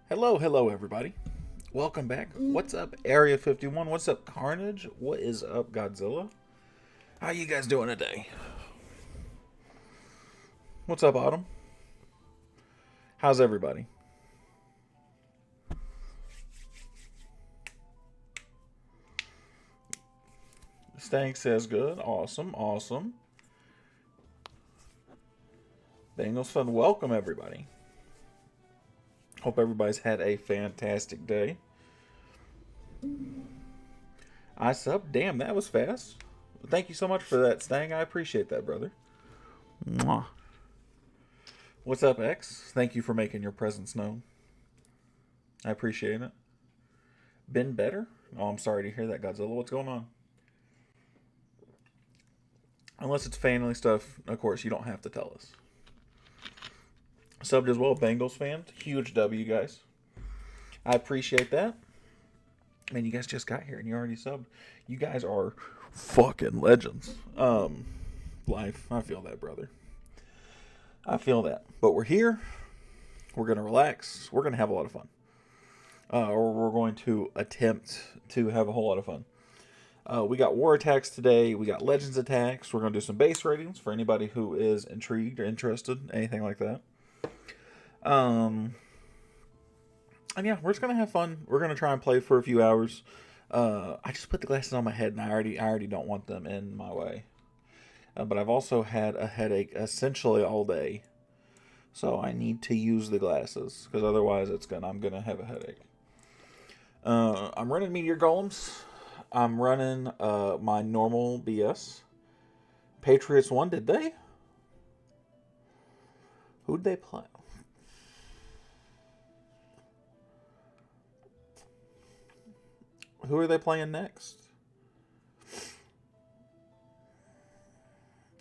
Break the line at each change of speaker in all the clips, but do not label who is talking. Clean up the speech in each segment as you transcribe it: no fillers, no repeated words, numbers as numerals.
Hello, everybody. Welcome back. What's up, Area 51? What's up, Carnage? What is up, Godzilla? How you guys doing today? What's up, Autumn? How's everybody? Stank says good. Awesome. Bengals fun. Welcome, everybody. Hope everybody's had a fantastic day. I sub. Damn, that was fast. Thank you so much for that, Stang. I appreciate that, brother. Mwah. What's up, X? Thank you for making your presence known. I appreciate it. Been better? Oh, I'm sorry to hear that, Godzilla. What's going on? Unless it's family stuff, of course, you don't have to tell us. Subbed as well, Bengals fans. Huge W, guys. I appreciate that. Man, you guys just got here and you already subbed. You guys are fucking legends. Life. I feel that, brother. I feel that. But we're here. We're going to relax. We're going to have a lot of fun. Or we're going to attempt to have a whole lot of fun. We got war attacks today. We got legends attacks. We're going to do some base ratings for anybody who is intrigued or interested. Anything like that. And yeah, we're just going to have fun. We're going to try and play for a few hours. I just put the glasses on my head and I already don't want them in my way. But I've also had a headache essentially all day. So I need to use the glasses because otherwise I'm going to have a headache. I'm running Meteor Golems. I'm running my normal BS. Patriots won, did they? Who'd they play? Who are they playing next?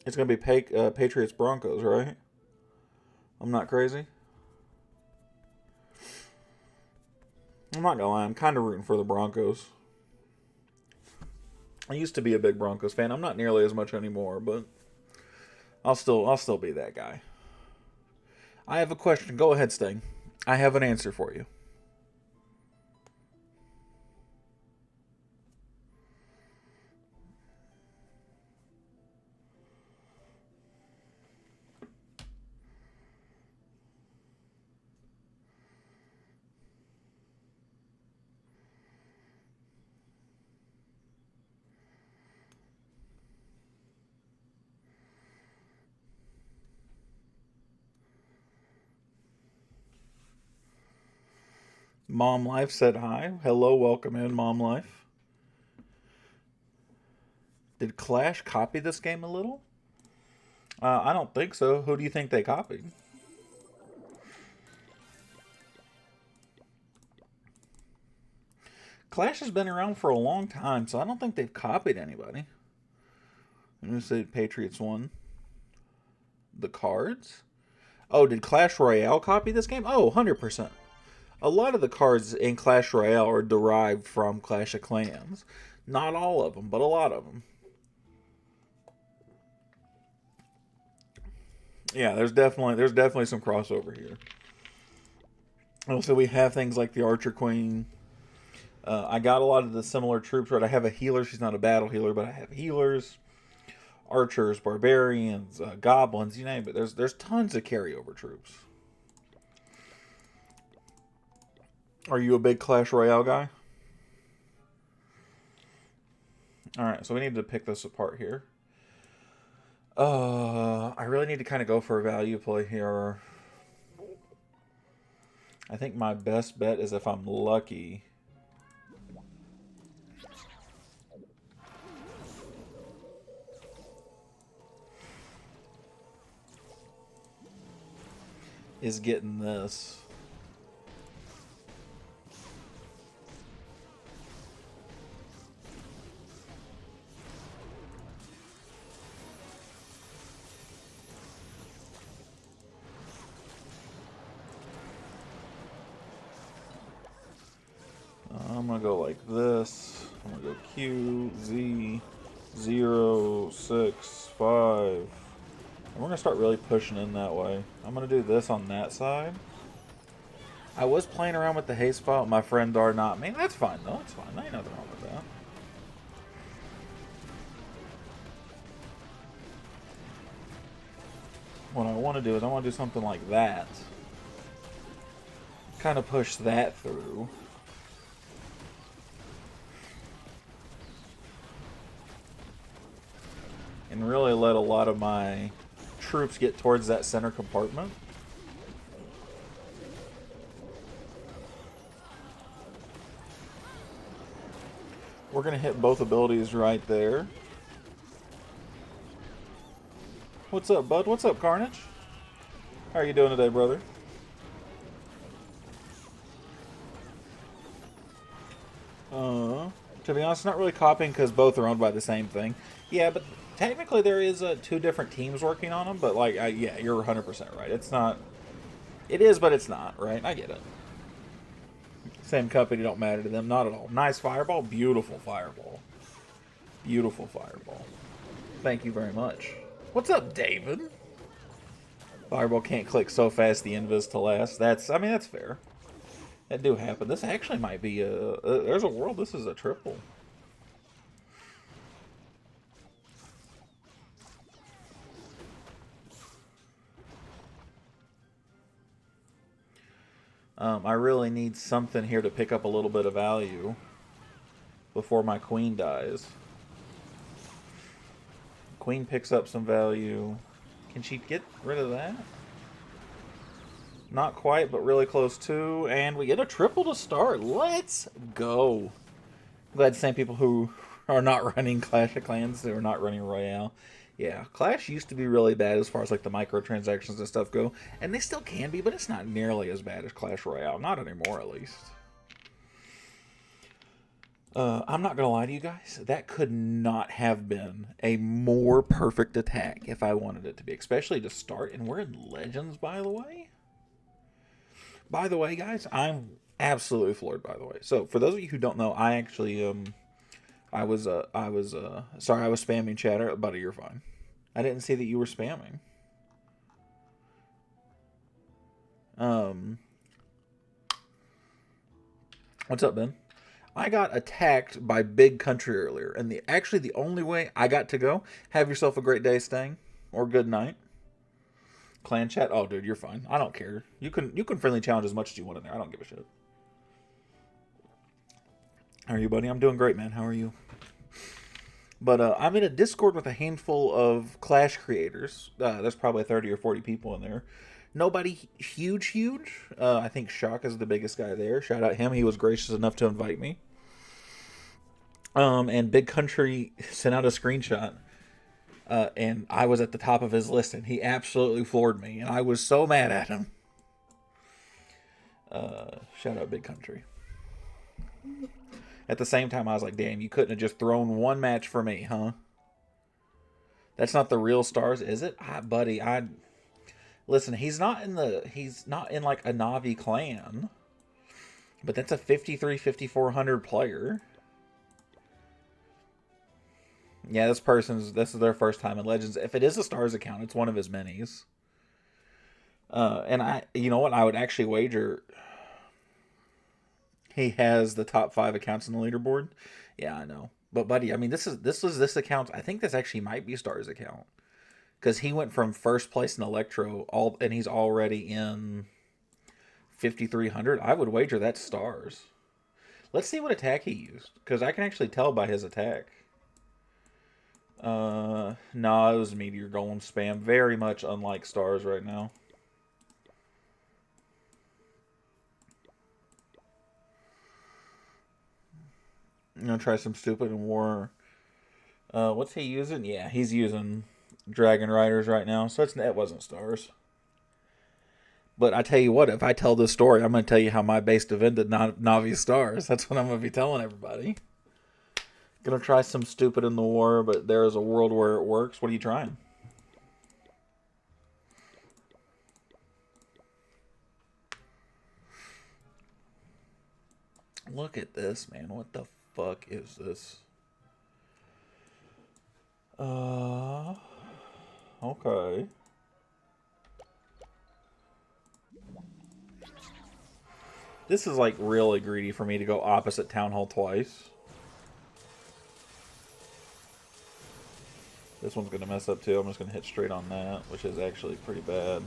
It's going to be Patriots Broncos, right? I'm not crazy. I'm not going to lie. I'm kind of rooting for the Broncos. I used to be a big Broncos fan. I'm not nearly as much anymore, but I'll still be that guy. I have a question. Go ahead, Sting. I have an answer for you. Mom Life said hi. Hello, welcome in, Mom Life. Did Clash copy this game a little? I don't think so. Who do you think they copied? Clash has been around for a long time, so I don't think they've copied anybody. Let me say Patriots won. The cards? Oh, did Clash Royale copy this game? Oh, 100%. A lot of the cards in Clash Royale are derived from Clash of Clans. Not all of them, but a lot of them. Yeah, there's definitely some crossover here. Also, we have things like the Archer Queen. I got a lot of the similar troops, right? I have a healer. She's not a battle healer, but I have healers, archers, barbarians, goblins, you name it. There's tons of carryover troops. Are you a big Clash Royale guy? Alright, so we need to pick this apart here. I really need to kind of go for a value play here. I think my best bet is if I'm lucky. Is getting this. I'm gonna go like this. I'm gonna go Q, Z, 0, 6, 5. And we're gonna start really pushing in that way. I'm gonna do this on that side. I was playing around with the haste file. My friend are not me. That's fine though. That's fine. There ain't nothing wrong with that. What I want to do is I want to do something like that. Kind of push that through. And really let a lot of my troops get towards that center compartment. We're going to hit both abilities right there. What's up, bud? What's up, Carnage? How are you doing today, brother? To be honest, not really copying because both are owned by the same thing. Yeah, but technically there is two different teams working on them. But like, yeah, you're 100% right. It's not. It is, but it's not. Right? I get it. Same company, don't matter to them. Not at all. Nice fireball, beautiful fireball, beautiful fireball. Thank you very much. What's up, David? Fireball can't click so fast the invis to last. I mean, that's fair. That do happen. This actually might be there's a world. This is a triple. I really need something here to pick up a little bit of value before my queen dies. Queen picks up some value. Can she get rid of that? Not quite, but really close to. And we get a triple to start. Let's go. Glad the same people who are not running Clash of Clans, who are not running Royale. Yeah, Clash used to be really bad as far as like the microtransactions and stuff go. And they still can be, but it's not nearly as bad as Clash Royale. Not anymore, at least. I'm not going to lie to you guys. That could not have been a more perfect attack if I wanted it to be. Especially to start. And we're in Legends, by the way. By the way, guys, I'm absolutely floored, by the way. So, for those of you who don't know, I actually, sorry, I was spamming chatter. Buddy, you're fine. I didn't see that you were spamming. What's up, Ben? I got attacked by Big Country earlier, and the only way I got to go, have yourself a great day, Stang, or good night. Clan chat? Oh, dude, you're fine. I don't care. You can friendly challenge as much as you want in there. I don't give a shit. How are you, buddy? I'm doing great, man. How are you? But I'm in a Discord with a handful of Clash creators. There's probably 30 or 40 people in there. Nobody huge. I think Shock is the biggest guy there. Shout out him. He was gracious enough to invite me. And Big Country sent out a screenshot. And I was at the top of his list, and he absolutely floored me, and I was so mad at him. Shout out Big Country. At the same time, I was like, damn, you couldn't have just thrown one match for me, huh? That's not the real stars, is it? Buddy, listen, he's not in like a Navi clan, but that's a 5,400 player. Yeah, this is their first time in Legends. If it is a Stars account, it's one of his minis. And you know what? I would actually wager he has the top 5 accounts in the leaderboard. Yeah, I know. But buddy, I mean, this was this account. I think this actually might be Stars account because he went from first place in Electro and he's already in 5,300. I would wager that's Stars. Let's see what attack he used because I can actually tell by his attack. No, it was Meteor Golem spam. Very much unlike Stars right now. I'm gonna try some stupid in war. What's he using? Yeah, he's using Dragon Riders right now, so it wasn't Stars. But I tell you what, if I tell this story, I'm gonna tell you how my base defended Navi Stars. That's what I'm gonna be telling everybody. Gonna try some stupid in the war, but there is a world where it works. What are you trying? Look at this, man. What the fuck is this? Okay. This is like really greedy for me to go opposite Town Hall twice. This one's going to mess up too. I'm just going to hit straight on that, which is actually pretty bad.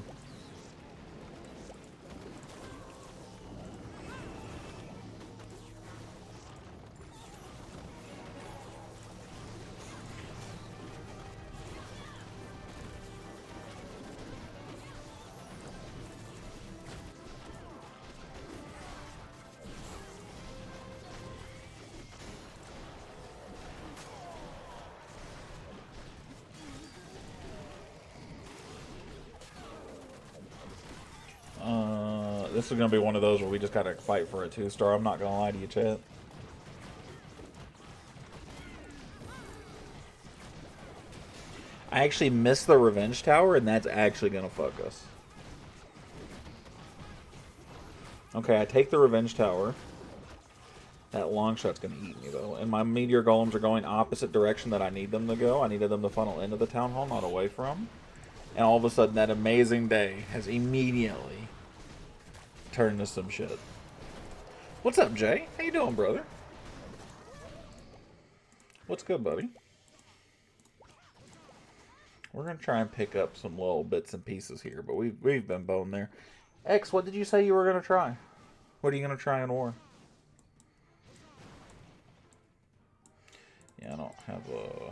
This is going to be one of those where we just got to fight for a 2-star. I'm not going to lie to you, chat. I actually missed the Revenge Tower, and that's actually going to fuck us. Okay, I take the Revenge Tower. That long shot's going to eat me, though. And my Meteor Golems are going opposite direction that I need them to go. I needed them to funnel into the Town Hall, not away from. And all of a sudden, that amazing day has immediately turned to some shit. What's up, Jay? How you doing, brother? What's good, buddy? We're going to try and pick up some little bits and pieces here, but we've been boned there. X, what did you say you were going to try? What are you going to try in war? Yeah, I don't have a...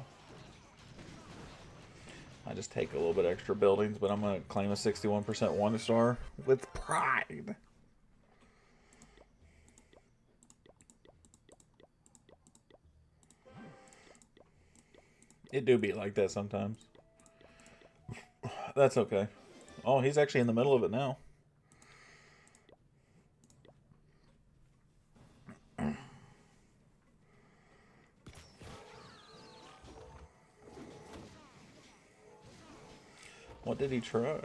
I just take a little bit extra buildings, but I'm going to claim a 61% 1-star with pride. It do be like that sometimes. That's okay. Oh, he's actually in the middle of it now. What did he try?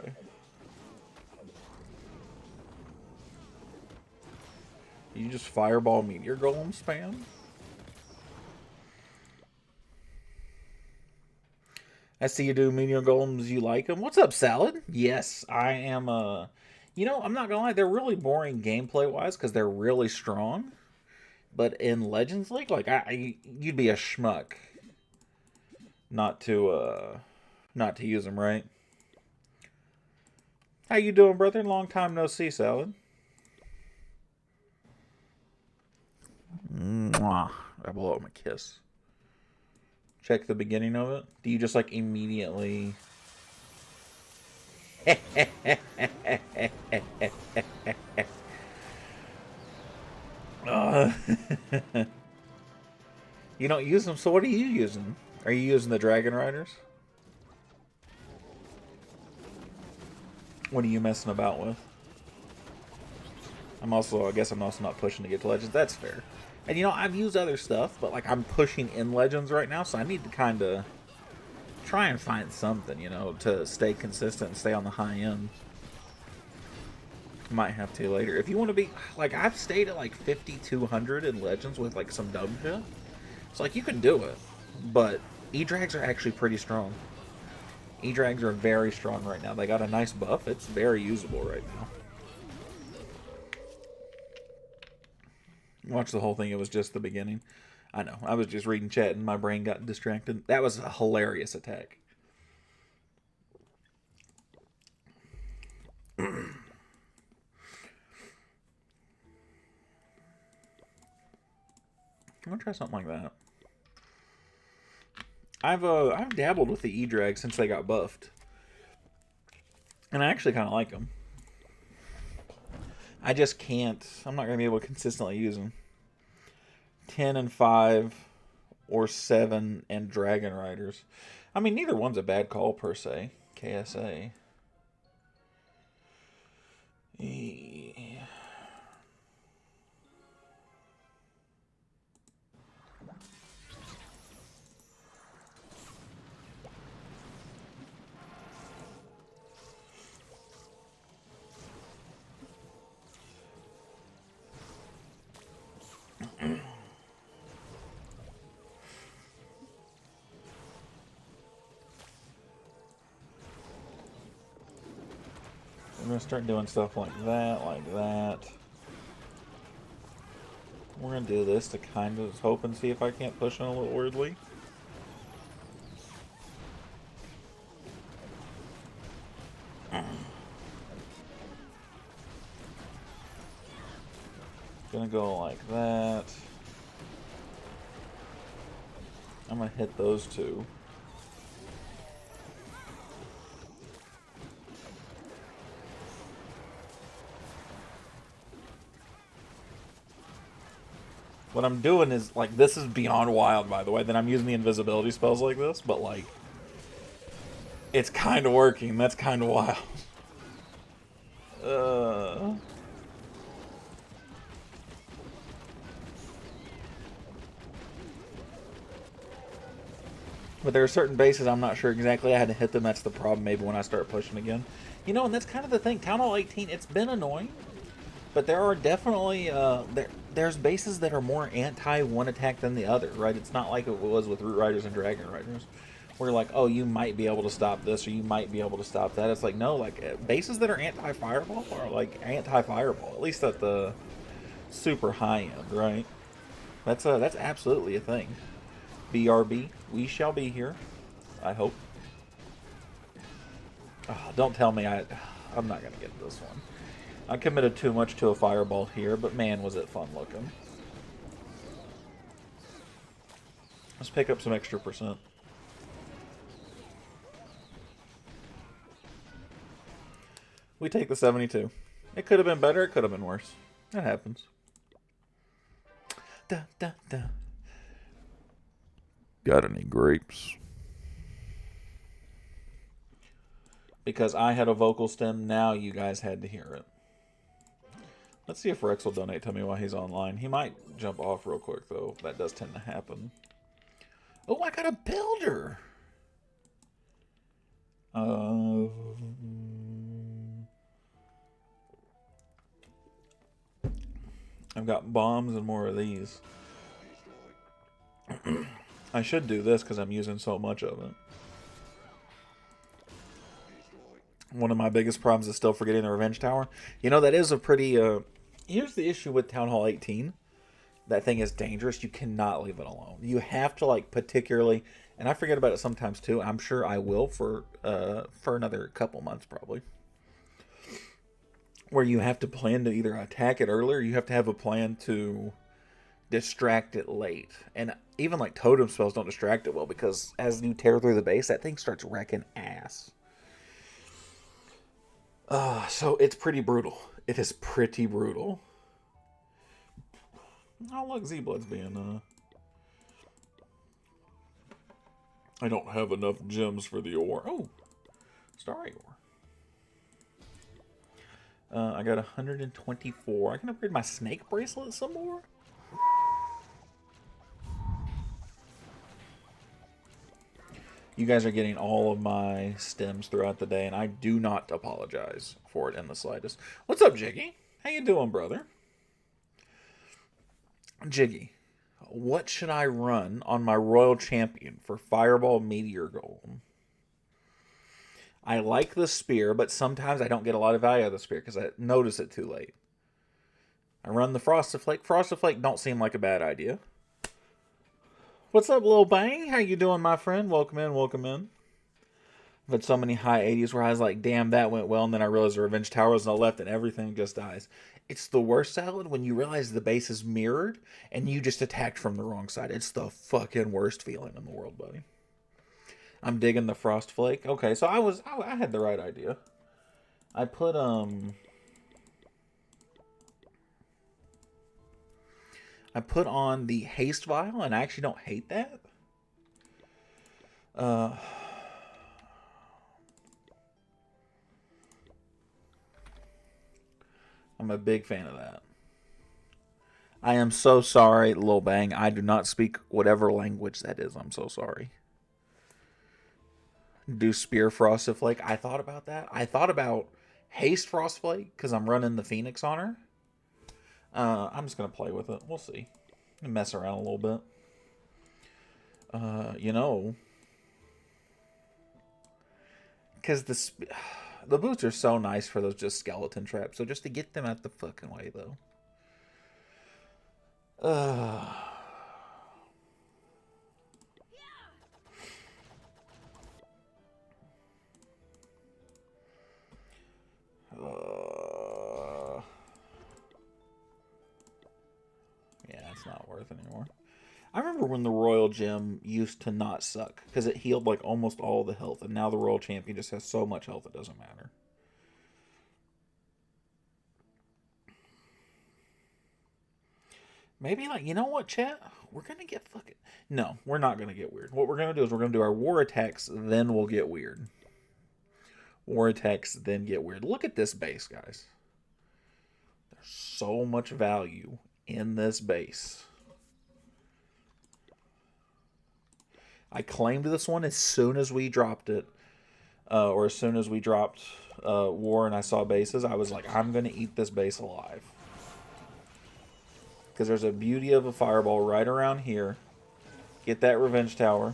You just fireball Meteor Golem spam? I see you do Meteor Golems, you like them. What's up, Salad? Yes, I am, You know, I'm not gonna lie, they're really boring gameplay-wise because they're really strong. But in Legends League, like, you'd be a schmuck not to use them, right? How you doing, brother? Long time no see, Salad. Mwah. I blow him a kiss. Check the beginning of it. Do you just, like, immediately... You don't use them, so what are you using? Are you using the Dragon Riders? What are you messing about with? I guess I'm also not pushing to get to Legends. That's fair. And you know, I've used other stuff, but like I'm pushing in Legends right now, so I need to kind of try and find something, you know, to stay consistent and stay on the high end. Might have to later. If you want to be, like, I've stayed at like 5,200 in Legends with like some dumb shit. So like you can do it, but E-Drags are actually pretty strong. E-Drags are very strong right now. They got a nice buff. It's very usable right now. Watch the whole thing. It was just the beginning. I know. I was just reading chat and my brain got distracted. That was a hilarious attack. I'm gonna try something like that. I've dabbled with the E-Drag since they got buffed, and I actually kind of like them. I just can't. I'm not gonna be able to consistently use them. 10 and 5, or 7 and Dragon Riders. I mean, neither one's a bad call per se. KSA. I'm gonna start doing stuff like that, like that. We're going to do this to kind of hope and see if I can't push in a little weirdly. Gonna go like that. I'm gonna hit those two. What I'm doing is, like, this is beyond wild, by the way, that I'm using the invisibility spells like this, but, like, it's kind of working. That's kind of wild. But there are certain bases I'm not sure exactly I had to hit them. That's the problem maybe when I start pushing again. You know, and that's kind of the thing. Town Hall 18, it's been annoying. But there are definitely, there's bases that are more anti-one attack than the other, right? It's not like it was with Root Riders and Dragon Riders. Where like, oh, you might be able to stop this or you might be able to stop that. It's like, no, like, bases that are anti-fireball are like anti-fireball. At least at the super high end, right? That's absolutely a thing. BRB, we shall be here. I hope. Oh, don't tell me I'm not going to get this one. I committed too much to a fireball here, but man, was it fun looking. Let's pick up some extra percent. We take the 72. It could have been better, it could have been worse. That happens. Da, da, da. Got any grapes? Because I had a vocal stem, now you guys had to hear it. Let's see if Rex will donate to me while he's online. He might jump off real quick, though. That does tend to happen. Oh, I got a builder! I've got bombs and more of these. I should do this because I'm using so much of it. One of my biggest problems is still forgetting the Revenge Tower. You know, that is a pretty... here's the issue with Town Hall 18. That thing is dangerous. You cannot leave it alone. You have to, like, particularly... And I forget about it sometimes, too. I'm sure I will for another couple months, probably. Where you have to plan to either attack it earlier, or you have to have a plan to distract it late. And even, like, totem spells don't distract it well, because as you tear through the base, that thing starts wrecking ass. So it's pretty brutal. It is pretty brutal. Oh, look, Z-Blood's being, I don't have enough gems for the ore. Oh, Starry ore. I got 124. I can upgrade my snake bracelet some more. You guys are getting all of my stems throughout the day, and I do not apologize for it in the slightest. What's up, Jiggy? How you doing, brother? Jiggy, what should I run on my Royal Champion for Fireball Meteor Golem? I like the spear, but sometimes I don't get a lot of value out of the spear because I notice it too late. I run the Frosted Flake. Frosted Flake don't seem like a bad idea. What's up, Lil Bang? How you doing, my friend? Welcome in, welcome in. I've had so many high 80s where I was like, damn, that went well, and then I realized the Revenge Tower was on the left and everything just dies. It's the worst salad when you realize the base is mirrored and you just attacked from the wrong side. It's the fucking worst feeling in the world, buddy. I'm digging the Frost Flake. Okay, so I had the right idea. I put on the Haste Vial, and I actually don't hate that. I'm a big fan of that. I am so sorry, Lil Bang. I do not speak whatever language that is. I'm so sorry. Do Spear Frosted Flake. I thought about that. I thought about Haste Frost Flake because I'm running the Phoenix on her. I'm just going to play with it. We'll see. Mess around a little bit. You know. Because the boots are so nice for those just skeleton traps. So just to get them out the fucking way, though. Uh, yeah, it's not worth anymore. I remember when the Royal Gem used to not suck because it healed like almost all the health, and now the Royal Champion just has so much health it doesn't matter. Maybe like, you know what, chat? We're gonna get fucking. No, we're not gonna get weird. What we're gonna do is we're gonna do our war attacks, then we'll get weird. War attacks, then get weird. Look at this base, guys. There's so much value in this base. I claimed this one as soon as we dropped it, or as soon as we dropped war and I saw bases. I was like, I'm gonna eat this base alive. Because there's a beauty of a fireball right around here. Get that revenge tower.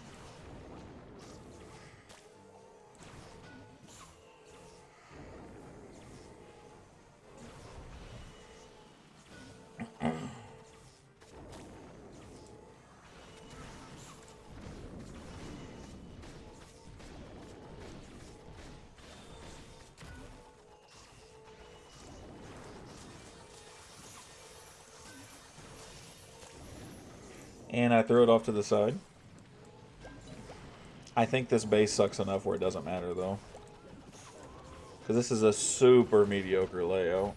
And I threw it off to the side. I think this base sucks enough where it doesn't matter, though. Because this is a super mediocre layout.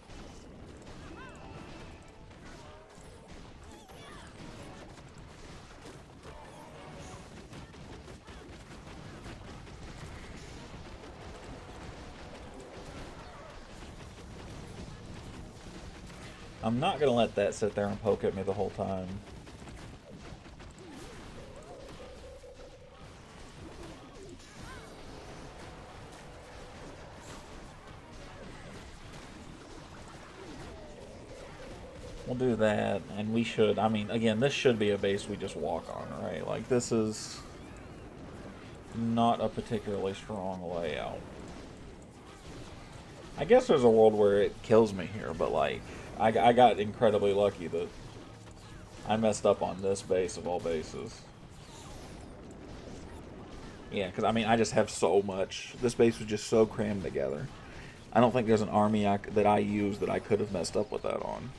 I'm not going to let that sit there and poke at me the whole time. We'll do that, and we should, I mean, again, this should be a base we just walk on, right? Like, this is not a particularly strong layout. I guess there's a world where it kills me here, but, like, I got incredibly lucky that I messed up on this base of all bases. Yeah, because, I mean, I just have so much. This base was just so crammed together. I don't think there's an army that I use that I could have messed up with that on.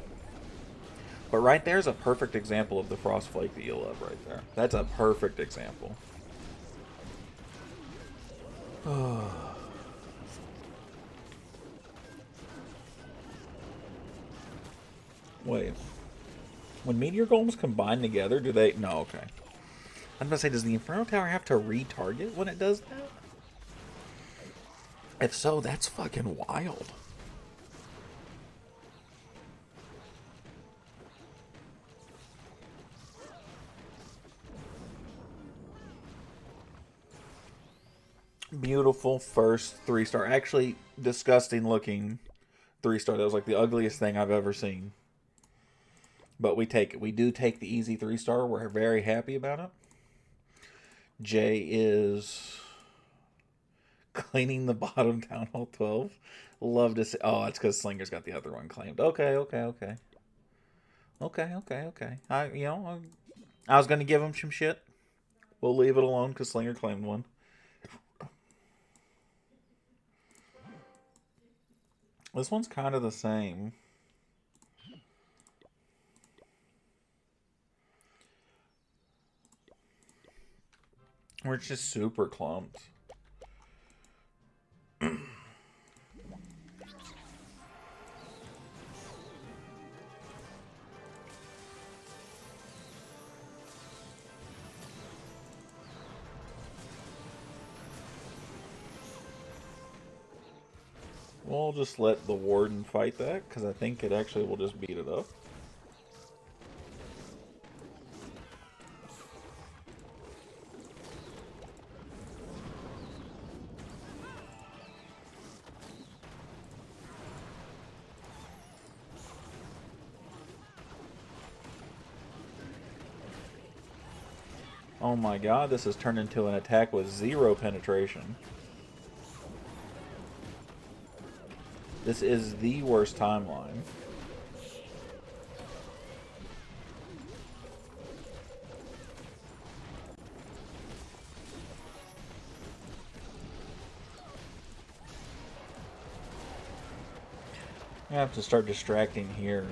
But right there's a perfect example of the Frostflake that you love right there. That's a perfect example. Wait. When Meteor Golems combine together, do they... No, okay. I'm going to say, does the Inferno Tower have to retarget when it does that? If so, that's fucking wild. Beautiful first 3-star. Actually, disgusting looking 3-star. That was like the ugliest thing I've ever seen. But we take it. We do take the easy 3-star. We're very happy about it. Jay is cleaning the bottom Town Hall 12. Love to see. Oh, it's because Slinger's got the other one claimed. Okay. Okay. I was going to give him some shit. We'll leave it alone because Slinger claimed one. This one's kind of the same. Where it's just super clumped. We'll just let the Warden fight that, because I think it actually will just beat it up. Oh my god, this has turned into an attack with 0 penetration. This is the worst timeline. I have to start distracting here.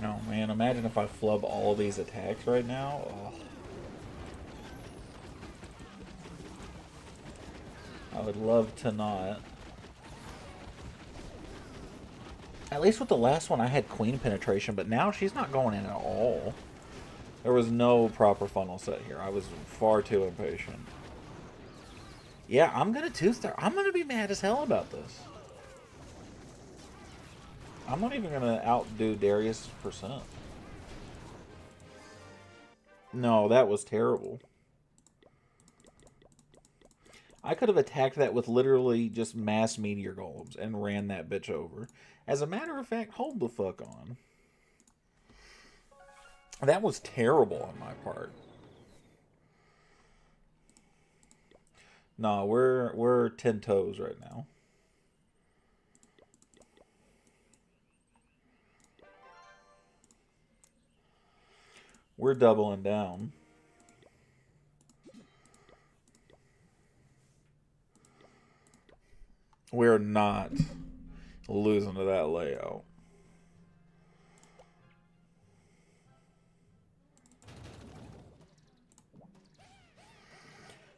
Oh man, imagine if I flub all of these attacks right now. Oh. I would love to not. At least with the last one I had queen penetration, but now she's not going in at all. There was no proper funnel set here. I was far too impatient. Yeah, I'm gonna tooth her. I'm gonna be mad as hell about this. I'm not even gonna outdo Darius' percent. No, that was terrible. I could have attacked that with literally just mass meteor golems and ran that bitch over. As a matter of fact, hold the fuck on. That was terrible on my part. No, we're 10 toes right now. We're doubling down. We're not losing to that layout.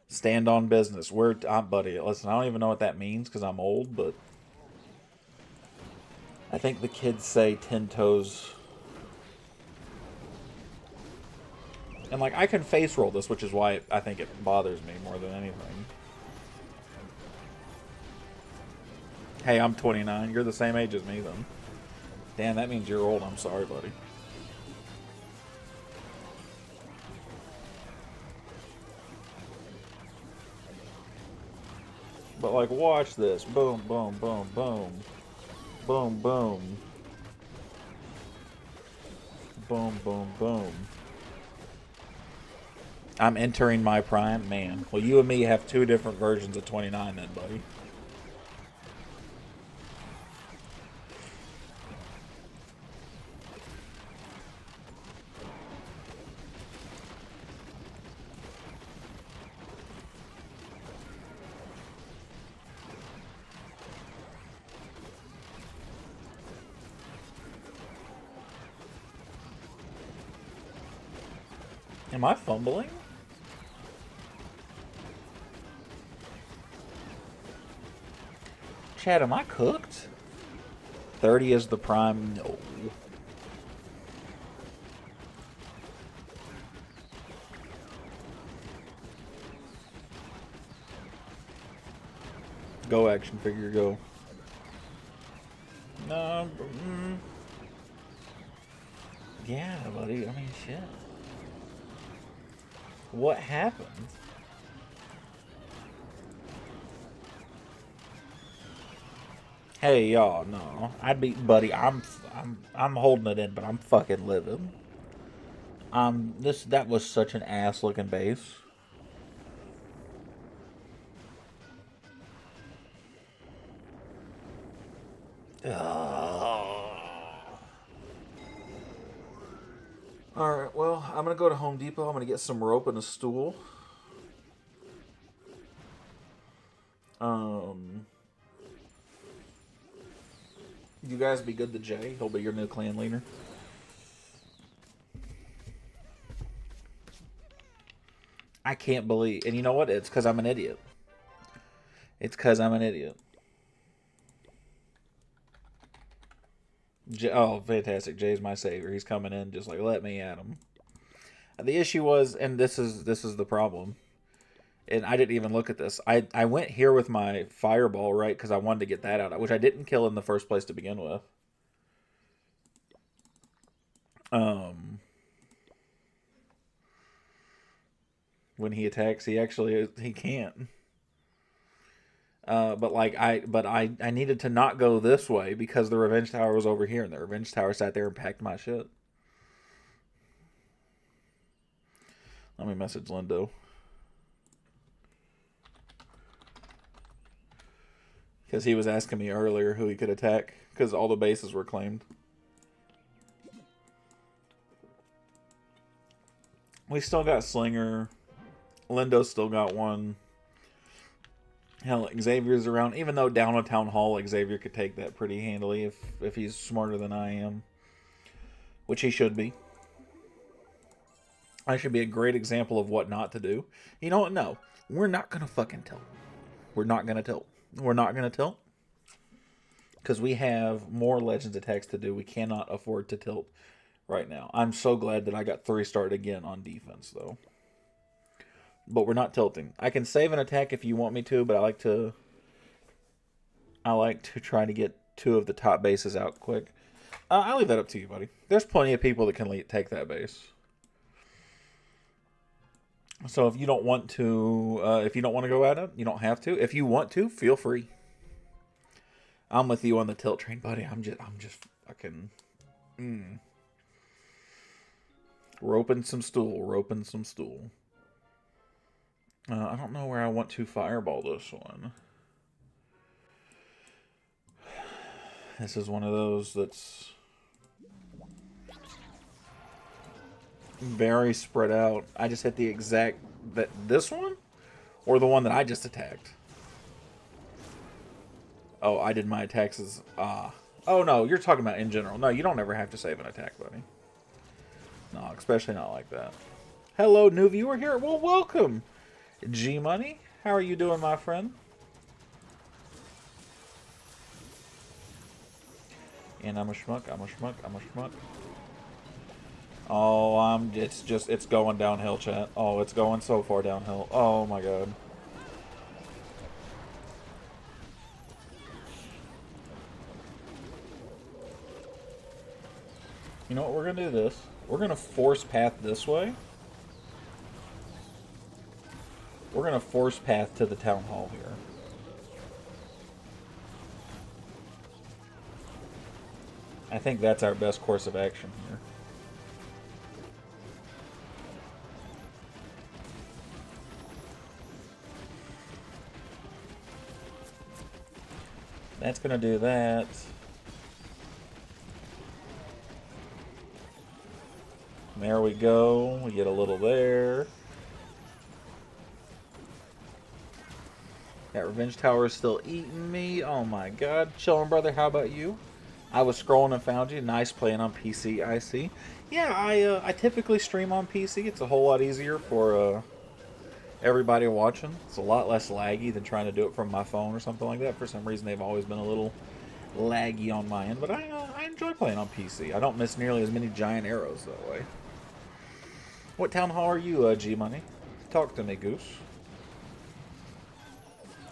Stand on business. Buddy, listen, I don't even know what that means because I'm old, but I think the kids say 10 toes. And, like, I can face roll this, which is why I think it bothers me more than anything. Hey, I'm 29. You're the same age as me, then. Damn, that means you're old. I'm sorry, buddy. But, like, watch this. Boom, boom, boom, boom. Boom, boom. Boom, boom, boom. I'm entering my prime? Man. Well, you and me have two different versions of 29 then, buddy. Am I fumbling? Chad, am I cooked? 30 is the prime? No. Go, action figure, go. No. Yeah, buddy. I mean, shit. What happened? Hey, y'all, no. I'd be, buddy. I'm holding it in, but I'm fucking living. That was such an ass looking base. Alright, well, I'm gonna go to Home Depot. I'm gonna get some rope and a stool. You guys be good to Jay. He'll be your new clan leader. I can't believe... And you know what? It's because I'm an idiot. It's because I'm an idiot. Oh, fantastic. Jay's my savior. He's coming in just like, let me at him. The issue was, and this is the problem, and I didn't even look at this. I went here with my fireball, right, because I wanted to get that out, which I didn't kill in the first place to begin with. When he attacks, he can't. But I needed to not go this way because the revenge tower was over here, and the revenge tower sat there and packed my shit. Let me message Lindo. Because he was asking me earlier who he could attack, because all the bases were claimed. We still got Slinger. Lindo's still got one. Hell, Xavier's around. Even though down a Town Hall, Xavier could take that pretty handily if he's smarter than I am. Which he should be. I should be a great example of what not to do. You know what? No. We're not going to fucking tilt. We're not going to tilt. We're not going to tilt. Because we have more Legends attacks to do. We cannot afford to tilt right now. I'm so glad that I got 3-starred again on defense, though. But we're not tilting. I can save an attack if you want me to, but I like to try to get 2 of the top bases out quick. I'll leave that up to you, buddy. There's plenty of people that can take that base. So if you don't want to, go at it, you don't have to. If you want to, feel free. I'm with you on the tilt train, buddy. I'm just fucking roping some stool. I don't know where I want to fireball this one. This is one of those that's very spread out. I just hit the exact... this one? Or the one that I just attacked? Oh, I did my attacks as... Oh, no, you're talking about in general. No, you don't ever have to save an attack, buddy. No, especially not like that. Hello, new viewer here. Well, welcome, G-Money. How are you doing, my friend? And I'm a schmuck. Oh, it's going downhill, chat. Oh, it's going so far downhill. Oh my god. You know what, we're gonna do this. We're gonna force path this way. We're gonna force path to the town hall here. I think that's our best course of action here. That's gonna do that. There we go. We get a little there. That revenge tower is still eating me. Oh my god. Chillin', brother. How about you? I was scrolling and found you. Nice playing on PC, I see. Yeah, I typically stream on PC. It's a whole lot easier for everybody watching. It's a lot less laggy than trying to do it from my phone or something like that. For some reason, they've always been a little laggy on my end. But I enjoy playing on PC. I don't miss nearly as many giant arrows that way. What town hall are you, G-Money? Talk to me, Goose.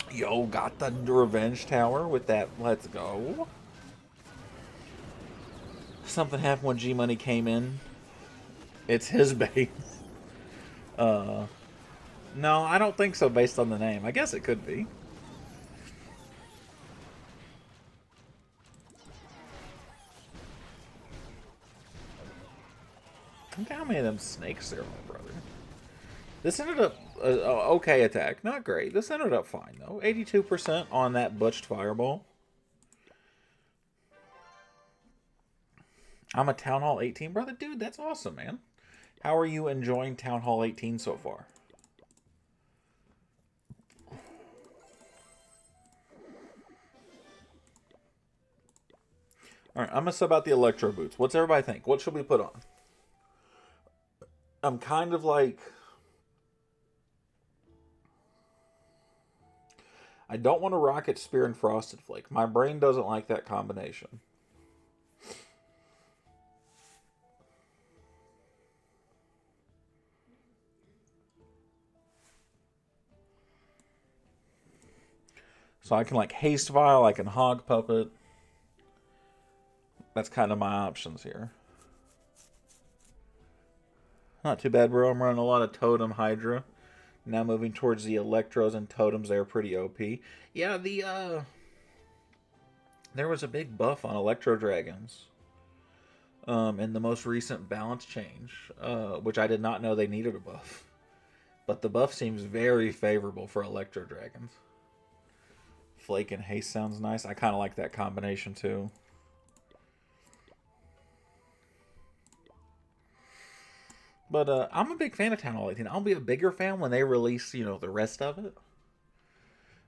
Yo, got the revenge tower with that. Let's go. Something happened when G-Money came in. It's his base. No, I don't think so based on the name. I guess it could be. Look how many of them snakes there, my brother. This ended up okay attack. Not great. This ended up fine, though. 82% on that butched fireball. I'm a Town Hall 18, brother. Dude, that's awesome, man. How are you enjoying Town Hall 18 so far? Alright, I'm going to sub out the Electro Boots. What's everybody think? What should we put on? I'm kind of like... I don't want to Rocket Spear and Frosted Flake. My brain doesn't like that combination. So I can like Haste Vial, I can Hog Puppet. That's kind of my options here. Not too bad, bro. I'm running a lot of Totem Hydra. Now moving towards the Electros and Totems. They're pretty OP. Yeah, there was a big buff on Electro Dragons. In the most recent balance change. Which I did not know they needed a buff. But the buff seems very favorable for Electro Dragons. Flake and Haste sounds nice. I kind of like that combination too. But I'm a big fan of Town Hall 18. I'll be a bigger fan when they release, the rest of it.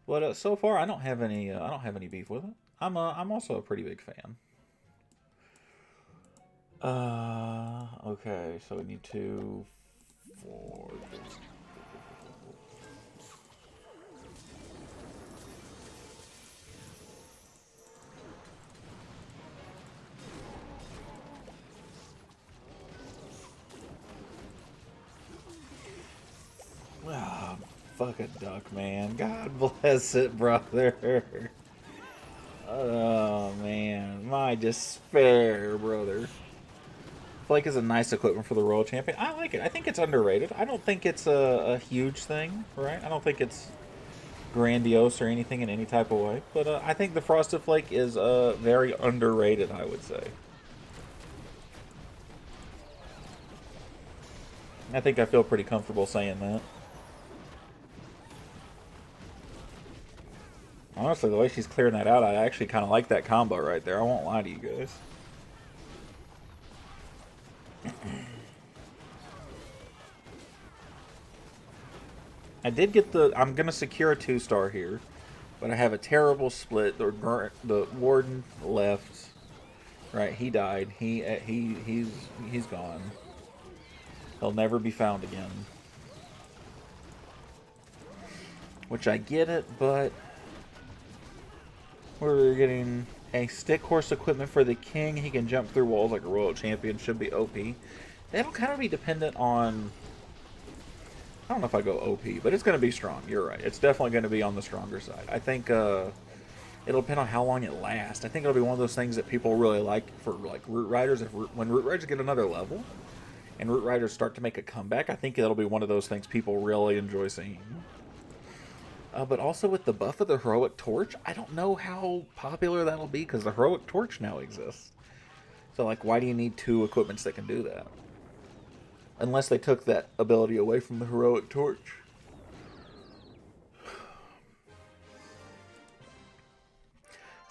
But so far, I don't have any. I don't have any beef with it. I'm also a pretty big fan. Okay, so we need 2, 4. Ah, fuck a duck, man. God bless it, brother. Oh, man. My despair, brother. Flake is a nice equipment for the Royal Champion. I like it. I think it's underrated. I don't think it's a huge thing, right? I don't think it's grandiose or anything in any type of way. But I think the Frosted Flake is very underrated, I would say. I think I feel pretty comfortable saying that. Honestly, the way she's clearing that out, I actually kind of like that combo right there. I won't lie to you guys. I did get the... I'm going to secure a 2-star here. But I have a terrible split. The warden left. Right, he died. He's gone. He'll never be found again. Which I get it, but... We're getting a stick horse equipment for the king. He can jump through walls like a royal champion. Should be OP. That'll kind of be dependent on... I don't know if I go OP, but it's going to be strong. You're right. It's definitely going to be on the stronger side. I think it'll depend on how long it lasts. I think it'll be one of those things that people really like for like Root Riders. When Root Riders get another level and Root Riders start to make a comeback, I think it'll be one of those things people really enjoy seeing. But also with the buff of the Heroic Torch, I don't know how popular that'll be because the Heroic Torch now exists. So, like, why do you need 2 equipments that can do that? Unless they took that ability away from the Heroic Torch.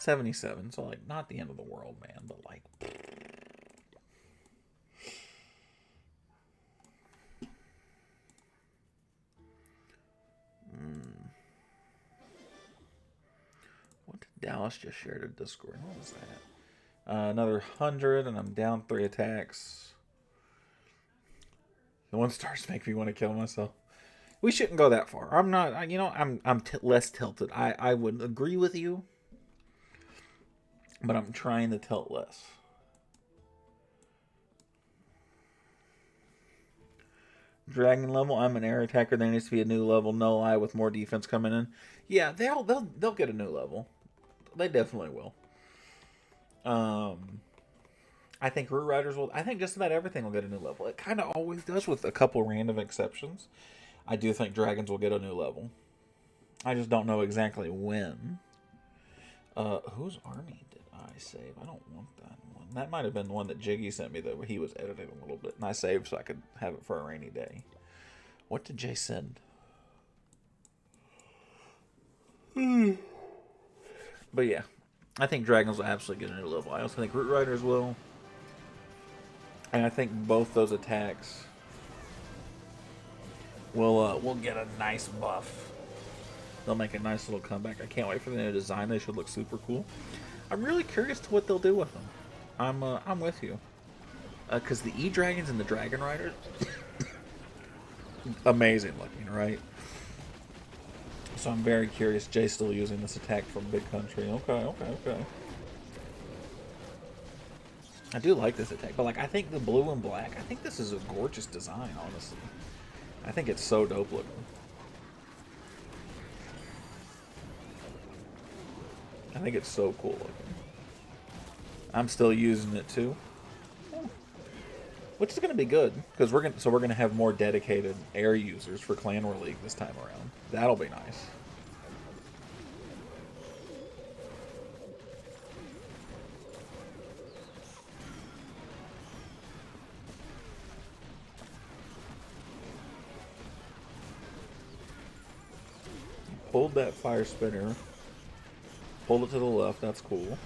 $77, so, like, not the end of the world, man, but, like... What did Dallas just share to Discord? What was that? Another 100, and I'm down 3 attacks. The 1 stars make me want to kill myself. We shouldn't go that far. I'm not, I'm less tilted. I would agree with you, but I'm trying to tilt less. Dragon level, I'm an air attacker. There needs to be a new level, no lie, with more defense coming in. Yeah, they'll get a new level. They definitely will. I think Root Riders will... I think just about everything will get a new level. It kind of always does with a couple random exceptions. I do think Dragons will get a new level. I just don't know exactly when. Whose army did I save? I don't want that one. That might have been the one that Jiggy sent me that he was editing a little bit. And I saved so I could have it for a rainy day. What did Jay send? But yeah. I think Dragons will absolutely get a new level. I also think Root Riders will. And I think both those attacks will get a nice buff. They'll make a nice little comeback. I can't wait for the new design. They should look super cool. I'm really curious to what they'll do with them. I'm with you. Because the E-Dragons and the Dragon Riders, amazing looking, right? So I'm very curious. Jay's still using this attack from Big Country. Okay. I do like this attack, but like I think the blue and black, I think this is a gorgeous design, honestly. I think it's so dope looking. I think it's so cool looking. I'm still using it too. Which is going to be good, because we're going to have more dedicated air users for Clan War League this time around. That'll be nice. Pulled that fire spinner. Pulled it to the left. That's cool.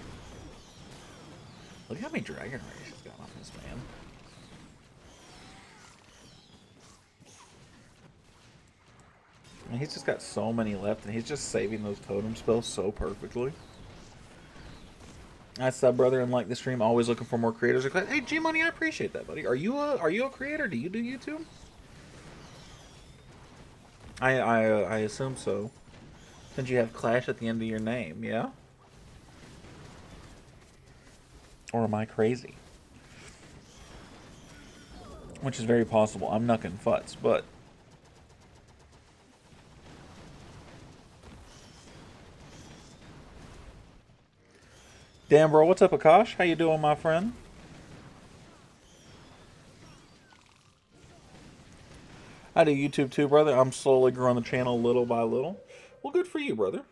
Look how many dragon rays she's got on this man. And he's just got so many left, and he's just saving those totem spells so perfectly. I sub brother and like the stream, always looking for more creators. Hey, G Money, I appreciate that, buddy. Are you a creator? Do you do YouTube? I assume so. Since you have Clash at the end of your name, yeah? Or am I crazy? Which is very possible. I'm knucking futs, but... Damn, bro, what's up, Akash? How you doing, my friend? I do YouTube too, brother. I'm slowly growing the channel little by little. Well, good for you, brother.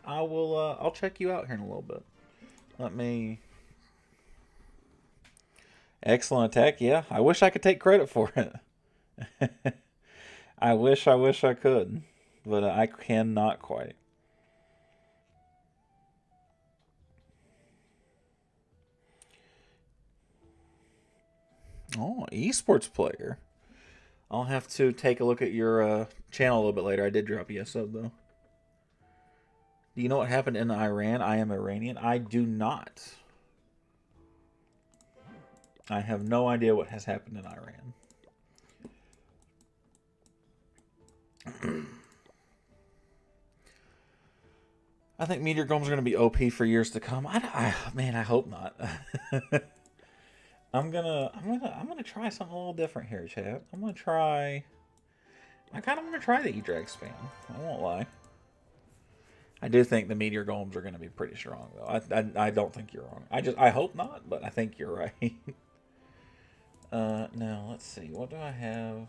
I'll check you out here in a little bit. Let me... Excellent attack, yeah. I wish I could take credit for it. I wish I could. But I cannot quite. Oh, esports player. I'll have to take a look at your channel a little bit later. I did drop you a sub, though. Do you know what happened in Iran? I am Iranian. I do not. I have no idea what has happened in Iran. I think meteor golems are going to be OP for years to come. Man, I hope not. I'm gonna try something a little different here, chat. I'm gonna try. I kind of want to try the E-Drag spam. I won't lie. I do think the meteor golems are going to be pretty strong, though. I don't think you're wrong. I hope not, but I think you're right. Now let's see. What do I have?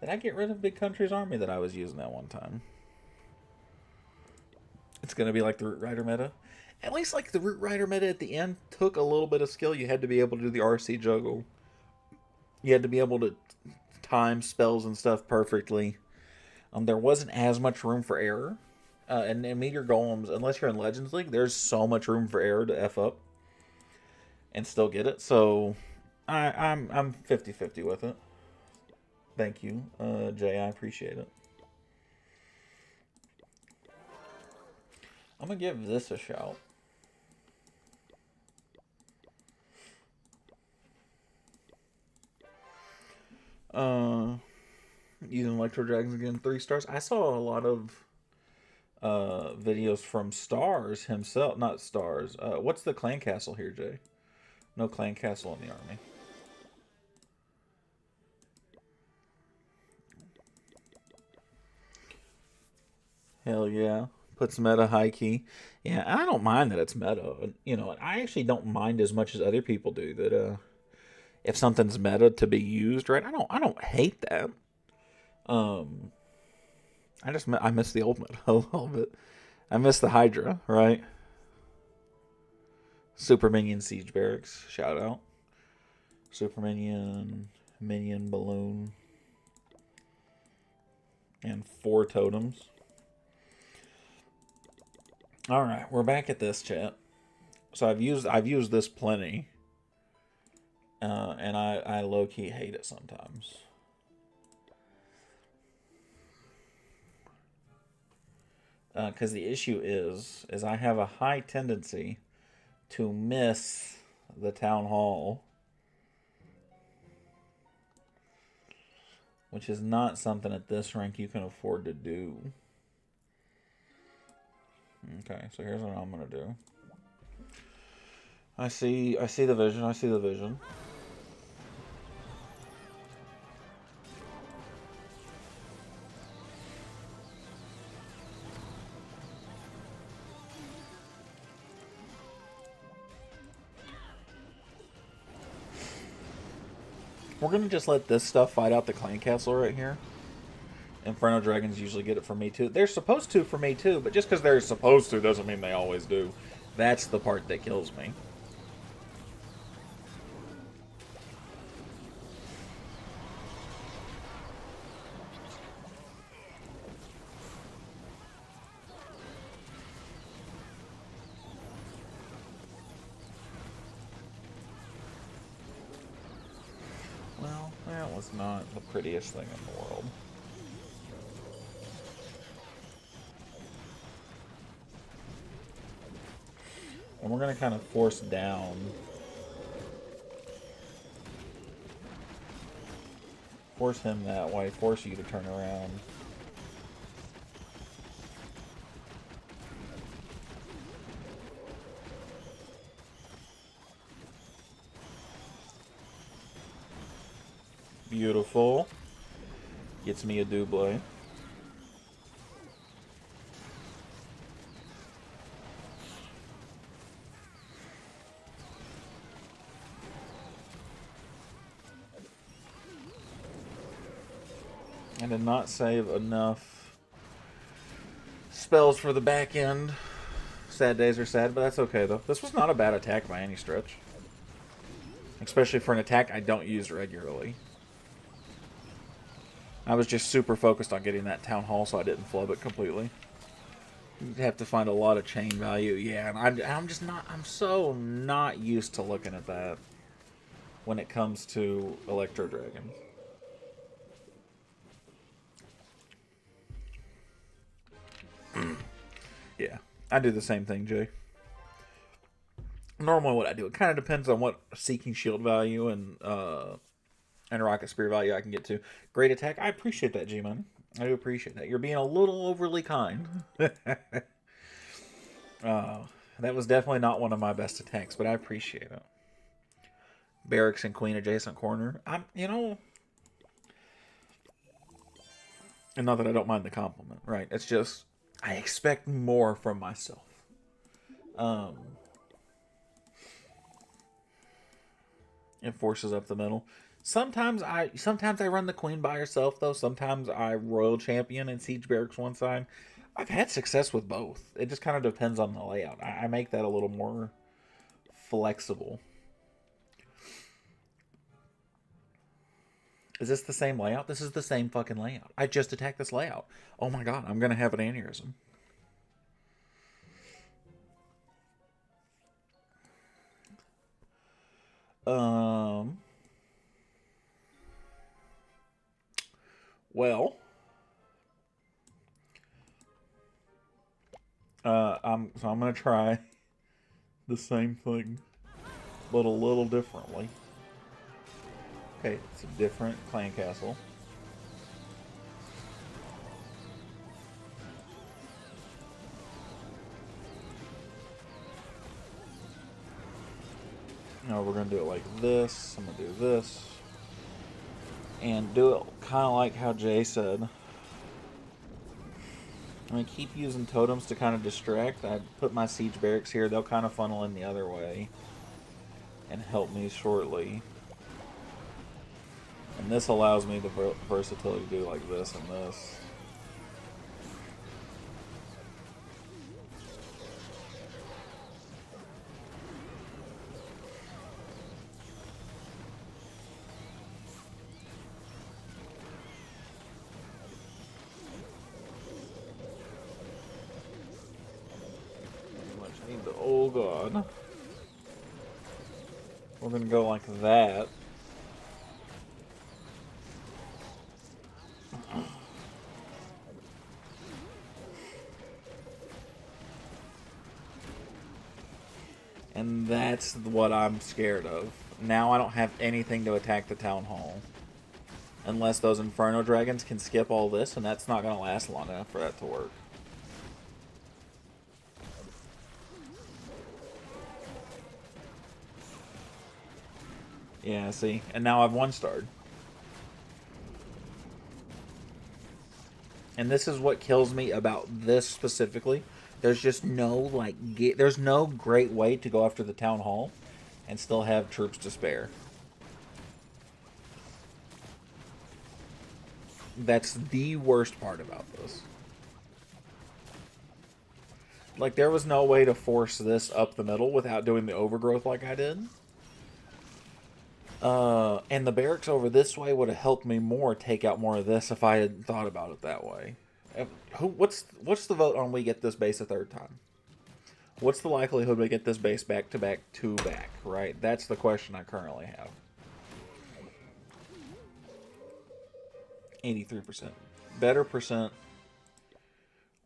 Did I get rid of Big Country's army that I was using at one time? It's going to be like the Root Rider meta. At least like the Root Rider meta at the end took a little bit of skill. You had to be able to do the RC juggle. You had to be able to time spells and stuff perfectly. There wasn't as much room for error. And Meteor Golems, unless you're in Legends League, there's so much room for error to F up. And still get it. So, I'm 50-50 with it. Thank you, Jay. I appreciate it. I'm going to give this a shout. Using Electro Dragons again, 3 stars. I saw a lot of videos from Stars himself. Not Stars. What's the clan castle here, Jay? No clan castle in the army. Hell yeah. Puts meta high key. Yeah, I don't mind that it's meta. You know, I actually don't mind as much as other people do that if something's meta to be used, right? I don't hate that. I miss the old meta a little bit. I miss the Hydra, right? Super Minion Siege Barracks, shout out. Super Minion, Minion Balloon, and 4 totems. All right, we're back at this, chat. So I've used this plenty, and I low key hate it sometimes. Because the issue is I have a high tendency to miss the town hall, which is not something at this rank you can afford to do. Okay, so here's what I'm gonna do. I see the vision. I see the vision. We're gonna just let this stuff fight out the clan castle right here. Inferno Dragons usually get it from me too. They're supposed to for me too, but just because they're supposed to doesn't mean they always do. That's the part that kills me. Well, that was not the prettiest thing in the world. And we're going to kind of force down. Force him that way. Force you to turn around. Beautiful. Gets me a double. I did not save enough spells for the back end. Sad days are sad, but that's okay though. This was not a bad attack by any stretch. Especially for an attack I don't use regularly. I was just super focused on getting that town hall so I didn't flub it completely. You'd have to find a lot of chain value. Yeah, and I'm just not... I'm so not used to looking at that when it comes to Electro Dragons. Yeah, I do the same thing, Jay. Normally what I do, it kind of depends on what Seeking Shield value and Rocket Spear value I can get to. Great attack. I appreciate that, G-Man. I do appreciate that. You're being a little overly kind. That was definitely not one of my best attacks, but I appreciate it. Barracks and Queen adjacent corner. And not that I don't mind the compliment, right? It's just, I expect more from myself. It forces up the middle. Sometimes I run the Queen by herself, though. Sometimes I Royal Champion and Siege Barracks one side. I've had success with both. It just kind of depends on the layout. I make that a little more flexible. Is this the same layout? This is the same fucking layout. I just attacked this layout. Oh my god, I'm going to have an aneurysm. Well, I'm gonna try the same thing, but a little differently. Okay, it's a different clan castle. Now we're gonna do it like this. I'm gonna do this. And do it kind of like how Jay said. I'm going to keep using totems to kind of distract. I put my siege barracks here. They'll kind of funnel in the other way and help me shortly. And this allows me the versatility to do like this and this. Oh god. We're gonna go like that. And that's what I'm scared of. Now I don't have anything to attack the town hall. Unless those Inferno Dragons can skip all this, and that's not gonna last long enough for that to work. Yeah, see? And now I've one-starred. And this is what kills me about this specifically. There's just no, there's no great way to go after the town hall and still have troops to spare. That's the worst part about this. Like, there was no way to force this up the middle without doing the overgrowth like I did. And the barracks over this way would have helped me more take out more of this if I had thought about it that way. What's the vote on we get this base a third time? What's the likelihood we get this base back to back to back, right? That's the question I currently have. 83%. Better percent.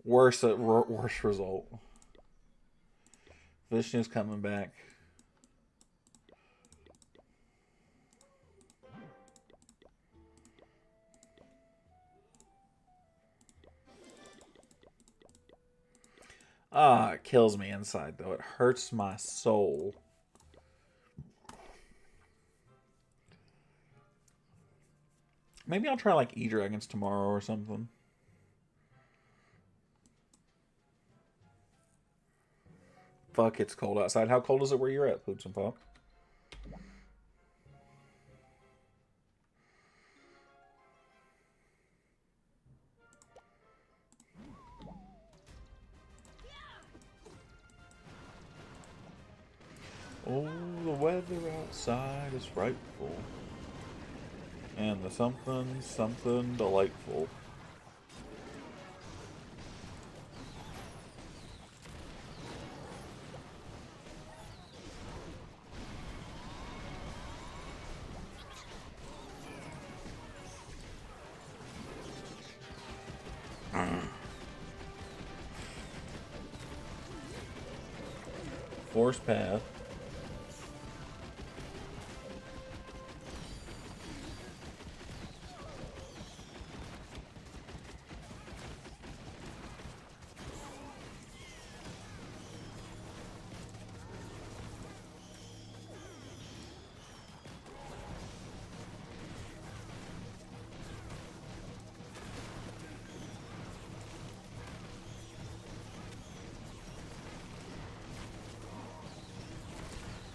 Worse result. Vishnu's coming back. Ah, it kills me inside, though. It hurts my soul. Maybe I'll try, like, E-Dragons tomorrow or something. Fuck, it's cold outside. How cold is it where you're at, Poops and Pop? Oh, the weather outside is frightful. And the something delightful. Force path.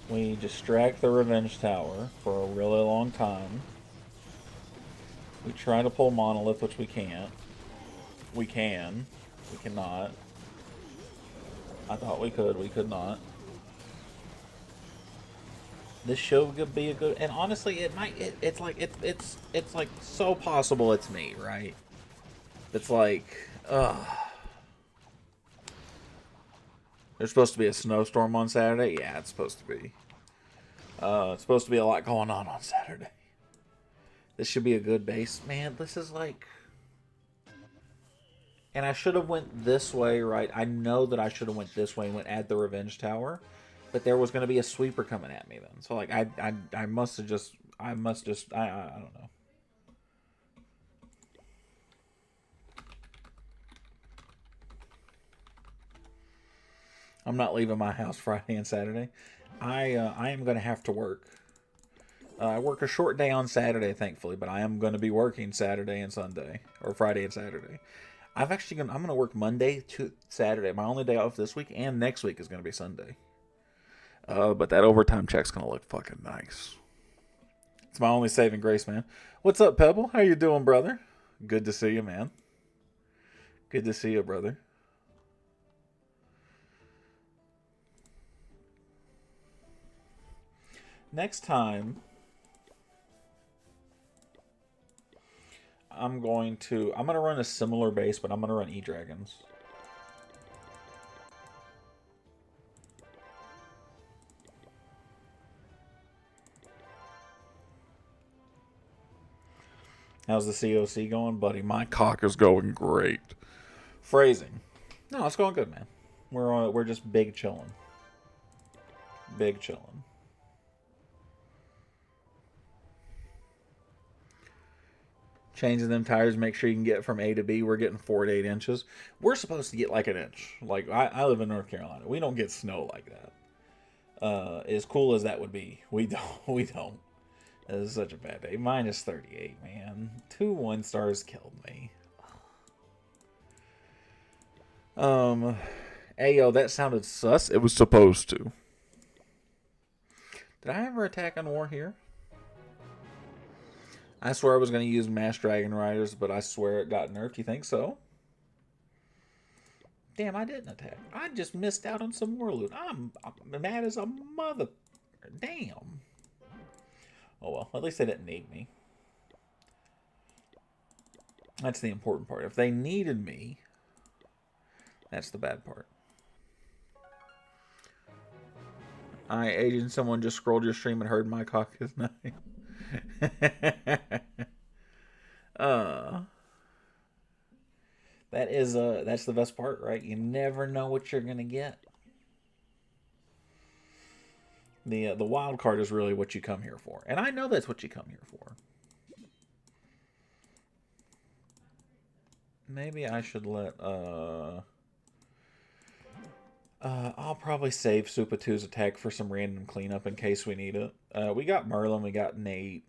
We distract the Revenge Tower for a really long time. We try to pull Monolith, which we can't. We can. We cannot. I thought we could. We could not. This show could be a good, and honestly, it might. It's like it's like so possible it's me, right? It's like, there's supposed to be a snowstorm on Saturday. Yeah, it's supposed to be. It's supposed to be a lot going on Saturday. This should be a good base, man. This is like, and I should have went this way, right? I know that I should have went this way and went at the Revenge Tower. But there was going to be a sweeper coming at me then. So, like, I must have just... I don't know. I'm not leaving my house Friday and Saturday. I am going to have to work. I work a short day on Saturday, thankfully, but I am going to be working Saturday and Sunday. Or Friday and Saturday. I'm going to work Monday to Saturday. My only day off this week, and next week is going to be Sunday. But that overtime check's gonna look fucking nice. It's my only saving grace, man. What's up, Pebble? How you doing, brother? Good to see you, man. Good to see you, brother. Next time, I'm gonna run a similar base, but I'm gonna run E-Dragons. How's the COC going, buddy? My cock is going great. Phrasing. No, it's going good, man. We're just big chilling. Big chilling. Changing them tires, make sure you can get from A to B. We're getting 4 to 8 inches. We're supposed to get like an inch. Like, I live in North Carolina. We don't get snow like that. As cool as that would be, we don't. We don't. This is such a bad day. Minus 38, man. 2 1-stars killed me. Ayo, that sounded sus. It was supposed to. Did I ever attack on war here? I swear I was going to use Mass Dragon Riders, but I swear it got nerfed. You think so? Damn, I didn't attack. I just missed out on some war loot. I'm mad as a mother. Damn. Oh well, at least they didn't need me. That's the important part. If they needed me, that's the bad part. Agent, someone just scrolled your stream and heard my cock is nice. That's the best part, right? You never know what you're gonna get. The wild card is really what you come here for. And I know that's what you come here for. Maybe I should let... I'll probably save Supatu's attack for some random cleanup in case we need it. We got Merlin, we got Nate.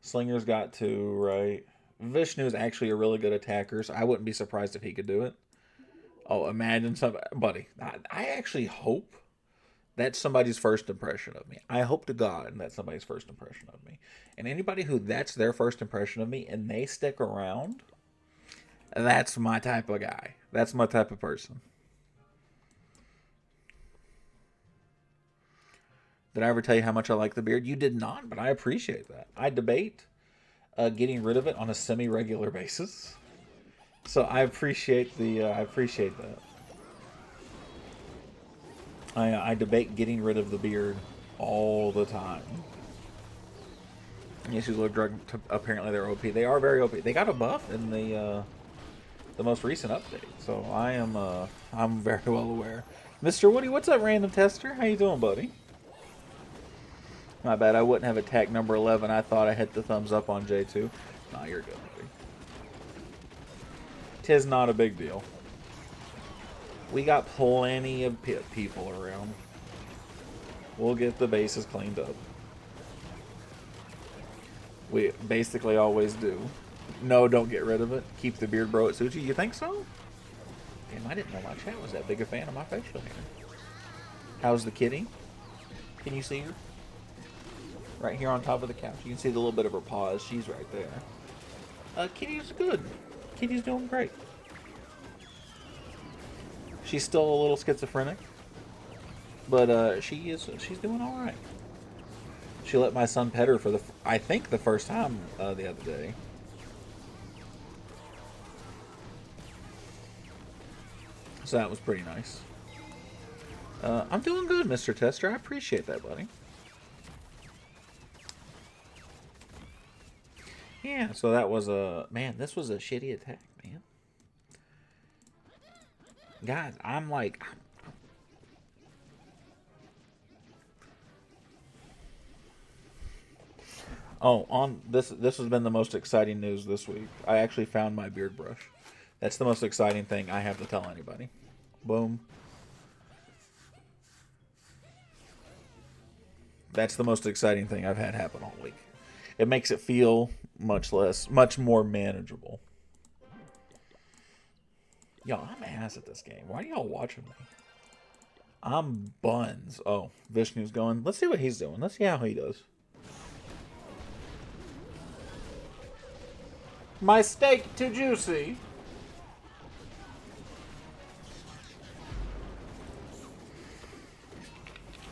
Slinger's got 2, right? Vishnu is actually a really good attacker, so I wouldn't be surprised if he could do it. Oh, imagine somebody... Buddy, I actually hope that's somebody's first impression of me. I hope to God that's somebody's first impression of me. And anybody who that's their first impression of me and they stick around, that's my type of guy. That's my type of person. Did I ever tell you how much I like the beard? You did not, but I appreciate that. I debate getting rid of it on a semi-regular basis. So I appreciate that. I debate getting rid of the beard all the time. Yes, you look drug. Apparently they're OP. They are very OP. They got a buff in the most recent update. So I'm very well aware. Mr. Woody, what's up, random tester? How you doing, buddy? My bad, I wouldn't have attack number 11. I thought I hit the thumbs up on J2. Nah, you're good, buddy. 'Tis not a big deal. We got plenty of people around. We'll get the bases cleaned up. We basically always do. No, don't get rid of it. Keep the beard bro at Suchi. You think so? Damn, I didn't know my chat was that big a fan of my facial hair. How's the kitty? Can you see her? Right here on top of the couch. You can see the little bit of her paws. She's right there. Kitty's good. Kitty's doing great. She's still a little schizophrenic. But she's doing alright. She let my son pet her for I think the first time the other day. So that was pretty nice. I'm doing good, Mr. Tester. I appreciate that, buddy. Yeah, so that was man, this was a shitty attack, man. Guys, I'm like... Oh, on this has been the most exciting news this week. I actually found my beard brush. That's the most exciting thing I have to tell anybody. Boom. That's the most exciting thing I've had happen all week. It makes it feel much more manageable. Yo, I'm ass at this game. Why are y'all watching me? I'm buns. Oh, Vishnu's going. Let's see what he's doing. Let's see how he does. My steak too juicy.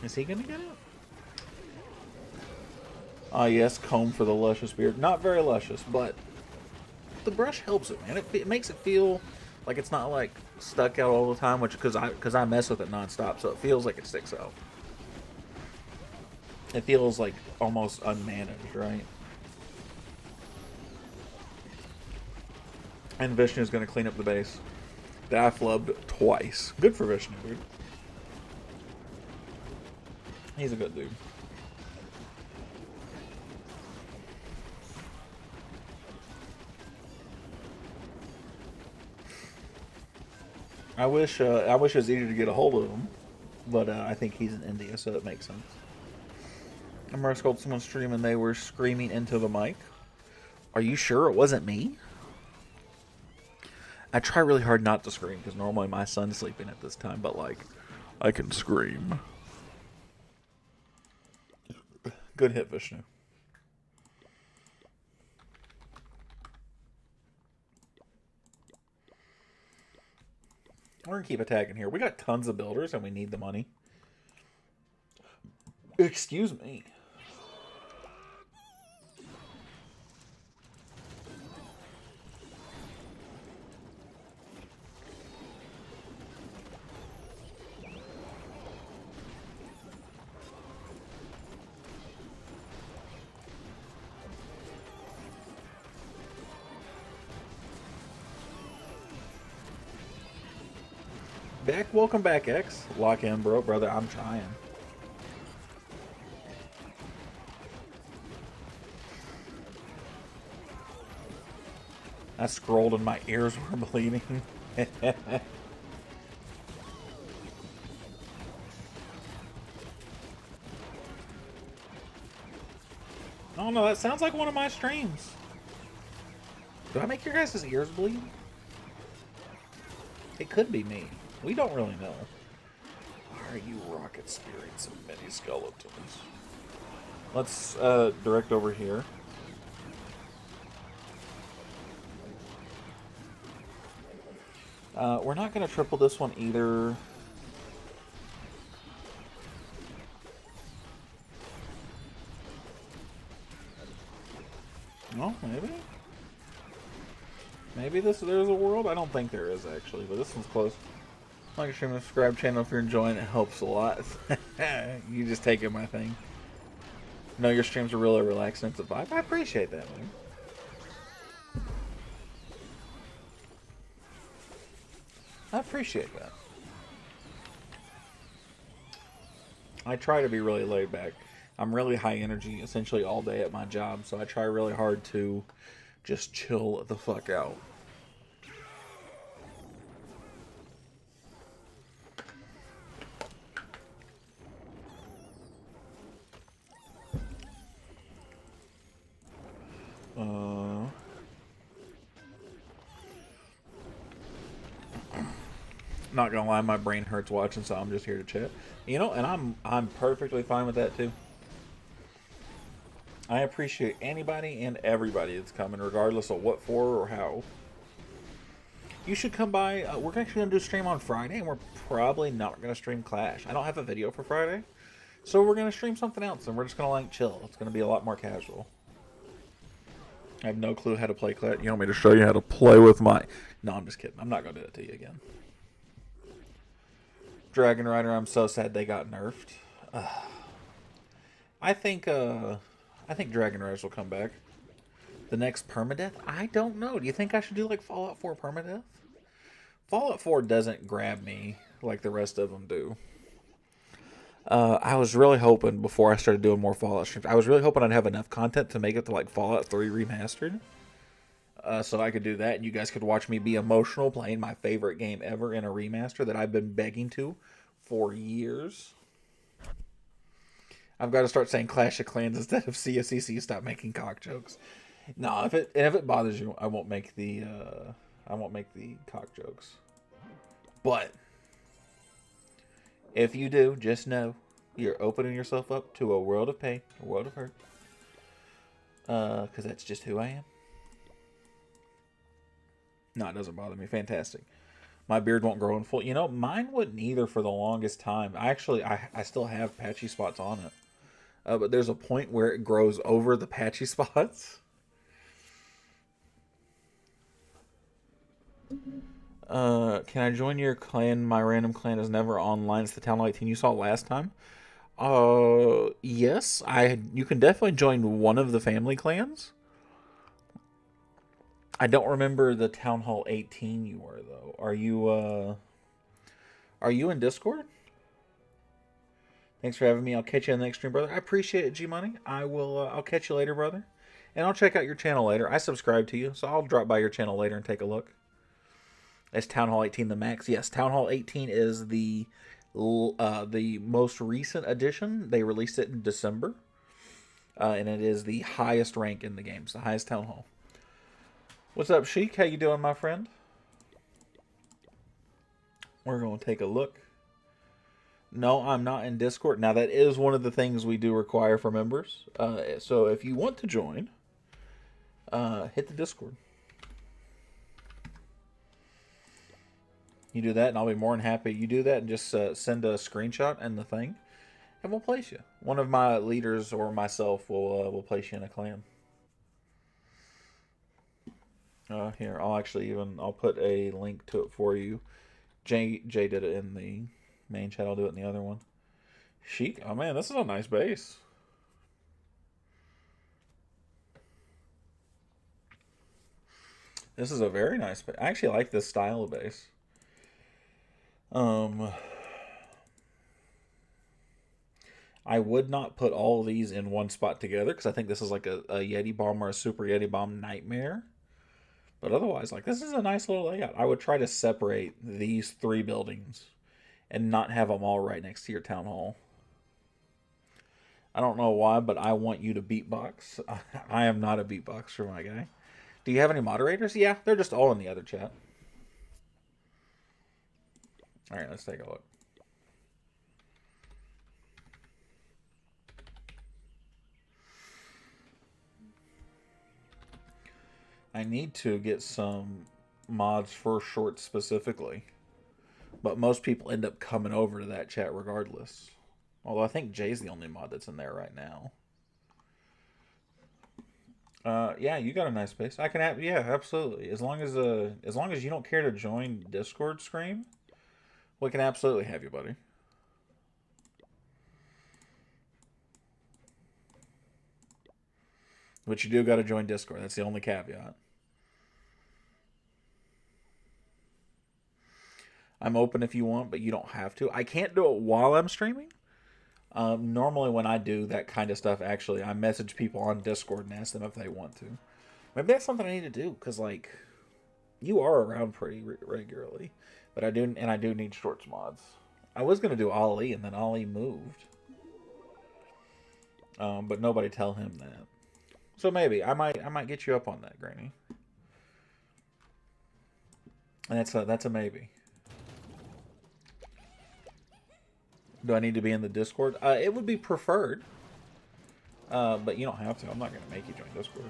Is he gonna get it? Ah, yes, comb for the luscious beard. Not very luscious, but the brush helps it, man. It makes it feel like it's not like stuck out all the time, which because I mess with it nonstop, so it feels like it sticks out. It feels like almost unmanaged, right? And Vishnu's gonna clean up the base that I flubbed twice. Good for Vishnu, dude. He's a good dude. I wish it was easier to get a hold of him, but I think he's in India, so that makes sense. I remember I called someone stream and they were screaming into the mic. Are you sure it wasn't me? I try really hard not to scream because normally my son's sleeping at this time, but like, I can scream. Good hit, Vishnu. We're gonna keep attacking here. We got tons of builders and we need the money. Excuse me. Welcome back, X. Lock in, brother. I'm trying. I scrolled and my ears were bleeding. Oh no, that sounds like one of my streams. Do I make your guys' ears bleed? It could be me. We don't really know. Are you rocket spirits and many skeletons? Let's direct over here. We're not going to triple this one either. No, maybe? Maybe there's a world? I don't think there is, actually, but this one's close. Like, stream, and subscribe channel if you're enjoying it. It helps a lot. You just taking my thing. No, your streams are really relaxing. It's a vibe. I appreciate that, man. I appreciate that. I try to be really laid back. I'm really high energy essentially all day at my job, so I try really hard to just chill the fuck out. Not gonna lie, my brain hurts watching, so I'm just here to chat. You know, and I'm perfectly fine with that too. I appreciate anybody and everybody that's coming, regardless of what for or how. You should come by. We're actually gonna do a stream on Friday, and we're probably not gonna stream Clash. I don't have a video for Friday, so we're gonna stream something else, and we're just gonna like chill. It's gonna be a lot more casual. I have no clue how to play Clash. You want me to show you how to play with my? No, I'm just kidding. I'm not gonna do it to you again. Dragon Rider, I'm so sad they got nerfed. I think Dragon Riders will come back. The next permadeath? I don't know. Do you think I should do like Fallout 4 permadeath? Fallout 4 doesn't grab me like the rest of them do. I was really hoping before I started doing more Fallout streams, I was really hoping I'd have enough content to make it to like Fallout 3 Remastered. So I could do that and you guys could watch me be emotional playing my favorite game ever in a remaster that I've been begging to for years. I've got to start saying Clash of Clans instead of CSCC. Stop making cock jokes. No, if it bothers you, I won't make the cock jokes. But if you do, just know you're opening yourself up to a world of pain, a world of hurt. Because that's just who I am. No, it doesn't bother me. Fantastic. My beard won't grow in full. You know, mine wouldn't either for the longest time. I still have patchy spots on it. But there's a point where it grows over the patchy spots. Can I join your clan? My random clan is never online. It's the Town Hall 18 you saw last time. Yes. You can definitely join one of the family clans. I don't remember the Town Hall 18 you were, though. Are you in Discord? Thanks for having me. I'll catch you in the next stream, brother. I appreciate it, G-Money. I'll catch you later, brother. And I'll check out your channel later. I subscribe to you, so I'll drop by your channel later and take a look. Is Town Hall 18 the max? Yes, Town Hall 18 is the most recent edition. They released it in December. And it is the highest rank in the game. It's the highest Town Hall. What's up, Sheik? How you doing, my friend? We're going to take a look. No, I'm not in Discord. Now, that is one of the things we do require for members. So if you want to join, hit the Discord. You do that, and I'll be more than happy. You do that, and just send a screenshot and the thing, and we'll place you. One of my leaders or myself will place you in a clan. Here, I'll put a link to it for you. Jay did it in the main chat. I'll do it in the other one. Chic. Oh man, this is a nice base. This is a very nice base. I actually like this style of base. I would not put all of these in one spot together because I think this is like a Yeti bomb or a Super Yeti bomb nightmare. But otherwise, like, this is a nice little layout. I would try to separate these 3 buildings and not have them all right next to your town hall. I don't know why, but I want you to beatbox. I am not a beatboxer, my guy. Do you have any moderators? Yeah, they're just all in the other chat. All right, let's take a look. I need to get some mods for shorts specifically. But most people end up coming over to that chat regardless. Although I think Jay's the only mod that's in there right now. Yeah, you got a nice space. I can have, yeah, absolutely. As long as you don't care to join Discord Scream, we can absolutely have you, buddy. But you do got to join Discord. That's the only caveat. I'm open if you want, but you don't have to. I can't do it while I'm streaming. Normally when I do that kind of stuff, actually, I message people on Discord and ask them if they want to. Maybe that's something I need to do, because, like, you are around pretty regularly. But I do need shorts mods. I was going to do Ollie, and then Ollie moved. But nobody tell him that. So maybe, I might get you up on that, Granny. And that's a maybe. Do I need to be in the Discord? It would be preferred. But you don't have to. I'm not going to make you join Discord.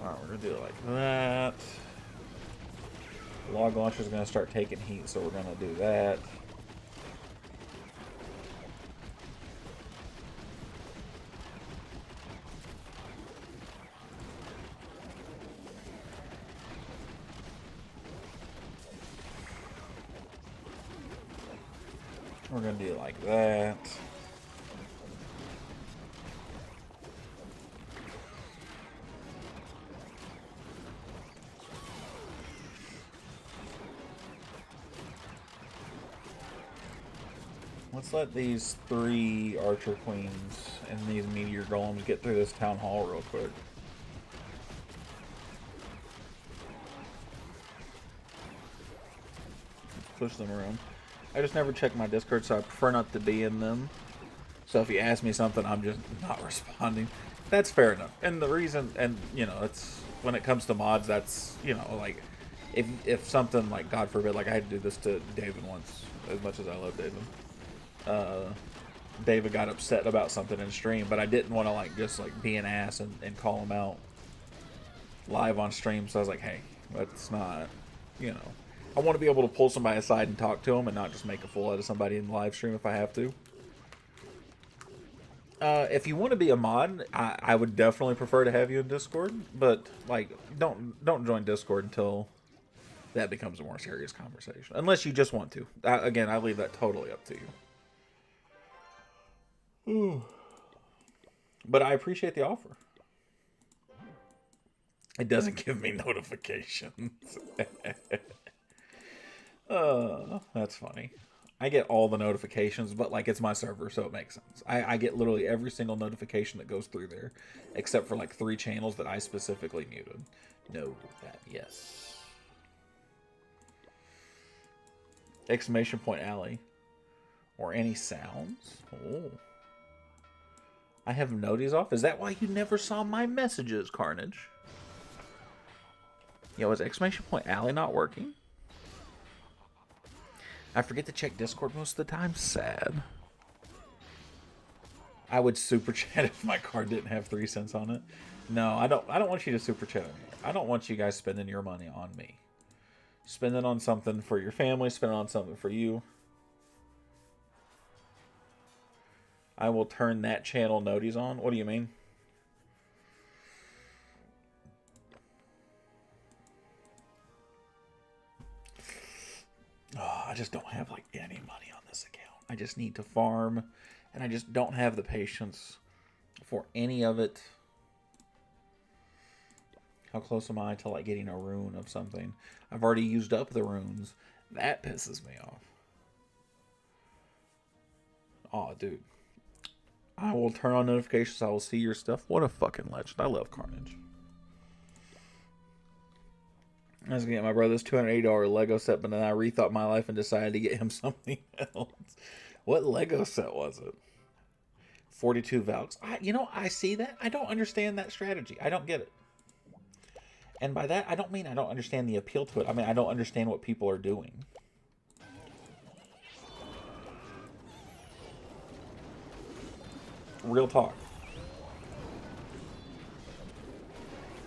Alright, we're going to do it like that. Log launcher is going to start taking heat, so we're going to do that. We're going to do it like that. Let's let these 3 Archer Queens and these Meteor Golems get through this Town Hall real quick. Push them around. I just never check my Discord, so I prefer not to be in them. So if you ask me something, I'm just not responding. That's fair enough. And the reason, and, you know, it's, when it comes to mods, that's, you know, like, if something, like, God forbid, like, I had to do this to David once, as much as I love David. David got upset about something in stream, but I didn't want to, like, just, like, be an ass and call him out live on stream. So I was like, hey, that's not, you know, I want to be able to pull somebody aside and talk to them and not just make a fool out of somebody in the live stream if I have to. If you want to be a mod, I would definitely prefer to have you in Discord, but, like, don't join Discord until that becomes a more serious conversation, unless you just want to. Again, I leave that totally up to you. But I appreciate the offer. It doesn't give me notifications. That's funny. I get all the notifications, but, like, it's my server, so it makes sense. I get literally every single notification that goes through there, except for, like, 3 channels that I specifically muted. No, that, yes. Exclamation point alley. Or any sounds. Oh. I have noties off. Is that why you never saw my messages, Carnage? Yo, is exclamation point alley not working? I forget to check Discord most of the time. Sad. I would super chat if my card didn't have 3 cents on it. No, I don't want you to super chat me. I don't want you guys spending your money on me. Spend it on something for your family. Spend it on something for you. I will turn that channel noties on. What do you mean? Oh, I just don't have, like, any money on this account. I just need to farm, and I just don't have the patience for any of it. How close am I to like getting a rune of something? I've already used up the runes. That pisses me off. Oh, dude. I will turn on notifications. I will see your stuff. What a fucking legend. I love Carnage. I was going to get my brother's $280 Lego set, but then I rethought my life and decided to get him something else. What Lego set was it? 42 Valks. I see that. I don't understand that strategy. I don't get it. And by that, I don't mean I don't understand the appeal to it. I mean, I don't understand what people are doing. Real talk.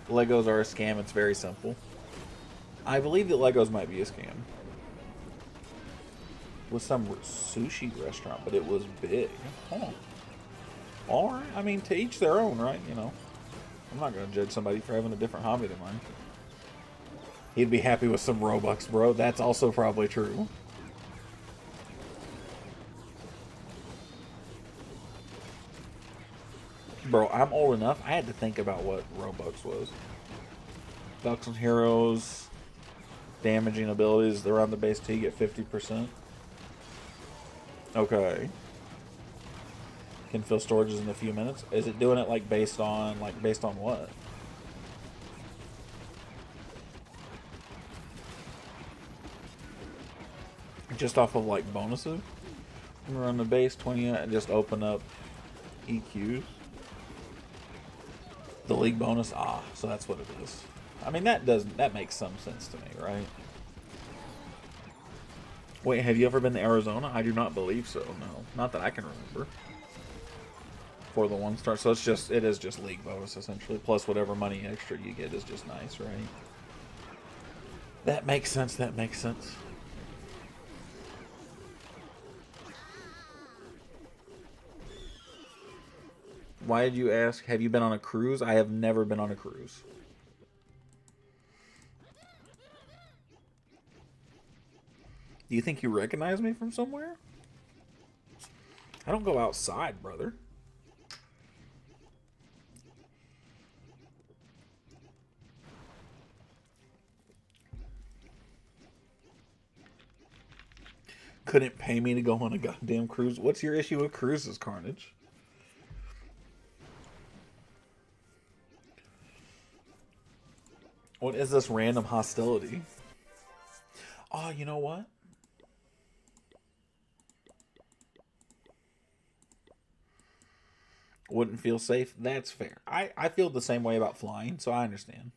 Legos are a scam. It's very simple. I believe that Legos might be a scam. It was some sushi restaurant, but it was big. Oh. Alright. I mean, to each their own, right? You know. I'm not going to judge somebody for having a different hobby than mine. He'd be happy with some Robux, bro. That's also probably true. Bro, I'm old enough. I had to think about what Robux was. Ducks and Heroes. Damaging abilities. Around the base 2, you get 50%. Okay. Can fill storages in a few minutes. Is it doing it like based on what? Just off of like bonuses? We're on the base 20 and just open up EQs. The league bonus, so that's what it is. I mean that makes some sense to me, right? Wait, have you ever been to Arizona? I do not believe so, no. Not that I can remember. For the 1-star. So it is just league bonus essentially. Plus whatever money extra you get is just nice, right? That makes sense, that makes sense. Why did you ask, have you been on a cruise? I have never been on a cruise. Do you think you recognize me from somewhere? I don't go outside, brother. Couldn't pay me to go on a goddamn cruise. What's your issue with cruises, Carnage? What is this random hostility? Oh, you know what? Wouldn't feel safe. That's fair. I feel the same way about flying, so I understand.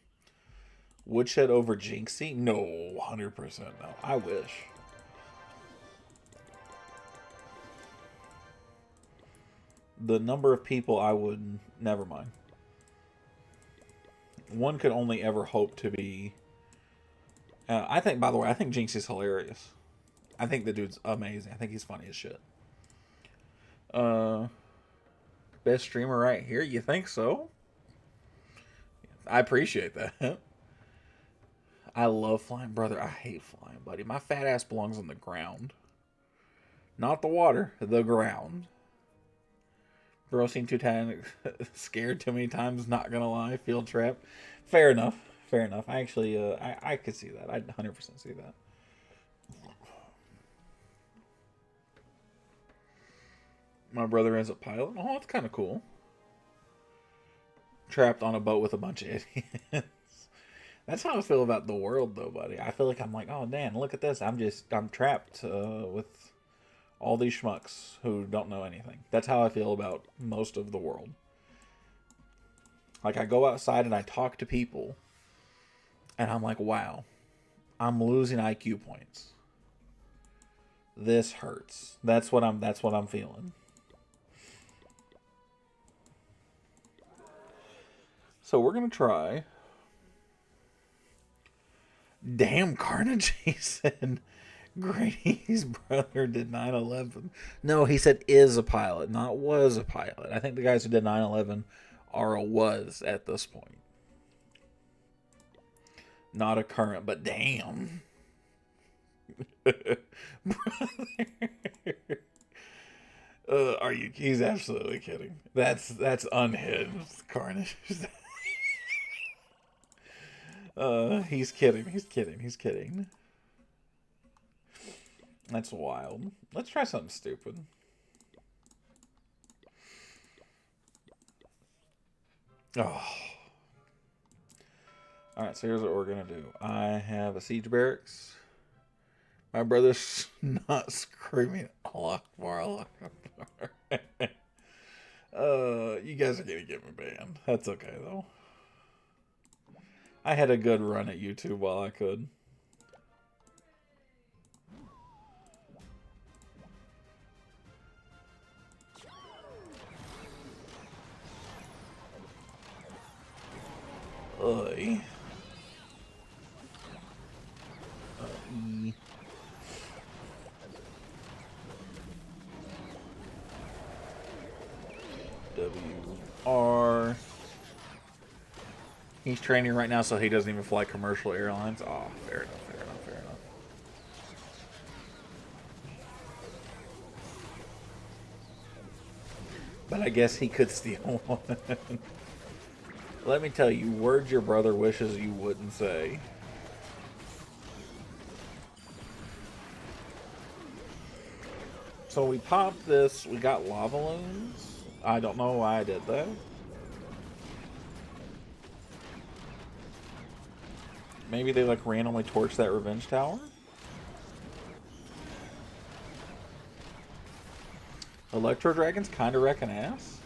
Woodshed over Jinxie? No, 100% no. I wish. The number of people I would... Never mind. One could only ever hope to be... I think, by the way, I think Jinxie's hilarious. I think the dude's amazing. I think he's funny as shit. Best streamer right here? You think so? I appreciate that. I love flying, brother. I hate flying, buddy. My fat ass belongs on the ground. Not the water, the ground. Bro seen scared too many times, not gonna lie. Field trap. Fair enough. Fair enough. I actually, I could see that. I'd 100% see that. My brother ends up pilot. Oh, that's kind of cool. Trapped on a boat with a bunch of idiots. That's how I feel about the world, though, buddy. I feel like I'm like, oh, Dan, look at this. I'm trapped with all these schmucks who don't know anything. That's how I feel about most of the world. Like, I go outside and I talk to people, and I'm like, wow, I'm losing IQ points. This hurts. That's what I'm feeling. So we're gonna try. Damn, Carnage, he said. Grady's brother did 9/11. No, he said is a pilot, not was a pilot. I think the guys who did 9/11 are a was at this point. Not a current, but damn. Brother. Are you? He's absolutely kidding. That's unhinged, Carnage. He's kidding. He's kidding. He's kidding. That's wild. Let's try something stupid. Oh. Alright, so here's what we're going to do. I have a siege barracks. My brother's not screaming, Allah Akbar, Allah Akbar. You guys are going to get me banned. That's okay, though. I had a good run at YouTube while I could. E. W-R. He's training right now, so he doesn't even fly commercial airlines. Oh, fair enough, fair enough, fair enough. But I guess he could steal one. Let me tell you, words your brother wishes you wouldn't say. So we popped this. We got lava loons. I don't know why I did that. Maybe they like randomly torched that revenge tower. Electro dragons kind of wrecking ass.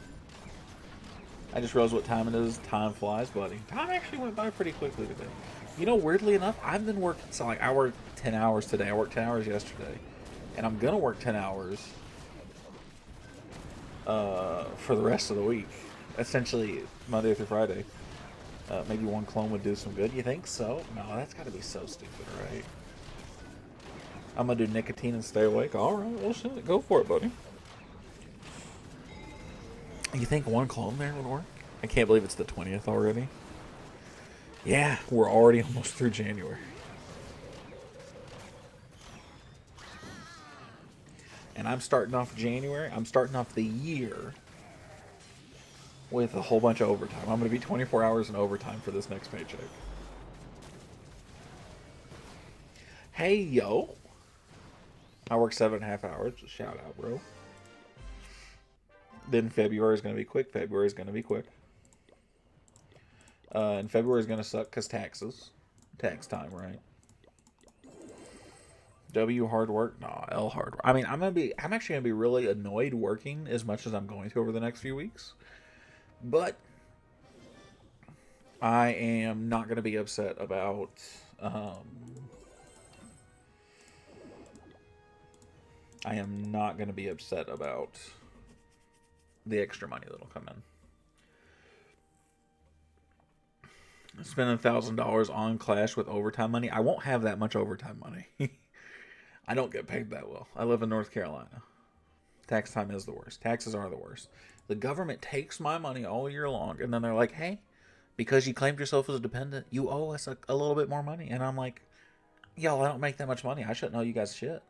I just realized what time it is. Time flies, buddy. Time actually went by pretty quickly today. You know, weirdly enough, I've been working. So, like, I worked 10 hours today. I worked 10 hours yesterday. And I'm going to work 10 hours for the rest of the week. Essentially, Monday through Friday. Maybe one clone would do some good. You think so? No, that's got to be so stupid, right? I'm going to do nicotine and stay awake. All right, well, shit. Go for it, buddy. You think one clone there would work? I can't believe it's the 20th already. Yeah, we're already almost through January. And I'm starting off January. I'm starting off the year with a whole bunch of overtime. I'm going to be 24 hours in overtime for this next paycheck. Hey, yo. I work 7.5 hours. Shout out, bro. Then February is going to be quick. February is going to be quick. And February is going to suck because taxes. Tax time, right? W hard work? No, L hard work. I mean, I'm actually gonna be really annoyed working as much as I'm going to over the next few weeks. But I am not gonna be upset about I am not gonna be upset about the extra money that'll come in. Spending $1,000 on Clash with overtime money. I won't have that much overtime money. I don't get paid that well. I live in North Carolina. Tax time is the worst. Taxes are the worst. The government takes my money all year long, and then they're like, hey, because you claimed yourself as a dependent, you owe us a little bit more money. And I'm like, y'all, I don't make that much money. I shouldn't owe you guys shit.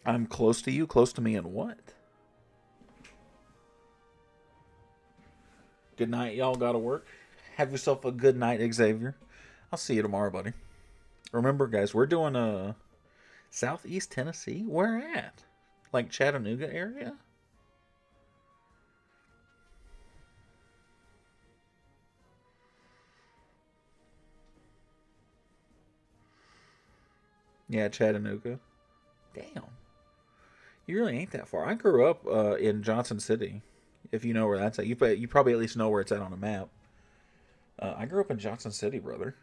I'm close to you. Close to me in what? Good night, y'all. Gotta work. Have yourself a good night, Xavier. I'll see you tomorrow, buddy. Remember, guys, we're doing Southeast Tennessee. Where at? Like Chattanooga area? Yeah, Chattanooga. Damn. You really ain't that far. I grew up in Johnson City, if you know where that's at. You probably at least know where it's at on a map. I grew up in Johnson City, brother.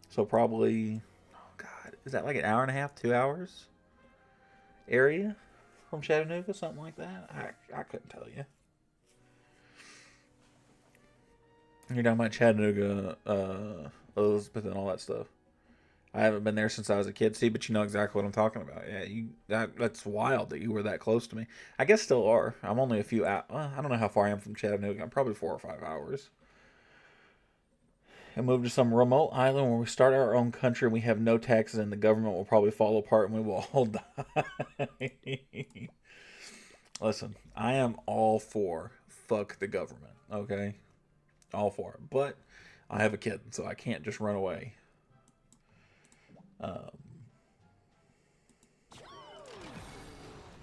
So probably, oh God, is that like an hour and a half, 2 hours area from Chattanooga, something like that? I couldn't tell you. You're talking about Chattanooga, Elizabeth, and all that stuff. I haven't been there since I was a kid. See, but you know exactly what I'm talking about. Yeah, that's wild that you were that close to me. I guess still are. I'm only a few out. Well, I don't know how far I am from Chattanooga. I'm probably 4 or 5 hours. and move to some remote island where we start our own country and we have no taxes and the government will probably fall apart and we will all die. Listen, I am all for fuck the government, okay? All for it. But I have a kid, so I can't just run away. Oh,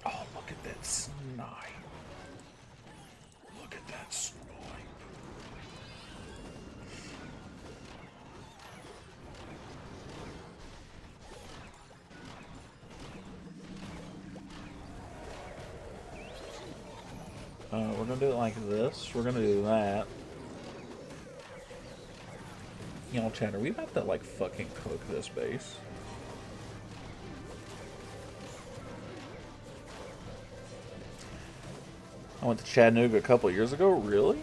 look at that snipe. Look at that snipe. We're going to do it like this. We're going to do that. You know, Chad, are we about to, like, fucking cook this base? I went to Chattanooga a couple years ago. Really?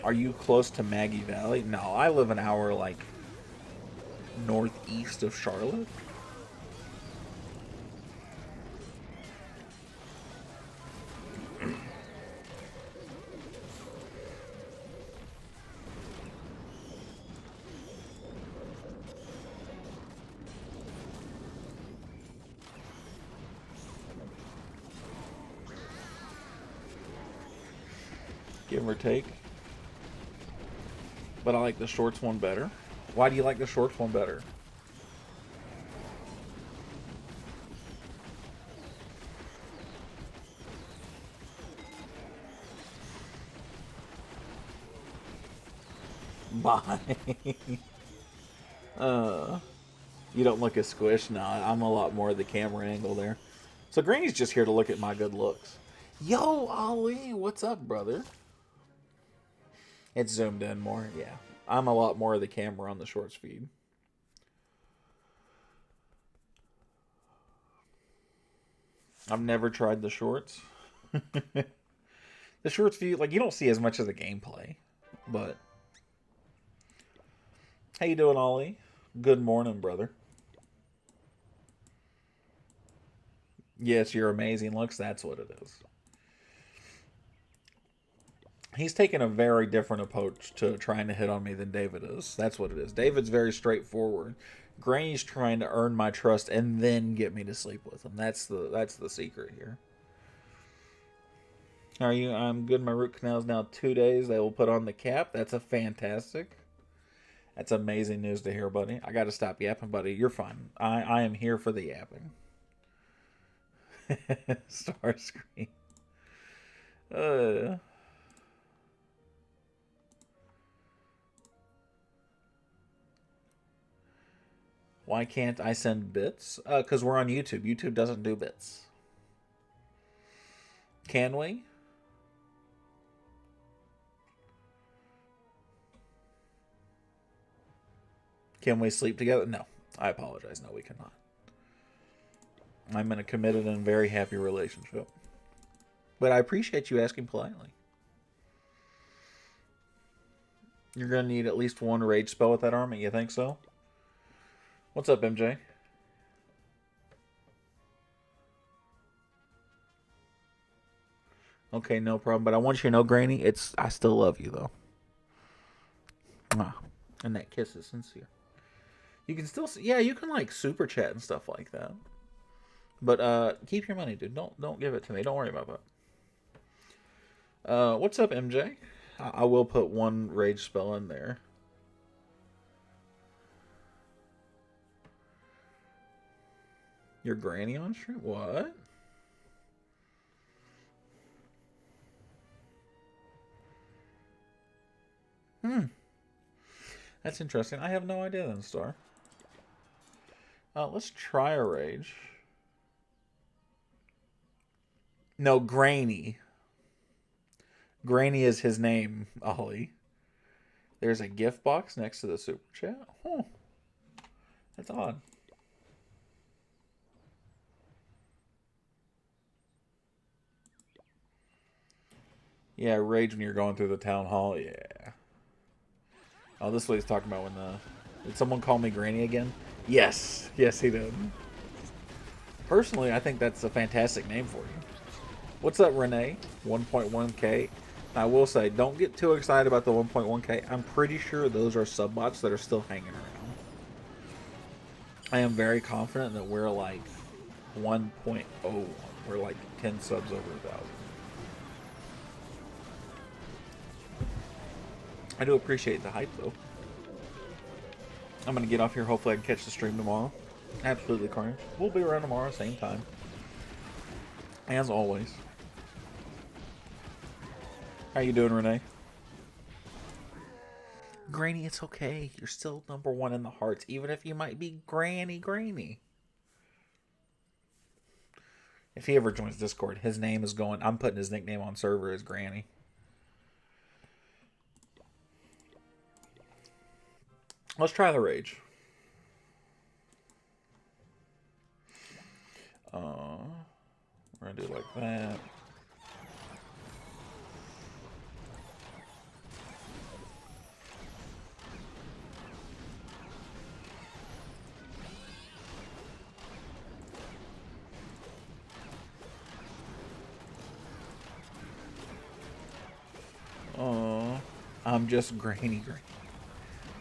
Are you close to Maggie Valley? No, I live an hour, like, northeast of Charlotte. Give or take. But I like the shorts one better. Why do you like the shorts one better? Bye. You don't look as squished. No, I'm a lot more of the camera angle there. So Granny's just here to look at my good looks. Yo, Ali, what's up, brother? It's zoomed in more, yeah. I'm a lot more of the camera on the shorts feed. I've never tried the shorts. The shorts feed, like, you don't see as much of the gameplay, but... How you doing, Ollie? Good morning, brother. Yes, you're amazing looks, that's what it is. He's taken a very different approach to trying to hit on me than David is. That's what it is. David's very straightforward. Granny's trying to earn my trust and then get me to sleep with him. That's the secret here. How are you? I'm good. My root canal is now 2 days. They will put on the cap. That's a fantastic. That's amazing news to hear, buddy. I got to stop yapping, buddy. You're fine. I am here for the yapping. Star screen. Why can't I send bits? Because we're on YouTube. YouTube doesn't do bits. Can we? Can we sleep together? No. I apologize. No, we cannot. I'm in a committed and very happy relationship. But I appreciate you asking politely. You're going to need at least one rage spell with that army. You think so? What's up, MJ? Okay, no problem. But I want you to know, Granny, I still love you, though. And that kiss is sincere. You can still see, yeah, you can, like, super chat and stuff like that. But keep your money, dude. Don't give it to me. Don't worry about that. What's up, MJ? I will put one rage spell in there. Your granny on stream? What? That's interesting. I have no idea then, Star. Let's try a rage. No, Granny. Granny is his name, Ollie. There's a gift box next to the super chat. Huh. That's odd. Yeah, rage when you're going through the town hall. Yeah. Oh, this is what he's talking about when the... Did someone call me Granny again? Yes. Yes, he did. Personally, I think that's a fantastic name for you. What's up, Renee? 1.1K. I will say, don't get too excited about the 1.1K. I'm pretty sure those are subbots that are still hanging around. I am very confident that we're like 1.01. We're like 10 subs over 1,000. I do appreciate the hype, though. I'm going to get off here. Hopefully I can catch the stream tomorrow. Absolutely, Carnage. We'll be around tomorrow, same time. As always. How you doing, Renee? Granny, it's okay. You're still #1 in the hearts, even if you might be Granny. If he ever joins Discord, his name is going... I'm putting his nickname on server as Granny. Let's try the rage. We're going to do it like that. I'm just Granny.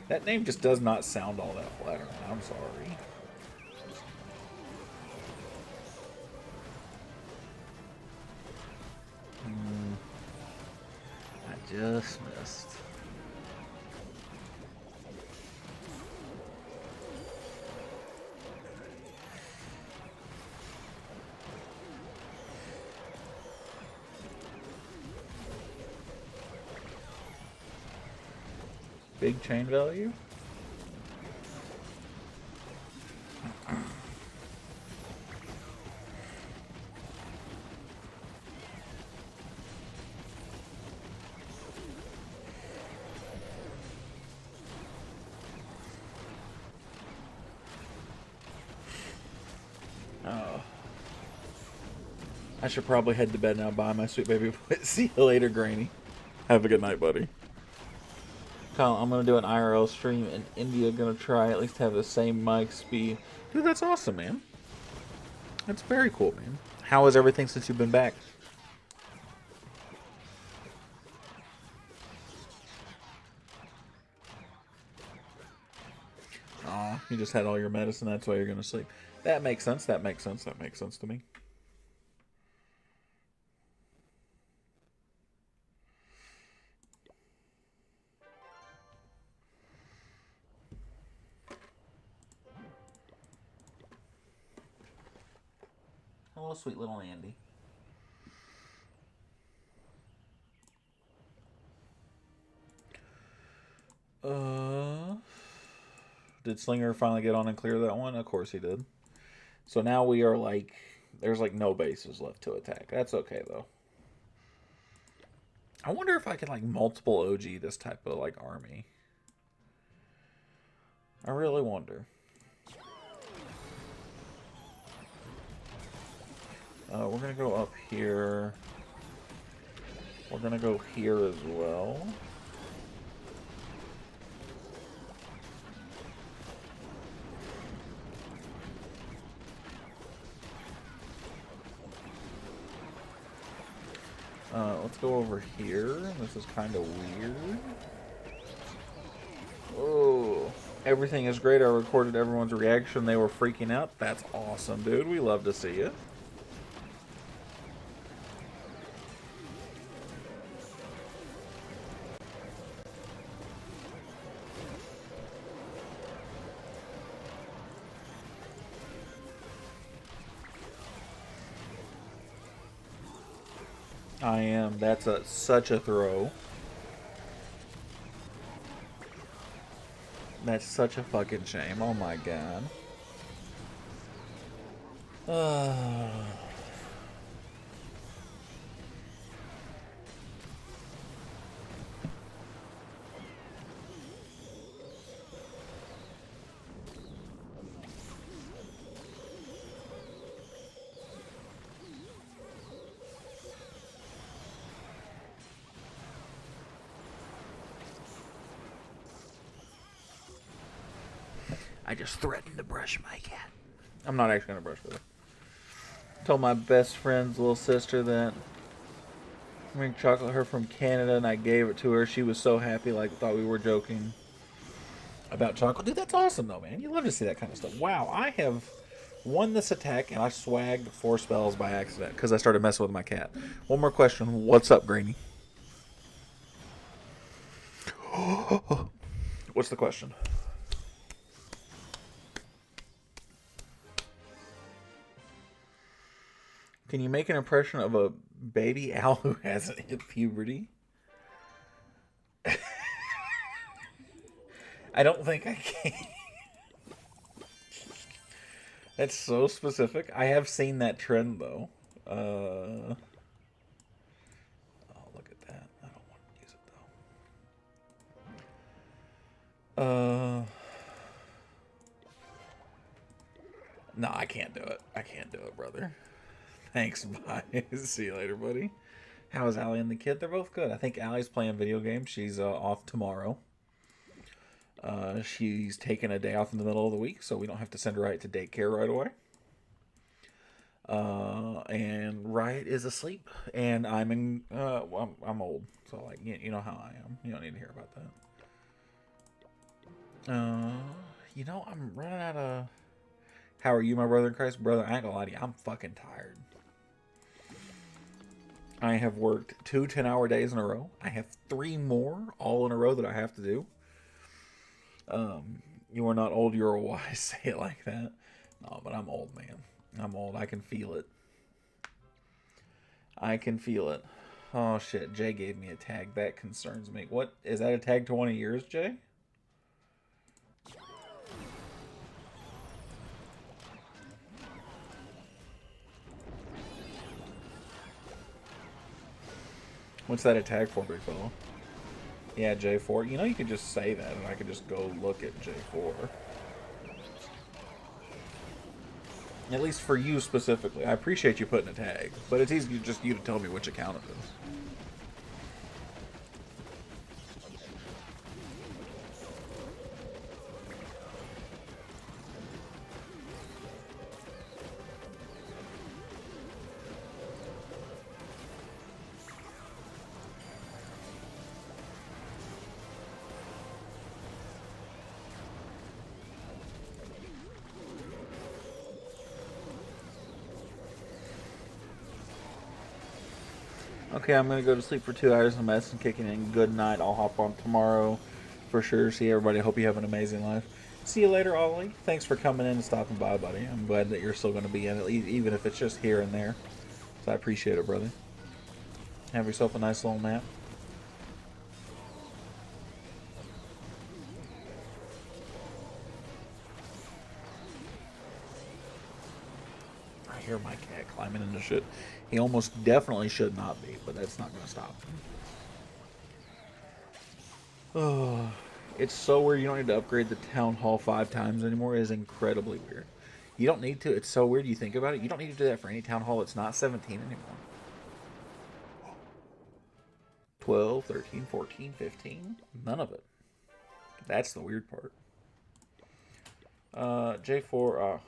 That name just does not sound all that flattering. I'm sorry. I just missed. Big chain value? Oh. I should probably head to bed now. Bye, my sweet baby. See you later, Granny. Have a good night, buddy. Kyle, I'm going to do an IRL stream in India. Going to try at least have the same mic speed. Dude, that's awesome, man. That's very cool, man. How is everything since you've been back? Aw, you just had all your medicine. That's why you're going to sleep. That makes sense. That makes sense. That makes sense to me. Oh, sweet little Andy. Did Slinger finally get on and clear that one? Of course he did. So now we are like, there's like no bases left to attack. That's okay though. I wonder if I can like multiple OG this type of like army. I really wonder. We're going to go up here. We're going to go here as well. Let's go over here. This is kind of weird. Oh, everything is great. I recorded everyone's reaction. They were freaking out. That's awesome, dude. We love to see it. I am. That's such a throw. That's such a fucking shame. Oh my god. I just threatened to brush my cat. I'm not actually going to brush with her. Told my best friend's little sister that Milk chocolate, her from Canada, and I gave it to her. She was so happy, like thought we were joking about chocolate. Dude, that's awesome though, man. You love to see that kind of stuff. Wow, I have won this attack and I swagged 4 spells by accident because I started messing with my cat. One more question. What's up, Greeny? What's the question? Can you make an impression of a baby owl who hasn't hit puberty? I don't think I can. That's so specific. I have seen that trend though. Oh, look at that. I don't want to use it though. No, I can't do it. I can't do it, brother. Thanks, bye. See you later, buddy. How is Allie and the kid? They're both good. I think Allie's playing video games. She's off tomorrow. She's taking a day off in the middle of the week, so we don't have to send her right to daycare right away. And Riot is asleep, and I'm old, so like you know how I am. You don't need to hear about that. You know I'm running out of. How are you, my brother in Christ? Brother, I ain't gonna lie to you, I'm fucking tired. I have worked 2 10-hour days in a row. I have 3 more all in a row that I have to do. You are not old, you are wise. Say it like that. No, but I'm old, man. I'm old. I can feel it. I can feel it. Oh, shit. Jay gave me a tag. That concerns me. What? Is that a tag to one of yours, Jay? What's that a tag for, big fellow? Yeah, J4. You know you could just say that, and I could just go look at J4. At least for you specifically. I appreciate you putting a tag, but it's easy just you to tell me which account it is. Okay, I'm gonna go to sleep for 2 hours. I'm medicine kicking in. Good night. I'll hop on tomorrow for sure. See everybody. Hope you have an amazing life. See you later, Ollie. Thanks for coming in and stopping by, buddy. I'm glad that you're still going to be in it, even if it's just here and there. So I appreciate it, brother. Have yourself a nice little nap. I hear my cat climbing into shit. He almost definitely should not be, but that's not going to stop him. Oh, it's so weird you don't need to upgrade the town hall 5 times anymore. It is incredibly weird. You don't need to. It's so weird you think about it. You don't need to do that for any town hall. It's not 17 anymore. 12, 13, 14, 15. None of it. That's the weird part. J4,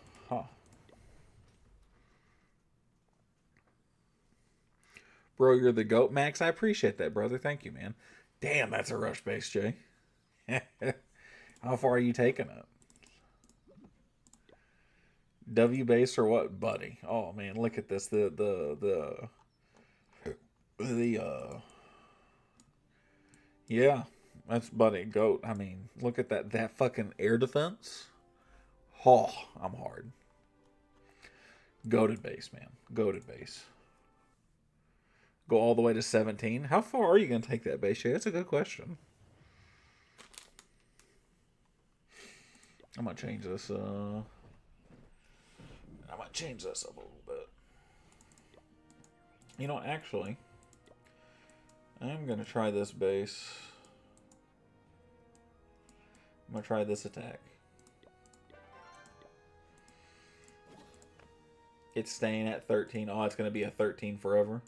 Bro, you're the GOAT, Max. I appreciate that, brother. Thank you, man. Damn, that's a rush base, Jay. How far are you taking it? W base or what, buddy? Oh man, look at this. Yeah, that's buddy GOAT. I mean, look at that fucking air defense. Oh, I'm hard. Goated base, man. Goated base. Go all the way to 17. How far are you going to take that base, Jay? That's a good question. I'm going to change this. I might change this up a little bit. You know, actually, I'm going to try this base. I'm going to try this attack. It's staying at 13. Oh, it's going to be a 13 forever.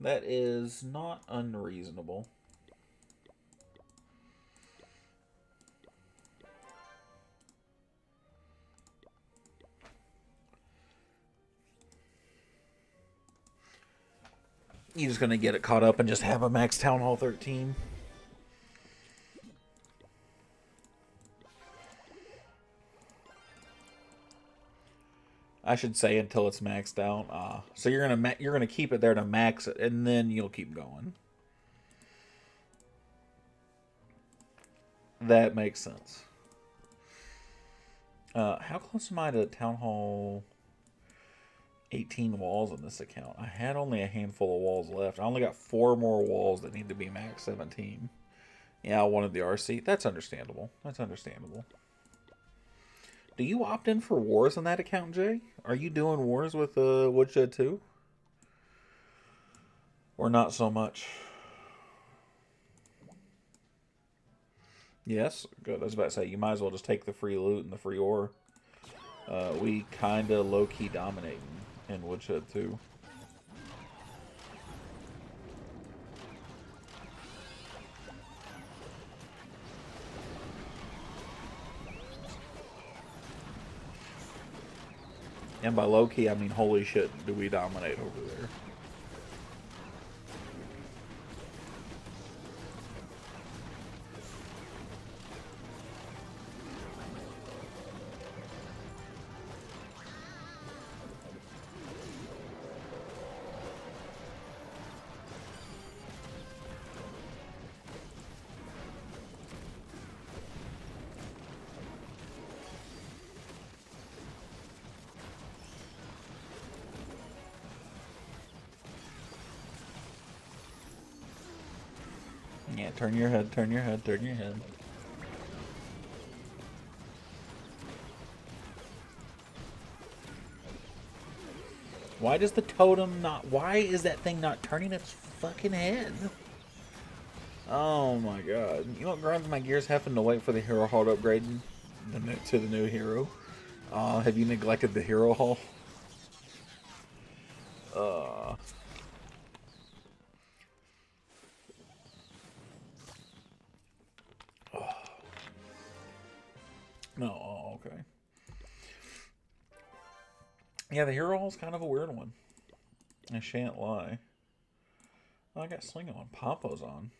That is not unreasonable. You just gonna get it caught up and just have a max Town Hall 13? I should say until it's maxed out. So you're gonna keep it there to max it, and then you'll keep going. That makes sense. How close am I to Town Hall 18 walls in this account? I had only a handful of walls left. I only got 4 more walls that need to be max 17. Yeah, I wanted the RC. That's understandable. That's understandable. Do you opt in for wars on that account, Jay? Are you doing wars with Woodshed too? Or not so much? Yes? Good. I was about to say, you might as well just take the free loot and the free ore. We kind of low-key dominate in Woodshed too. And by low-key, I mean holy shit, do we dominate over there. Yeah, turn your head, turn your head, turn your head. Why does the totem not... Why is that thing not turning its fucking head? Oh my god. You know what grinds my gears? Having to wait for the hero hall to upgrade to the new hero. Have you neglected the hero hall? No, oh, okay. Yeah, the hero hall's kind of a weird one. I shan't lie. Oh, I got Sling on. Papo's on.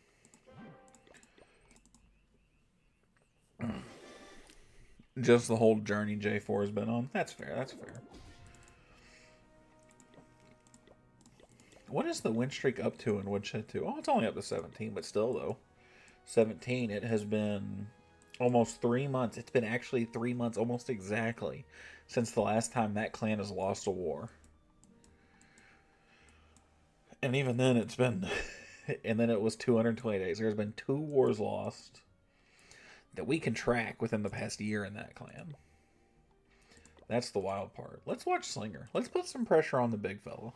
Just the whole journey J4 has been on. That's fair, that's fair. What is the win streak up to in Woodshed 2? Oh, it's only up to 17, but still, though. 17, it has been almost 3 months. It's been actually 3 months, almost exactly, since the last time that clan has lost a war. And even then, it's been... and then it was 220 days. There's been 2 wars lost that we can track within the past year in that clan. That's the wild part. Let's watch Slinger. Let's put some pressure on the big fella.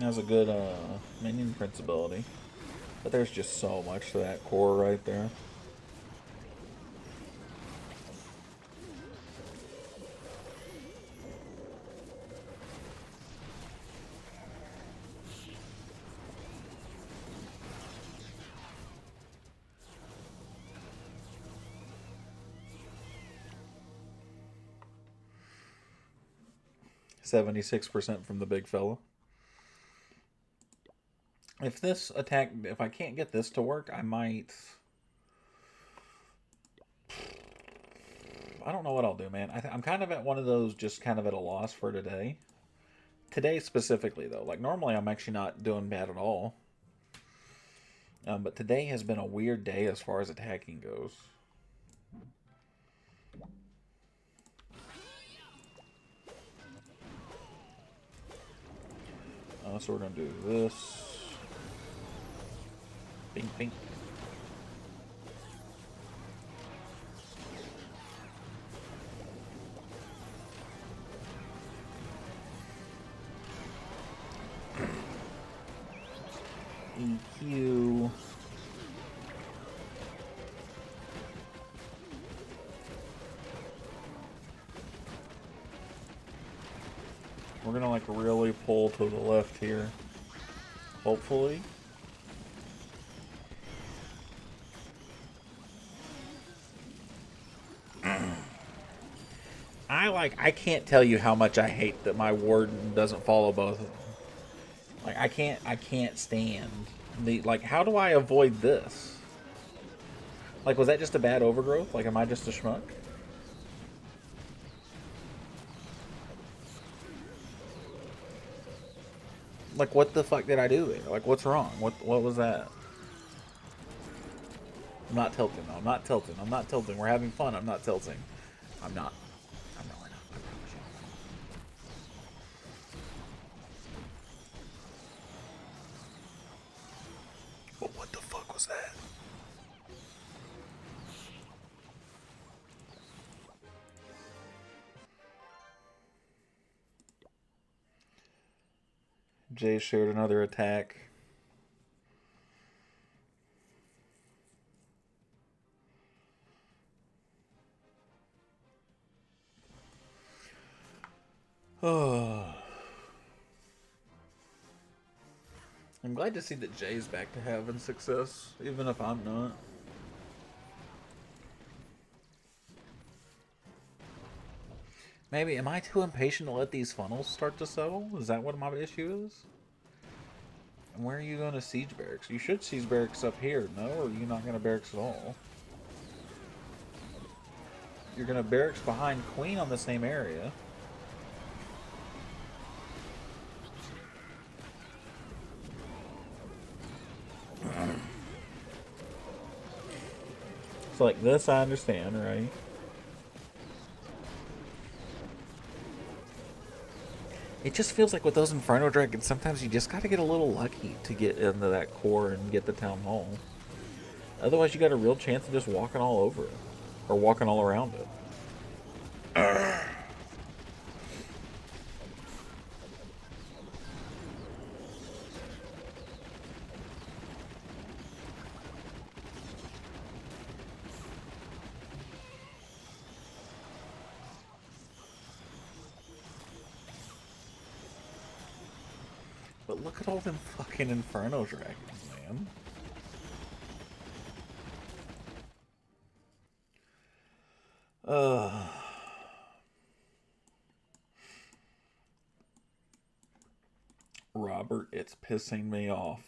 Has a good minion principality. But there's just so much to that core right there. %76% from the big fella. If this attack, if I can't get this to work, I might... I don't know what I'll do, man. I'm kind of at one of those, just kind of at a loss for today. Today specifically, though. Like, normally I'm actually not doing bad at all. But today has been a weird day as far as attacking goes. So we're going to do this. Bing, bing. EQ. We're gonna like really pull to the left here. Hopefully. I can't tell you how much I hate that my warden doesn't follow both of them. Like I can't stand the like how do I avoid this? Like was that just a bad overgrowth? Like am I just a schmuck? Like what the fuck did I do there? Like what's wrong? What was that? I'm not tilting though. I'm not tilting. I'm not tilting. We're having fun. I'm not tilting. I'm not. I'm really not. I promise you. But what the fuck was that? Jay shared another attack. Oh. I'm glad to see that Jay's back to having success, even if I'm not. Maybe, am I too impatient to let these funnels start to settle? Is that what my issue is? And where are you going to siege barracks? You should siege barracks up here, no? Or are you not going to barracks at all? You're going to barracks behind Queen on the same area. So like this I understand, right? It just feels like with those Inferno Dragons, sometimes you just gotta get a little lucky to get into that core and get the Town Hall. Otherwise you got a real chance of just walking all over it. Or walking all around it. But look at all them fucking Inferno Dragons, man. Robert, it's pissing me off.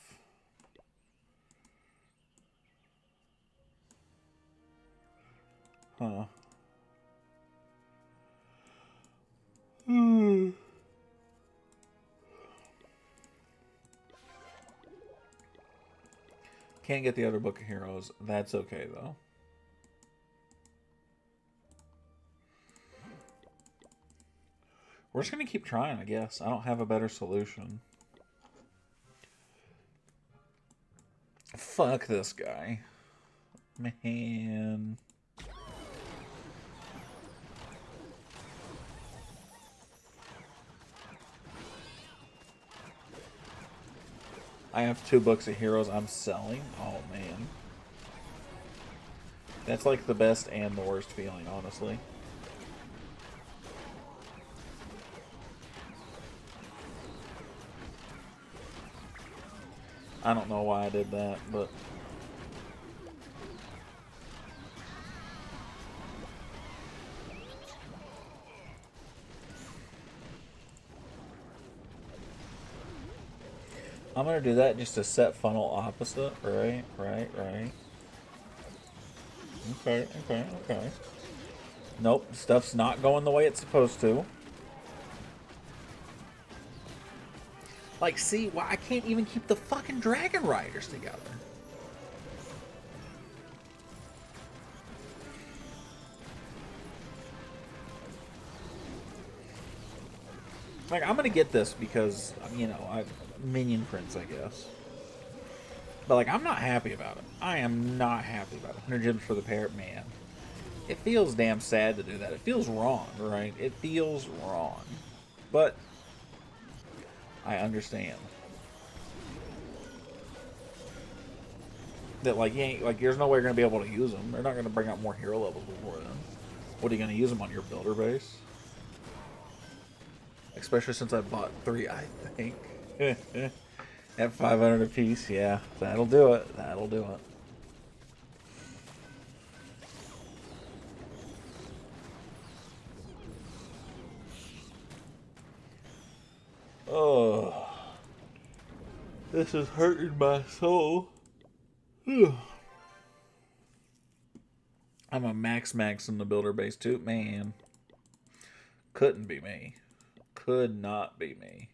Huh. Can't get the other Book of Heroes. That's okay, though. We're just going to keep trying, I guess. I don't have a better solution. Fuck this guy. Man. I have 2 Books of Heroes I'm selling. Oh, man. That's like the best and the worst feeling, honestly. I don't know why I did that, but... I'm gonna do that just to set funnel opposite. Right. Okay. Nope, stuff's not going the way it's supposed to. Like, see, why I can't even keep the fucking Dragon Riders together. Like, I'm gonna get this because, you know, Minion Prince, I guess. But, like, I'm not happy about it. I am not happy about it. 100 gems for the parrot, man. It feels damn sad to do that. It feels wrong, right? It feels wrong. But I understand. That, like, you ain't, like, there's no way you're going to be able to use them. They're not going to bring out more hero levels before then. What are you going to use them on your builder base? Especially since I bought 3, I think. At 500 apiece, yeah. That'll do it. That'll do it. Oh, this is hurting my soul. I'm a max in the builder base too. Man, couldn't be me. Could not be me.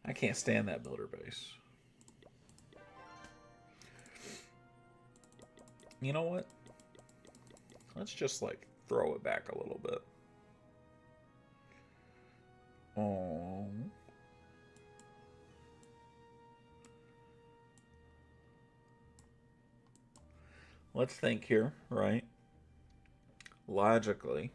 I can't stand that builder base. You know what? Let's just like throw it back a little bit. Oh. Let's think here, right? Logically.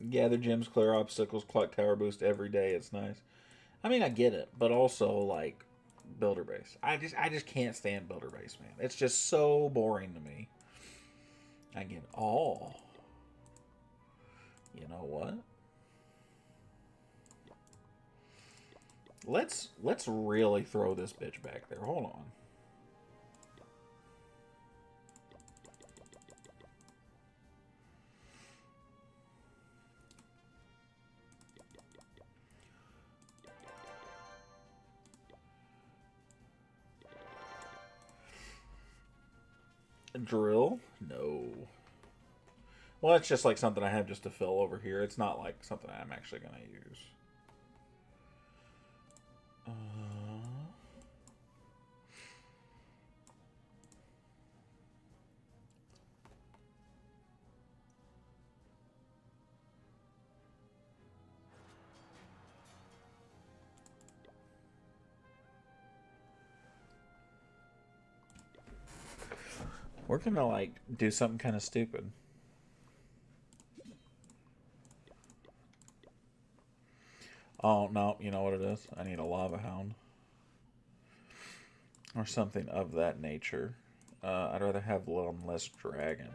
Gather gems, clear obstacles, clock tower boost every day. It's nice. I mean, I get it, but also like builder base. I just can't stand builder base, man. It's just so boring to me. I get all. You know what? Let's really throw this bitch back there. Hold on. Drill? No. Well, it's just like something I have just to fill over here. It's not like something I'm actually going to use. We're going to like do something kind of stupid. Oh, no. You know what it is? I need a lava hound. Or something of that nature. I'd rather have one less dragon.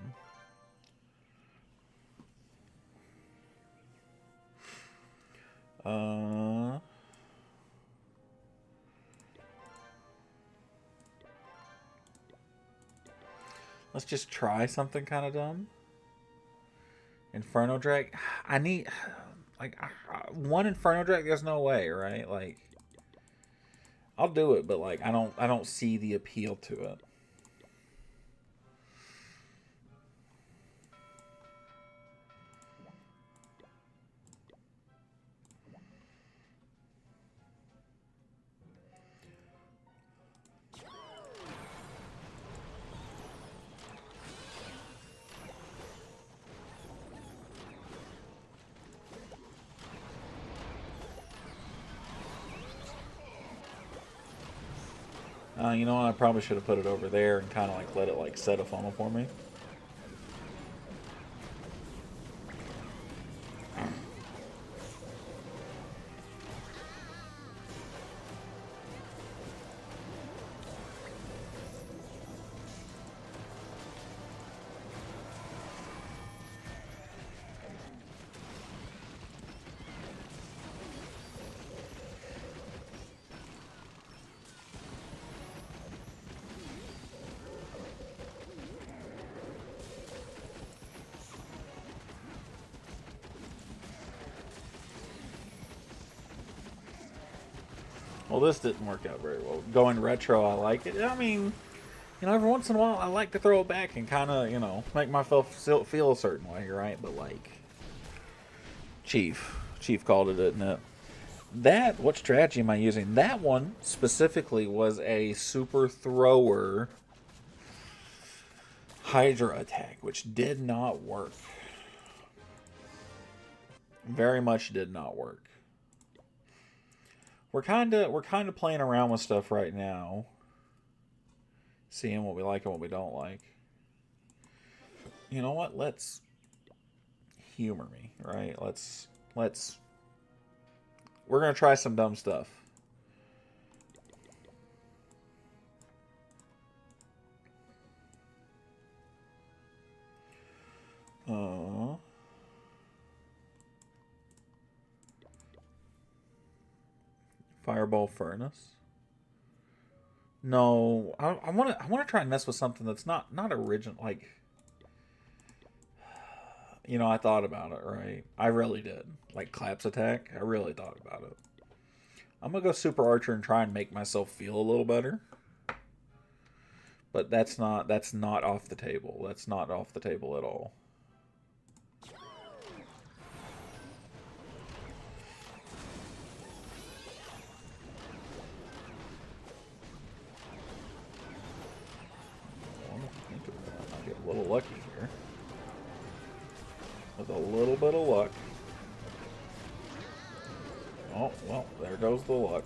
Let's just try something kind of dumb. Inferno Drag. I need like one Inferno Drag. There's no way, right? Like, I'll do it, but like I don't see the appeal to it. You know what? I probably should have put it over there and kind of like let it like set a funnel for me. Well, this didn't work out very well. Going retro, I like it. I mean, you know, every once in a while, I like to throw it back and kind of, you know, make myself feel a certain way, right? But like, Chief called it, didn't it? That, what strategy am I using? That one specifically was a super thrower Hydra attack, which did not work. Very much did not work. We're kind of playing around with stuff right now, seeing what we like and what we don't like. You know what? Let's humor me, right? Let's we're gonna try some dumb stuff. Fireball Furnace. No, I wanna try and mess with something that's not original. Like, I thought about it, right? I really did. Like Claps Attack, I really thought about it. I'm gonna go Super Archer and try and make myself feel a little better. But that's not off the table. That's not off the table at all. I might get a little lucky here. With a little bit of luck. Oh, well, there goes the luck.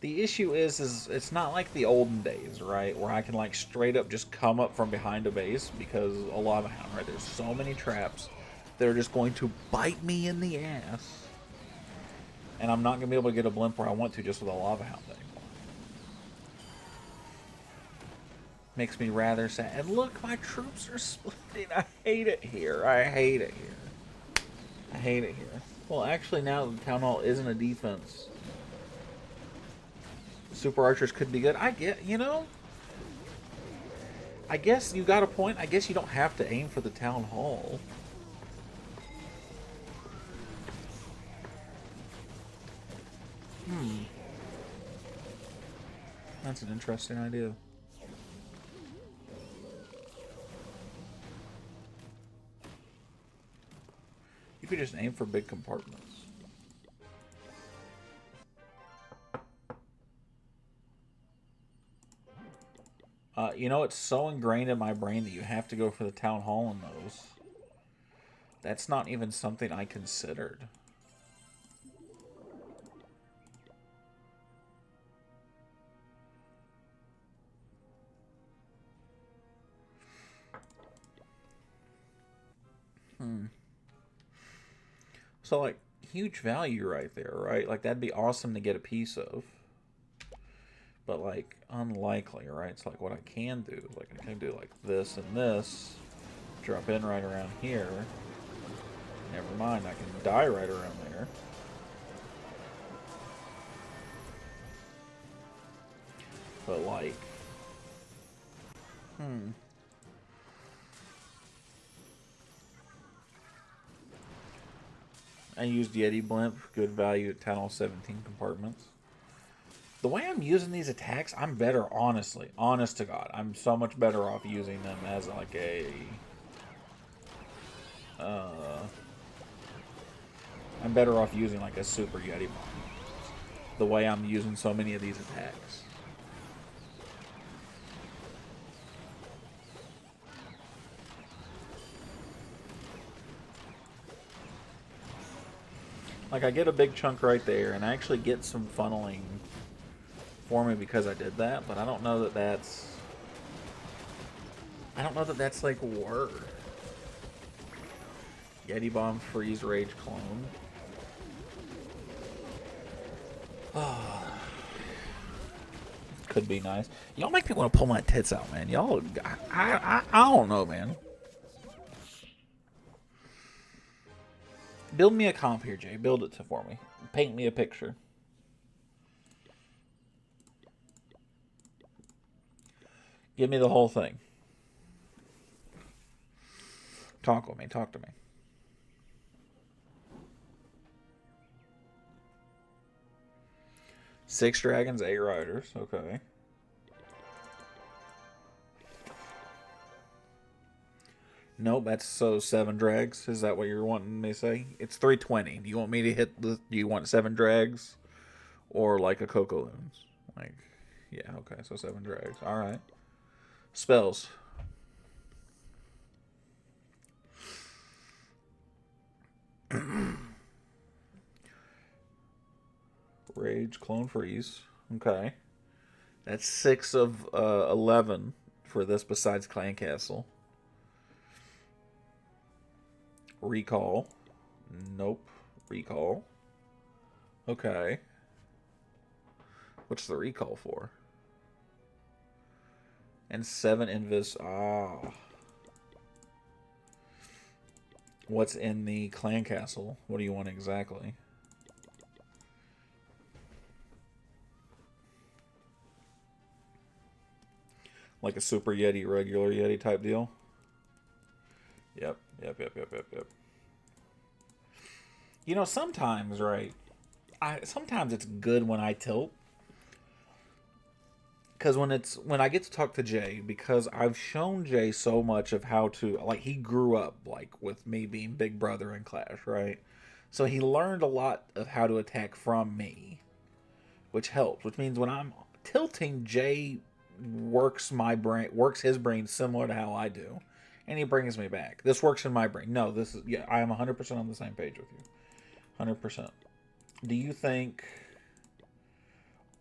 The issue is it's not like the olden days, right? Where I can like straight up just come up from behind a base because a lava hound, right? There's so many traps that are just going to bite me in the ass. And I'm not going to be able to get a blimp where I want to just with a lava hound anymore. Makes me rather sad. And look, my troops are splitting. I hate it here. I hate it here. I hate it here. Well, actually, now the town hall isn't a defense. Super archers could be good. I get. I guess you got a point. I guess you don't have to aim for the town hall. That's an interesting idea. You could just aim for big compartments. It's so ingrained in my brain that you have to go for the town hall in those. That's not even something I considered. So, like, huge value right there, right? Like, that'd be awesome to get a piece of. But, like, unlikely, right? It's like what I can do. Like, I can do, like, this and this. Drop in right around here. Never mind, I can die right around there. But, like... I used Yeti Blimp. Good value at 10 all 17 compartments. The way I'm using these attacks, I'm better, honestly. Honest to God. I'm so much better off using them as, like, a... I'm better off using, like, a Super Yeti Bomb. The way I'm using so many of these attacks. Like, I get a big chunk right there, and I actually get some funneling for me because I did that, but I don't know that that's... I don't know that that's, like, worth. Yeti Bomb, Freeze, Rage, Clone. Could be nice. Y'all make me want to pull my tits out, man. Y'all... I don't know, man. Build me a comp here, Jay. Build it for me. Paint me a picture. Give me the whole thing. Talk with me. Talk to me. Six dragons, 8 riders. Okay. Nope, that's so 7 drags. Is that what you're wanting me to say? It's 320. Do you want me to hit the... Do you want 7 drags? Or like a Coco Loons? Like, yeah, okay, so 7 drags. Alright. Spells. Rage, Clone, Freeze. Okay. That's 6 of 11 for this besides Clan Castle. Recall. Nope. Recall. Okay. What's the recall for? And 7 invis. Ah. What's in the clan castle? What do you want exactly? Like a super Yeti, regular Yeti type deal? Yep. You know, sometimes, right? Sometimes it's good when I tilt. Because when I get to talk to Jay, because I've shown Jay so much of how to, like, he grew up like with me being big brother in Clash, right? So he learned a lot of how to attack from me, which helps. Which means when I'm tilting, Jay works his brain similar to how I do, and he brings me back. This works in my brain. No, this is, yeah, I am 100% on the same page with you. 100%. Do you think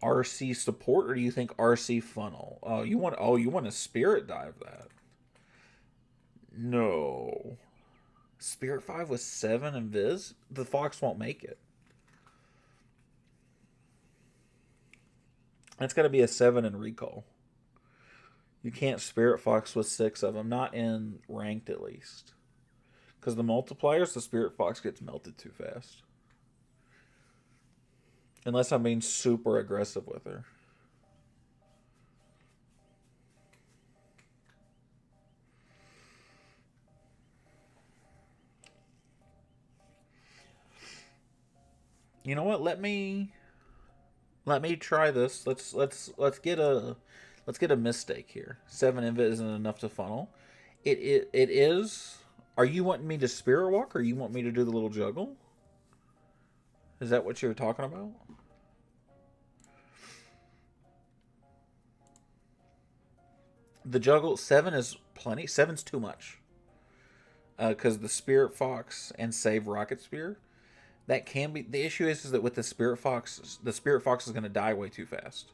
RC support, or do you think RC funnel? You want to spirit dive that? No. Spirit 5 with 7 and Viz? The Fox won't make it. That's got to be a 7 in recall. You can't Spirit Fox with 6 of them. Not in ranked, at least. Because the multipliers, the Spirit Fox gets melted too fast. Unless I'm being super aggressive with her. You know what? Let me try this. Let's get a mistake here. 7 inv isn't enough to funnel. It is. Are you wanting me to spirit walk, or you want me to do the little juggle? Is that what you're talking about? The juggle 7 is plenty. 7's too much. Because the Spirit Fox and save Rocket Spear, that can be the issue. Is that with the Spirit Fox is going to die way too fast.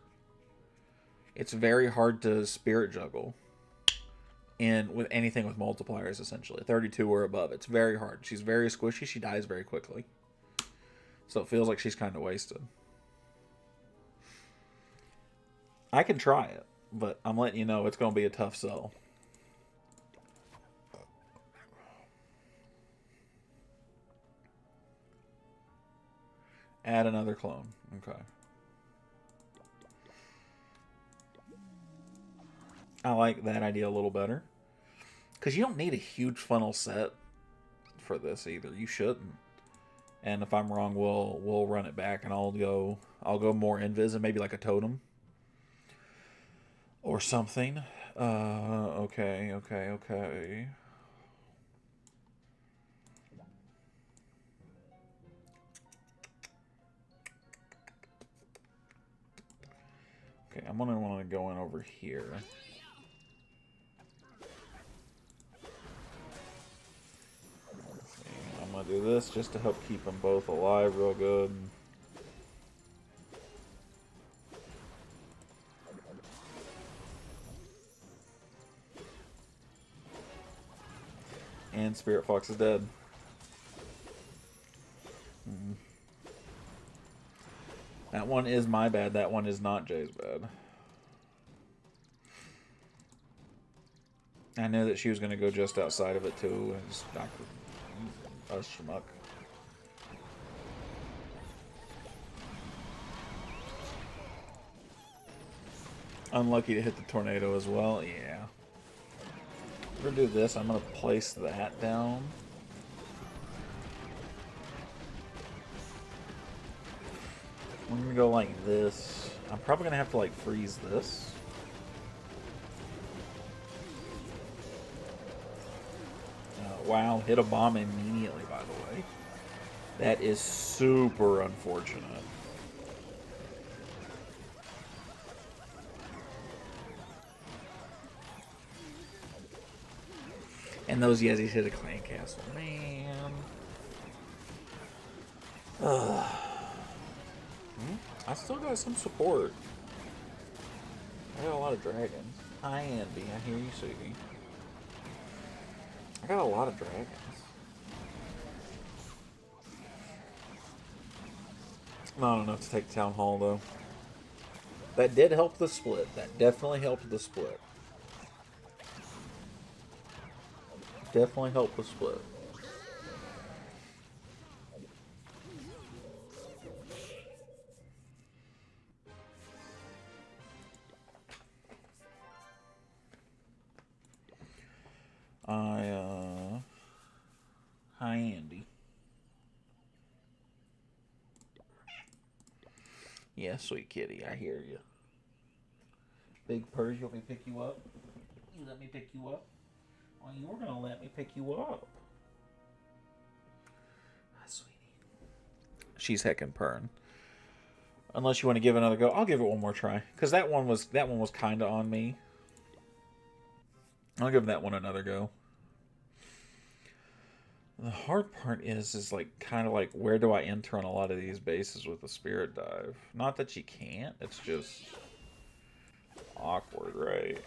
It's very hard to Spirit juggle in with anything with multipliers. Essentially, 32 or above, it's very hard. She's very squishy. She dies very quickly, so it feels like she's kind of wasted. I can try it, but I'm letting you know it's going to be a tough sell. Add another clone. Okay. I like that idea a little better. Because you don't need a huge funnel set for this either. You shouldn't. And if I'm wrong, we'll run it back, and I'll go more invis and maybe like a totem or something. Okay. Okay, I'm gonna want to go in over here. I'm gonna do this just to help keep them both alive real good. And Spirit Fox is dead. That one is my bad. That one is not Jay's bad. I knew that she was going to go just outside of it too. And just knock us schmuck. Unlucky to hit the tornado as well. Yeah. We're going to do this. I'm going to place that down. I'm going to go like this. I'm probably going to have to like freeze this. Wow, hit a bomb immediately, by the way. That is super unfortunate. And those Yeezys hit a clan castle. Man. I still got some support. I got a lot of dragons. Hi, Andy. I hear you, Sugi. I got a lot of dragons. Not enough to take Town Hall, though. That did help the split. That definitely helped the split. Definitely helped the split. Hi, Andy. Yeah, sweet kitty, I hear you. Big purse, you want me to pick you up? You let me pick you up? Well, you were gonna let me pick you up. Hi, sweetie. She's heckin' purring. Unless you want to give it another go, I'll give it one more try. Cause that one was kind of on me. I'll give that one another go. The hard part is like kind of like where do I enter on a lot of these bases with the spirit dive? Not that you can't, it's just awkward, right?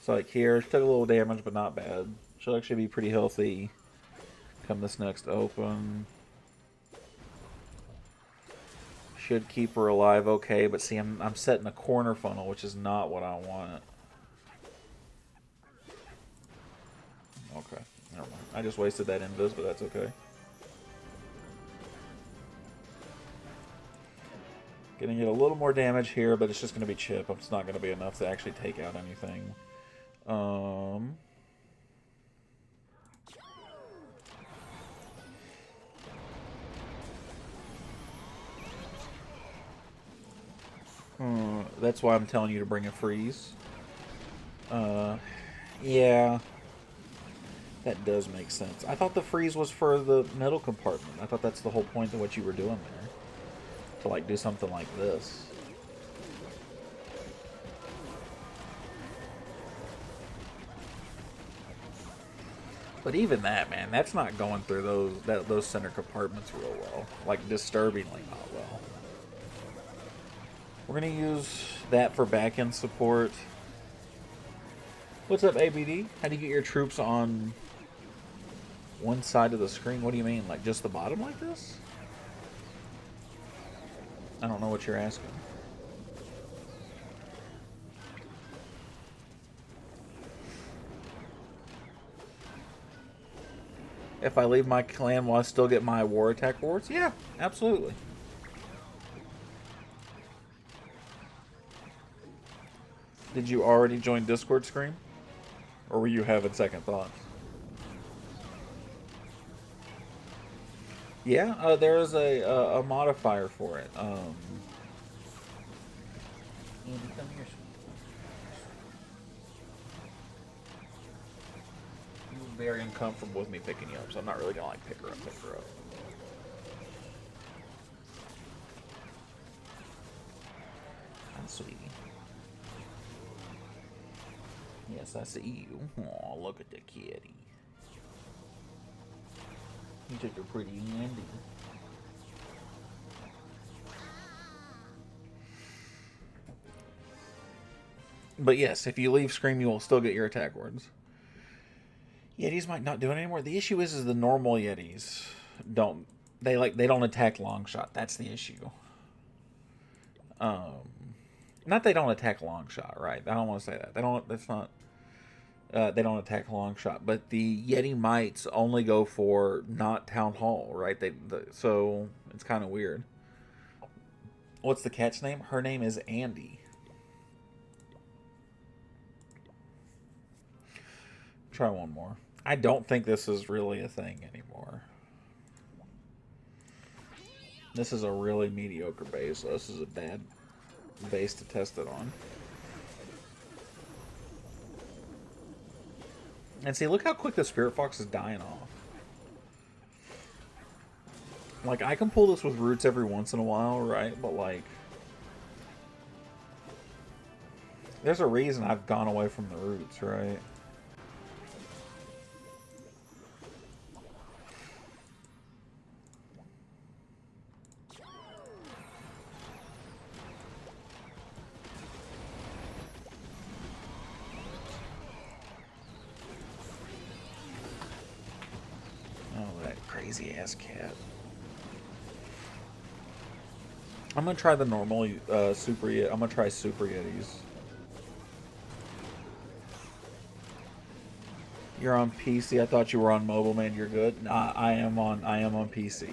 So like here, she took a little damage, but not bad. She'll actually be pretty healthy come this next open. Should keep her alive okay, but see, I'm setting a corner funnel, which is not what I want. Okay, never mind. I just wasted that invis, but that's okay. Gonna get a little more damage here, but it's just gonna be chip. It's not gonna be enough to actually take out anything. That's why I'm telling you to bring a freeze. Yeah. That does make sense. I thought the freeze was for the middle compartment. I thought that's the whole point of what you were doing there. To, like, do something like this. But even that, man, that's not going through those center compartments real well. Like, disturbingly not well. We're going to use that for back-end support. What's up, ABD? How do you get your troops on one side of the screen? What do you mean? Like, just the bottom like this? I don't know what you're asking. If I leave my clan, will I still get my war attack rewards? Yeah, absolutely. Did you already join Discord screen? Or were you having second thoughts? Yeah, there's a modifier for it. Andy, come here. You're very uncomfortable with me picking you up, so I'm not really gonna like pick her up. Hi, sweetie. Yes, I see you. Oh, look at the kitty. You took a pretty Andy. But yes, if you leave Scream, you will still get your attack words. Yetis might not do it anymore. The issue is the normal Yetis don't they don't attack long shot. That's the issue. Not they don't attack long shot, right? I don't want to say that. They don't. That's not. They don't attack long shot, but the Yeti mites only go for not town hall, right? So it's kind of weird. What's the cat's name? Her name is Andy. Try one more. I don't think this is really a thing anymore. This is a really mediocre base, so this is a bad base to test it on. And see, look how quick the Spirit Fox is dying off. Like, I can pull this with roots every once in a while, right? But, like, there's a reason I've gone away from the roots, right? Oh, that crazy ass cat. I'm gonna try the normal Super Yeti. I'm gonna try Super Yetis. You're on PC. I thought you were on mobile, man. You're good. Nah, I am on. I am on PC.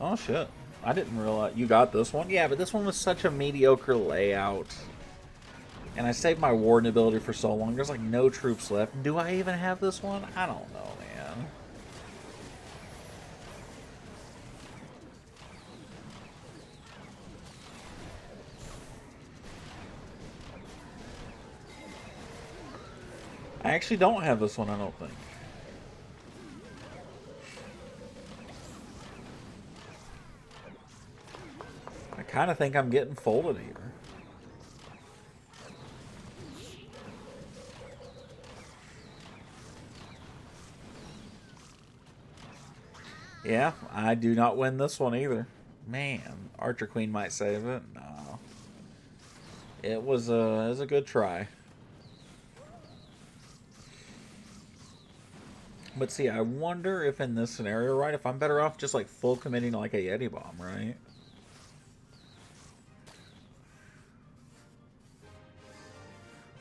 Oh shit! I didn't realize you got this one. Yeah, but this one was such a mediocre layout. And I saved my warden ability for so long. There's like no troops left. Do I even have this one? I don't know, man. I actually don't have this one, I don't think. I kind of think I'm getting folded here. Yeah, I do not win this one either. Man, Archer Queen might save it. No. It was a good try. But see, I wonder if in this scenario, right, if I'm better off just like full committing to like a Yeti bomb, right?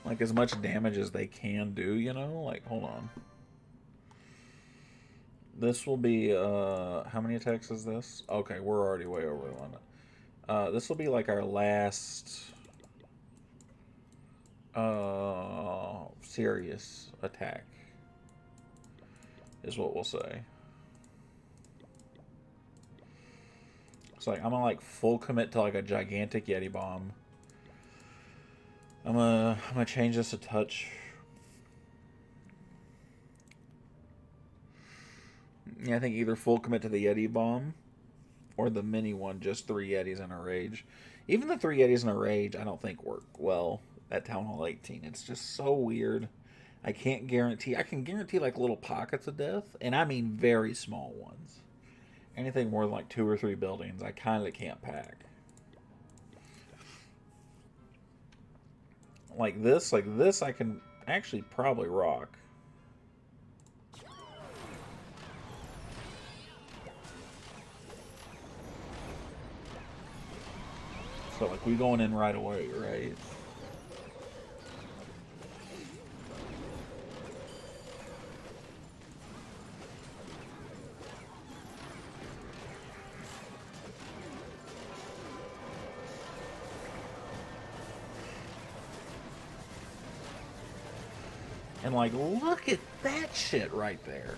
Like as much damage as they can do, you know? Like, hold on. This will be, how many attacks is this? Okay, we're already way over the limit. This will be like our last, serious attack, is what we'll say. So, like, I'm gonna, like, full commit to, like, a gigantic Yeti bomb. I'm gonna change this a touch. Yeah, I think either full commit to the Yeti bomb or the mini one, just 3 Yetis in a rage. Even the 3 Yetis in a rage, I don't think work well at Town Hall 18. It's just so weird. I can't guarantee. I can guarantee like little pockets of death, and I mean very small ones. Anything more than like 2 or 3 buildings, I kind of can't pack. Like this, I can actually probably rock. So like we going in right away, right? And like, look at that shit right there.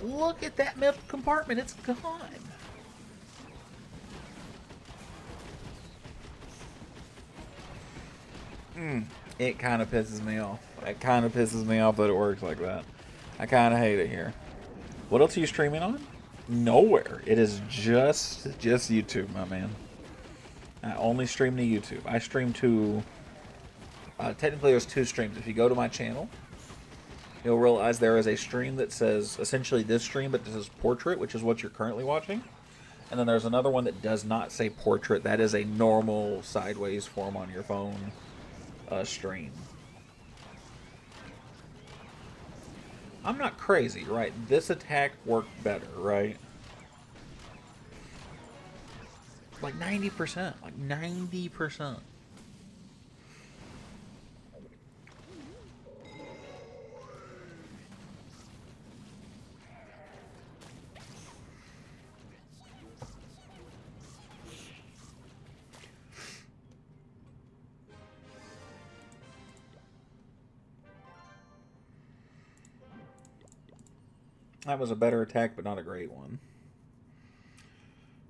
Look at that middle compartment. It's gone. It kind of pisses me off. It kind of pisses me off that it works like that. I kind of hate it here. What else are you streaming on? Nowhere. It is just YouTube, my man. I only stream to YouTube. I stream to... technically, there's 2 streams. If you go to my channel, you'll realize there is a stream that says essentially this stream, but this is portrait, which is what you're currently watching. And then there's another one that does not say portrait. That is a normal sideways form on your phone stream. I'm not crazy, right? This attack worked better, right? Like 90%. Like 90%. That was a better attack, but not a great one.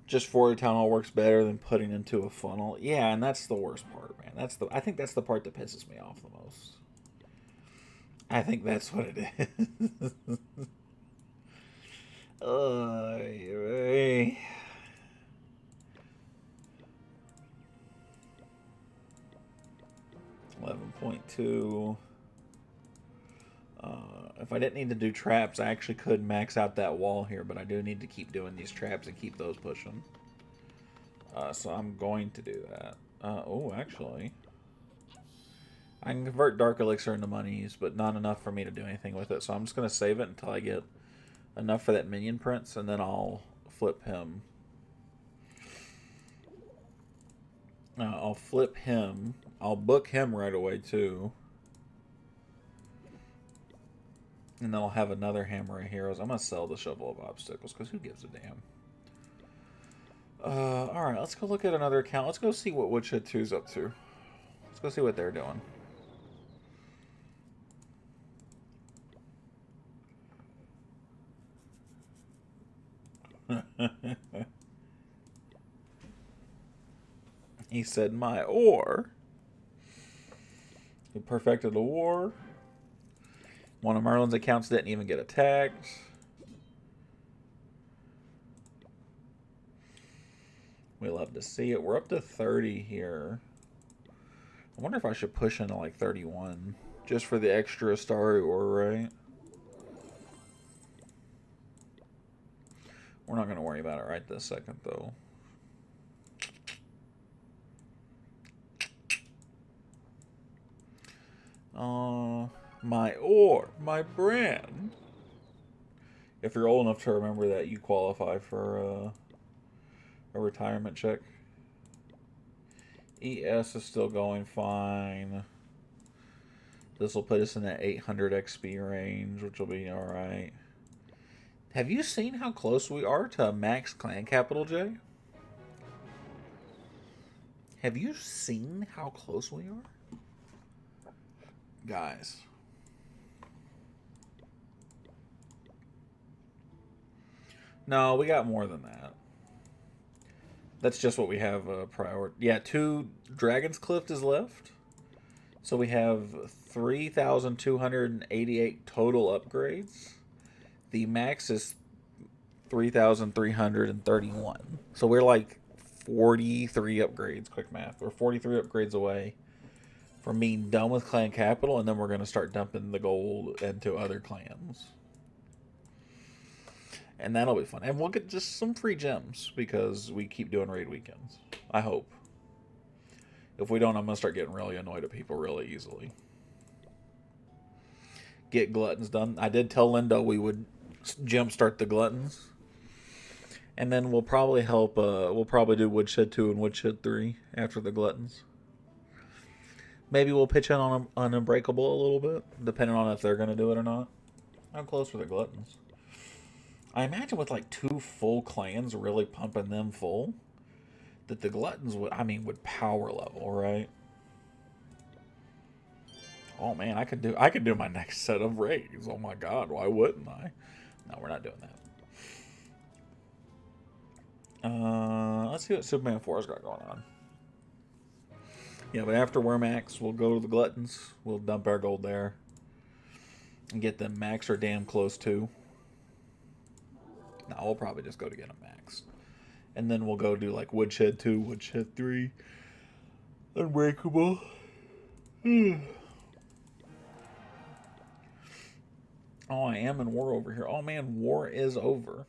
Just forward town hall works better than putting into a funnel. Yeah, and that's the worst part, man. I think that's the part that pisses me off the most. I think that's what it is. Hey. 11.2. If I didn't need to do traps, I actually could max out that wall here, but I do need to keep doing these traps and keep those pushing. So I'm going to do that. Oh, actually, I can convert Dark Elixir into monies, but not enough for me to do anything with it. So I'm just going to save it until I get enough for that minion prince, and then I'll flip him. I'll flip him. I'll book him right away, too. And then I'll have another Hammer of Heroes. I'm going to sell the Shovel of Obstacles, because who gives a damn? Alright, let's go look at another account. Let's go see what Woodshed 2's up to. Let's go see what they're doing. He said, my ore. He perfected the war. One of Merlin's accounts didn't even get attacked. We love to see it. We're up to 30 here. I wonder if I should push into like 31. Just for the extra starry ore, right? We're not going to worry about it right this second, though. My ore, my brand. If you're old enough to remember that, you qualify for a retirement check. ES is still going fine. This will put us in that 800 XP range, which will be alright. Have you seen how close we are to max clan capital, Jay? Have you seen how close we are? Guys. No, we got more than that. That's just what we have priority. Yeah, 2 Dragon's Cliff is left. So we have 3,288 total upgrades. The max is 3,331. So we're like 43 upgrades, quick math. We're 43 upgrades away from being done with clan capital, and then we're going to start dumping the gold into other clans. And that'll be fun. And we'll get just some free gems because we keep doing raid weekends. I hope. If we don't, I'm going to start getting really annoyed at people really easily. Get gluttons done. I did tell Linda we would jumpstart the gluttons. And then we'll probably help, we'll probably do Woodshed 2 and Woodshed 3 after the gluttons. Maybe we'll pitch in on Unbreakable a little bit, depending on if they're going to do it or not. How close are the gluttons? I imagine with like 2 full clans really pumping them full, that the gluttons would, would power level, right? Oh man, I could do my next set of raids. Oh my god, why wouldn't I? No, we're not doing that. Let's see what Superman 4's got going on. Yeah, but after we're max, we'll go to the gluttons. We'll dump our gold there. And get them max or damn close to. No, we'll probably just go to get them max. And then we'll go do like Woodshed 2, Woodshed 3. Unbreakable. Oh, I am in war over here. Oh man, war is over.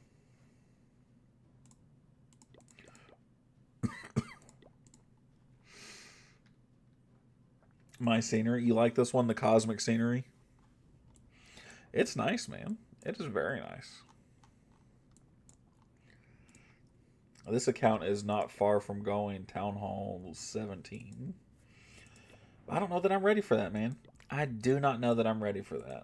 My scenery. You like this one, the cosmic scenery? It's nice, man. It is very nice. This account is not far from going Town Hall 17. I don't know that I'm ready for that, man. I do not know that I'm ready for that.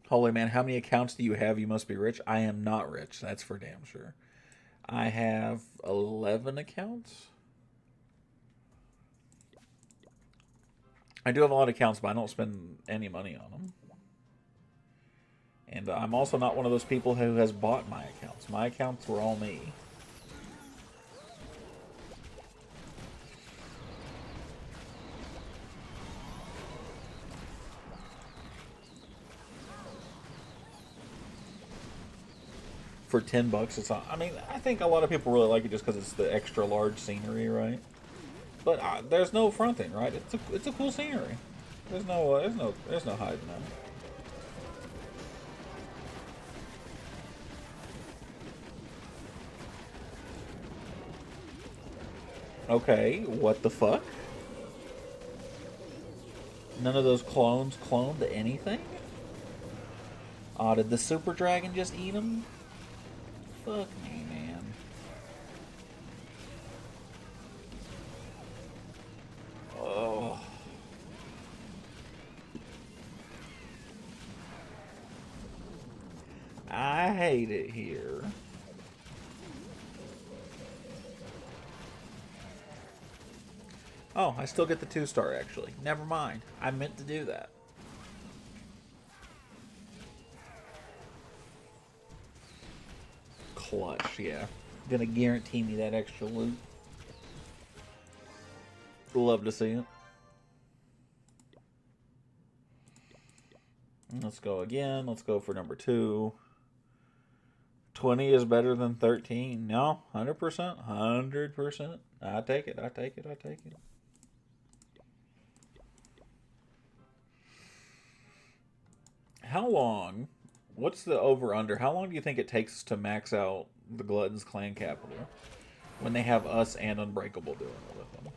Holy man, how many accounts do you have? You must be rich. I am not rich. That's for damn sure. I have 11 accounts. I do have a lot of accounts, but I don't spend any money on them. And I'm also not one of those people who has bought my accounts. My accounts were all me. For $10, it's not. I mean, I think a lot of people really like it just because it's the extra large scenery, right? But there's no fronting, right? It's a cool scenery. there's no hiding that. Okay, what the fuck? None of those clones cloned anything? Oh, did the super dragon just eat him? Fuck me, man. Oh. I hate it here. Oh, I still get the 2-star, actually. Never mind. I meant to do that. Clutch, yeah. Gonna guarantee me that extra loot. Love to see it. Let's go again. Let's go for number 2. 20 is better than 13. No, 100%. 100%. I take it. I take it. I take it. How long? What's the over under? How long do you think it takes to max out the Glutton's clan capital when they have us and Unbreakable doing it with them?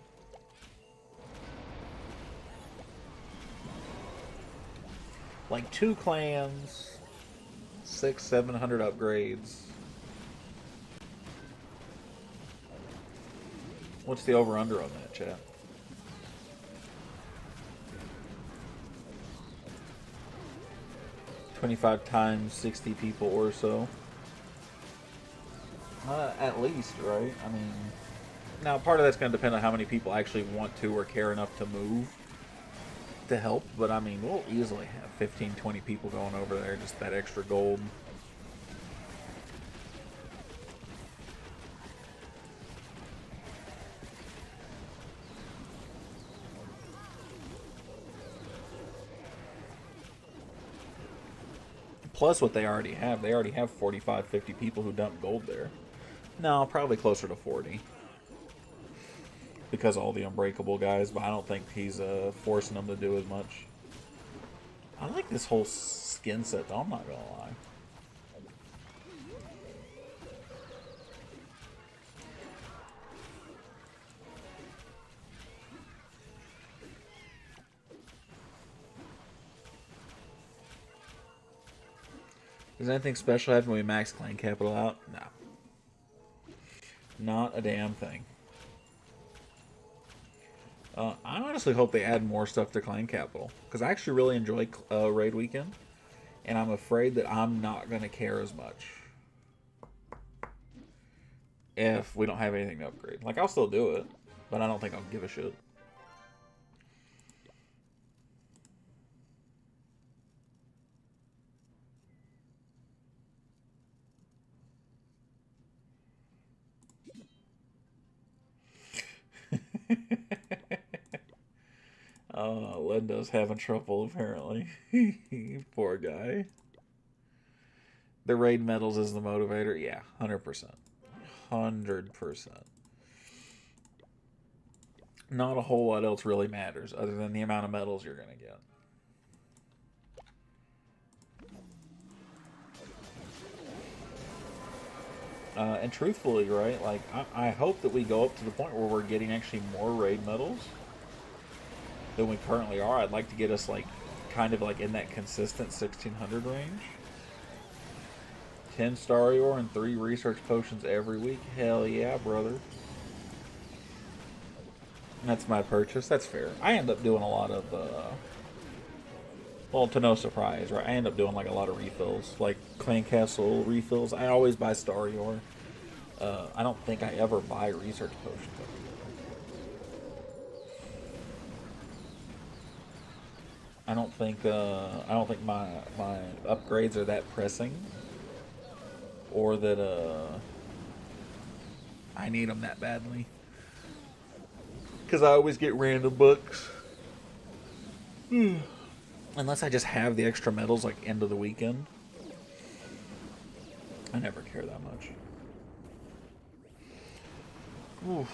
Like 2 clans, 600-700 upgrades. What's the over under on that, chat? $25 times 60 people or so. At least, right? I mean, now part of that's going to depend on how many people actually want to or care enough to move to help. But I mean, we'll easily have 15-20 people going over there, just that extra gold. Plus what they already have. They already have 45, 50 people who dump gold there. No, probably closer to 40. Because of all the Unbreakable guys, but I don't think he's forcing them to do as much. I like this whole skin set, though, I'm not gonna lie. Does anything special happen when we max clan capital out? No. Not a damn thing. I honestly hope they add more stuff to clan capital. Because I actually really enjoy Raid Weekend. And I'm afraid that I'm not going to care as much if we don't have anything to upgrade. Like, I'll still do it. But I don't think I'll give a shit. Lindo's having trouble, apparently. Poor guy. The raid medals is the motivator? Yeah, 100%. 100%. Not a whole lot else really matters other than the amount of medals you're going to get. And truthfully, right, like, I hope that we go up to the point where we're getting actually more raid medals than we currently are. I'd like to get us, like, kind of like in that consistent 1600 range. 10 Starry Ore and 3 research potions every week. Hell yeah, brother. That's my purchase. That's fair. I end up doing a lot of, well, to no surprise, right? I end up doing like a lot of refills, like Clan Castle refills. I always buy Starry Ore. I don't think I ever buy research potions. I don't think my upgrades are that pressing, or that I need them that badly. Because I always get random books. Unless I just have the extra medals like end of the weekend. I never care that much. Oof.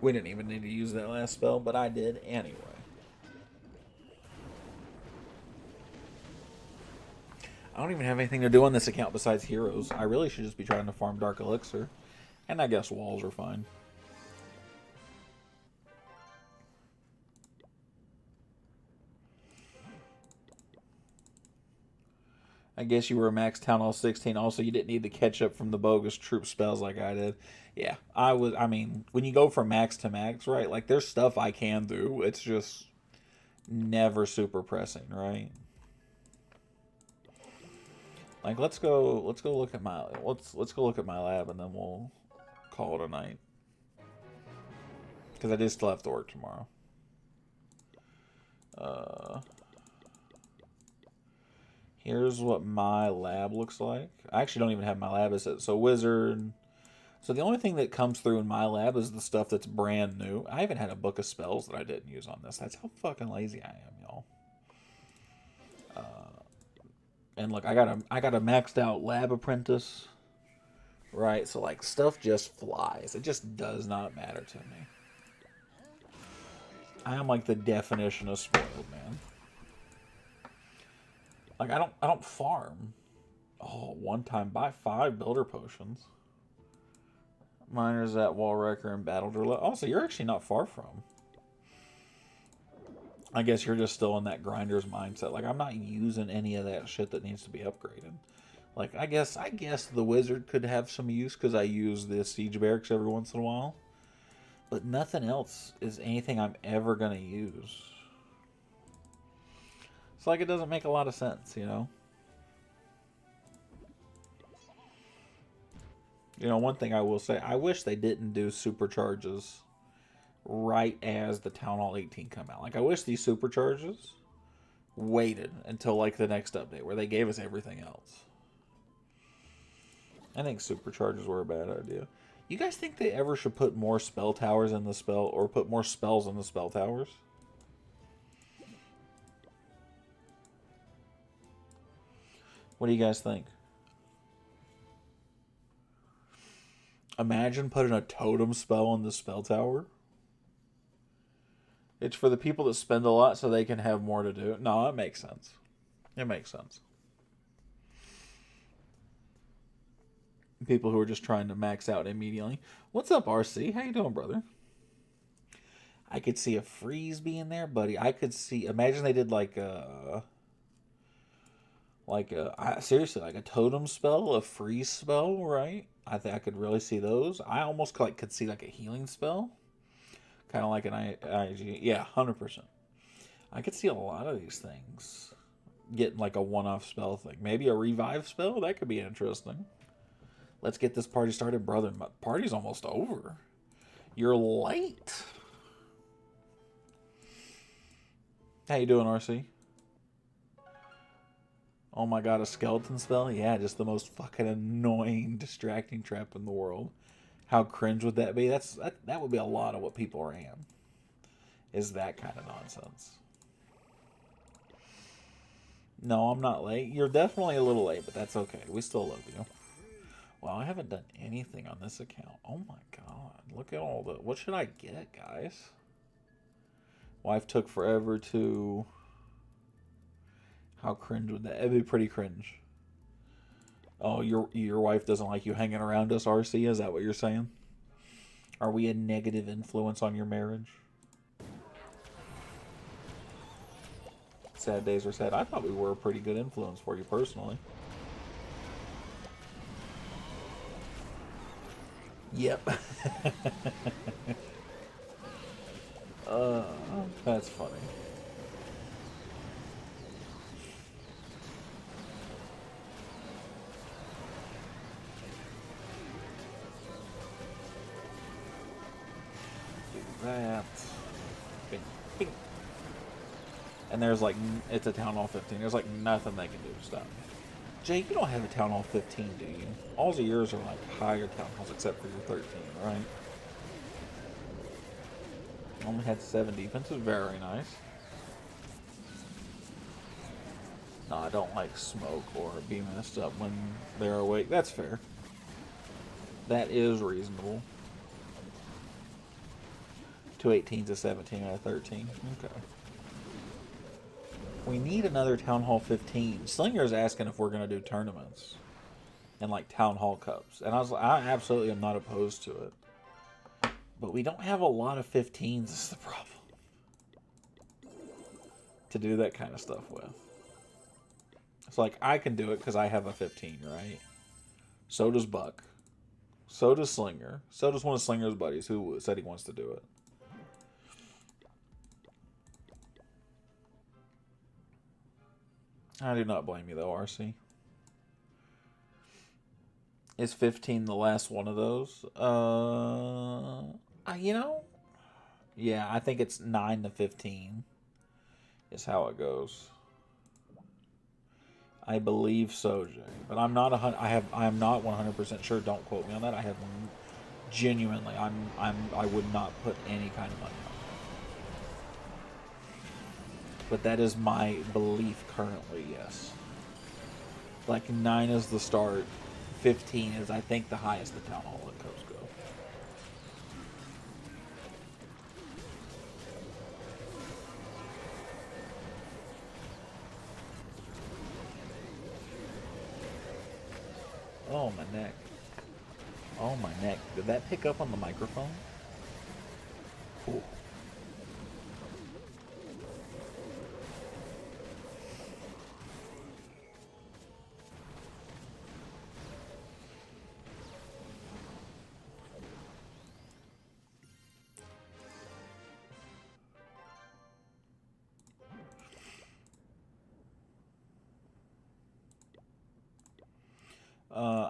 We didn't even need to use that last spell, but I did anyway. I don't even have anything to do on this account besides heroes. I really should just be trying to farm Dark Elixir. And I guess walls are fine. I guess you were a max Town Hall 16. Also, you didn't need the catch up from the bogus troop spells like I did. Yeah, I mean, when you go from max to max, right? Like, there's stuff I can do. It's just never super pressing, right? Like, let's go look at my let's go look at my lab, and then we'll call it a night. Because I do still have to work tomorrow. Here's what my lab looks like. I actually don't even have my lab as it. So wizard. So the only thing that comes through in my lab is the stuff that's brand new. I even had a book of spells that I didn't use on this. That's how fucking lazy I am, y'all. And look, I got a maxed out lab apprentice. Right, so like stuff just flies. It just does not matter to me. I am like the definition of spoiled, man. Like I don't farm. Oh, one time buy 5 builder potions. Miners at wall wrecker and battle driller. Also, you're actually not far from. I guess you're just still in that grinder's mindset. Like I'm not using any of that shit that needs to be upgraded. Like I guess the wizard could have some use because I use the siege barracks every once in a while. But nothing else is anything I'm ever gonna use. It's like it doesn't make a lot of sense, you know? You know, one thing I will say, I wish they didn't do supercharges right as the Town Hall 18 come out. Like, I wish these supercharges waited until, like, the next update where they gave us everything else. I think supercharges were a bad idea. You guys think they ever should put more spell towers in the spell, or put more spells in the spell towers? What do you guys think? Imagine putting a totem spell in the spell tower. It's for the people that spend a lot so they can have more to do. No, it makes sense. It makes sense. People who are just trying to max out immediately. What's up, RC? How you doing, brother? I could see a freeze being there, buddy. I could see... Imagine they did like a... seriously, like a totem spell, a freeze spell, right? I think I could really see those. I almost could see like a healing spell. Kind of like an IG. Yeah, 100%. I could see a lot of these things getting like a one-off spell thing. Maybe a revive spell? That could be interesting. Let's get this party started, brother. My party's almost over. You're late. How you doing, RC? Oh my god, a skeleton spell? Yeah, just the most fucking annoying, distracting trap in the world. How cringe would that be? That would be a lot of what people ran. Is that kind of nonsense. No, I'm not late. You're definitely a little late, but that's okay. We still love you. Well, I haven't done anything on this account. Oh my god. Look at all the... What should I get, guys? Wife took forever to... How cringe would that... It'd be pretty cringe. Oh, your wife doesn't like you hanging around us, RC? Is that what you're saying? Are we a negative influence on your marriage? Sad days are sad. I thought we were a pretty good influence for you personally. Yep. That's funny. Do that. Bing, bing. And there's like, it's a Town Hall 15. There's like nothing they can do to stop me. Jay, you don't have a Town Hall 15, do you? All of yours are like higher Town Halls except for your 13, right? Only had 7 defense. Very nice. No, I don't like smoke or being messed up when they're awake. That's fair. That is reasonable. Two 18s, a 17, and a 13. Okay. We need another Town Hall 15. Slinger's asking if we're going to do tournaments and like Town Hall Cups. And I was like, I absolutely am not opposed to it. But we don't have a lot of 15s is the problem. To do that kind of stuff with. It's like, I can do it because I have a 15, right? So does Buck. So does Slinger. So does one of Slinger's buddies who said he wants to do it. I do not blame you, though, RC. Is 15 the last one of those? You know? Yeah, I think it's 9 to 15 is how it goes. I believe so, Jay. But I'm not I am not 100% sure. Don't quote me on that. I have genuinely I would not put any kind of money on that. But that is my belief currently, yes. Like 9 is the start. 15 is, I think, the highest the Town Hall Cups go. Oh, my neck. Oh, my neck. Did that pick up on the microphone? Cool.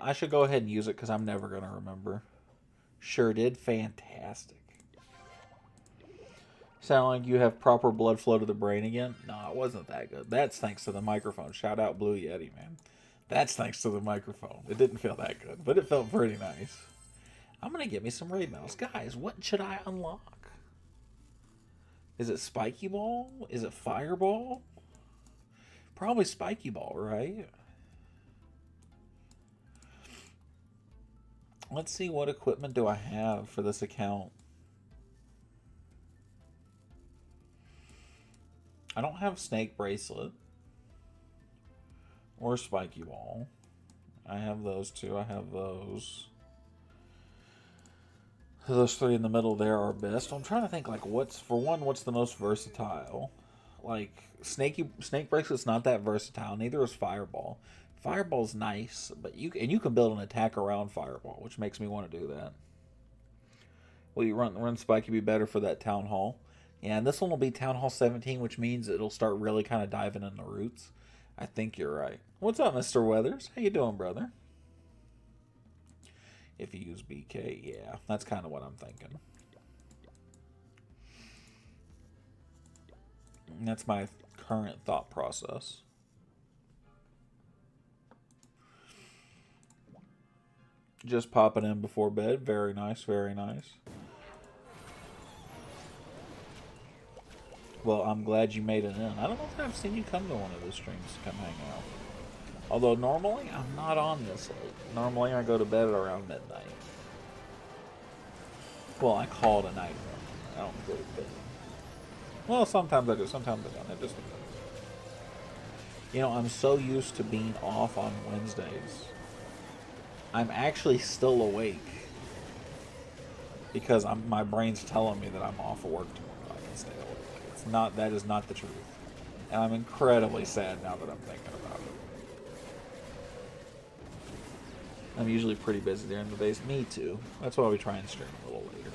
I should go ahead and use it because I'm never going to remember. Sure did. Fantastic. Sound like you have proper blood flow to the brain again? No, it wasn't that good. That's thanks to the microphone. Shout out Blue Yeti, man. That's thanks to the microphone. It didn't feel that good, but it felt pretty nice. I'm going to get me some raid medals. Guys, what should I unlock? Is it Spiky Ball? Is it Fireball? Probably Spiky Ball, right? Let's see, what equipment do I have for this account? I don't have Snake Bracelet. Or Spiky Ball. I have those two. I have those. Those three in the middle there are best. I'm trying to think, like, what's the most versatile? Like, Snake Bracelet's not that versatile. Neither is Fireball. Fireball's nice, but you can build an attack around Fireball, which makes me want to do that. Will you run Spiky be better for that Town Hall? Yeah, and this one will be Town Hall 17, which means it'll start really kind of diving in the roots. I think you're right. What's up, Mr. Weathers? How you doing, brother? If you use BK, yeah, that's kind of what I'm thinking. And that's my current thought process. Just popping in before bed. Very nice, very nice. Well, I'm glad you made it in. I don't know if I've seen you come to one of the streams to come hang out. Although normally I'm not on this late. Normally I go to bed at around midnight. Well, I call it a night. I don't go to bed. Well, sometimes I do. Sometimes I don't. It just depends. You know, I'm so used to being off on Wednesdays. I'm actually still awake because my brain's telling me that I'm off of work tomorrow. I can stay awake. That is not the truth. And I'm incredibly sad now that I'm thinking about it. I'm usually pretty busy during the days. Me too. That's why we try and stream a little later.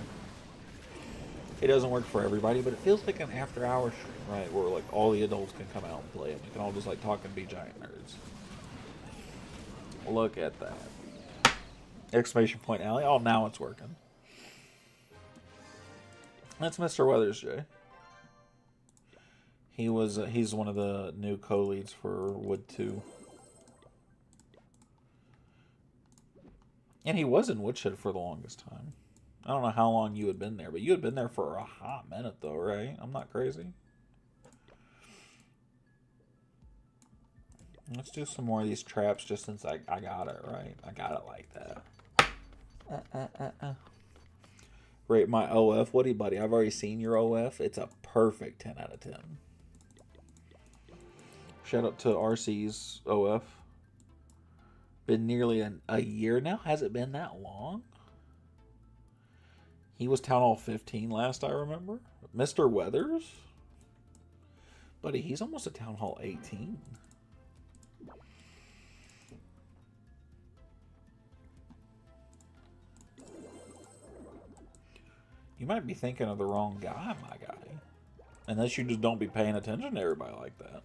It doesn't work for everybody, but it feels like an after-hour stream, right? Where like all the adults can come out and play and we can all just like talk and be giant nerds. Look at that. Exclamation point, Allie. Oh, now it's working. That's Mr. Weathers, Jay. He's one of the new co-leads for Wood 2. And he was in Woodshed for the longest time. I don't know how long you had been there, but you had been there for a hot minute though, right? I'm not crazy. Let's do some more of these traps just since I got it, right? I got it like that. Rate my OF. What do you, buddy? I've already seen your OF. It's a perfect 10 out of 10. Shout out to RC's OF. Been nearly a year now. Has it been that long? He was Town Hall 15 last I remember. Mr. Weathers? Buddy, he's almost a Town Hall 18. You might be thinking of the wrong guy, my guy. Unless you just don't be paying attention to everybody like that.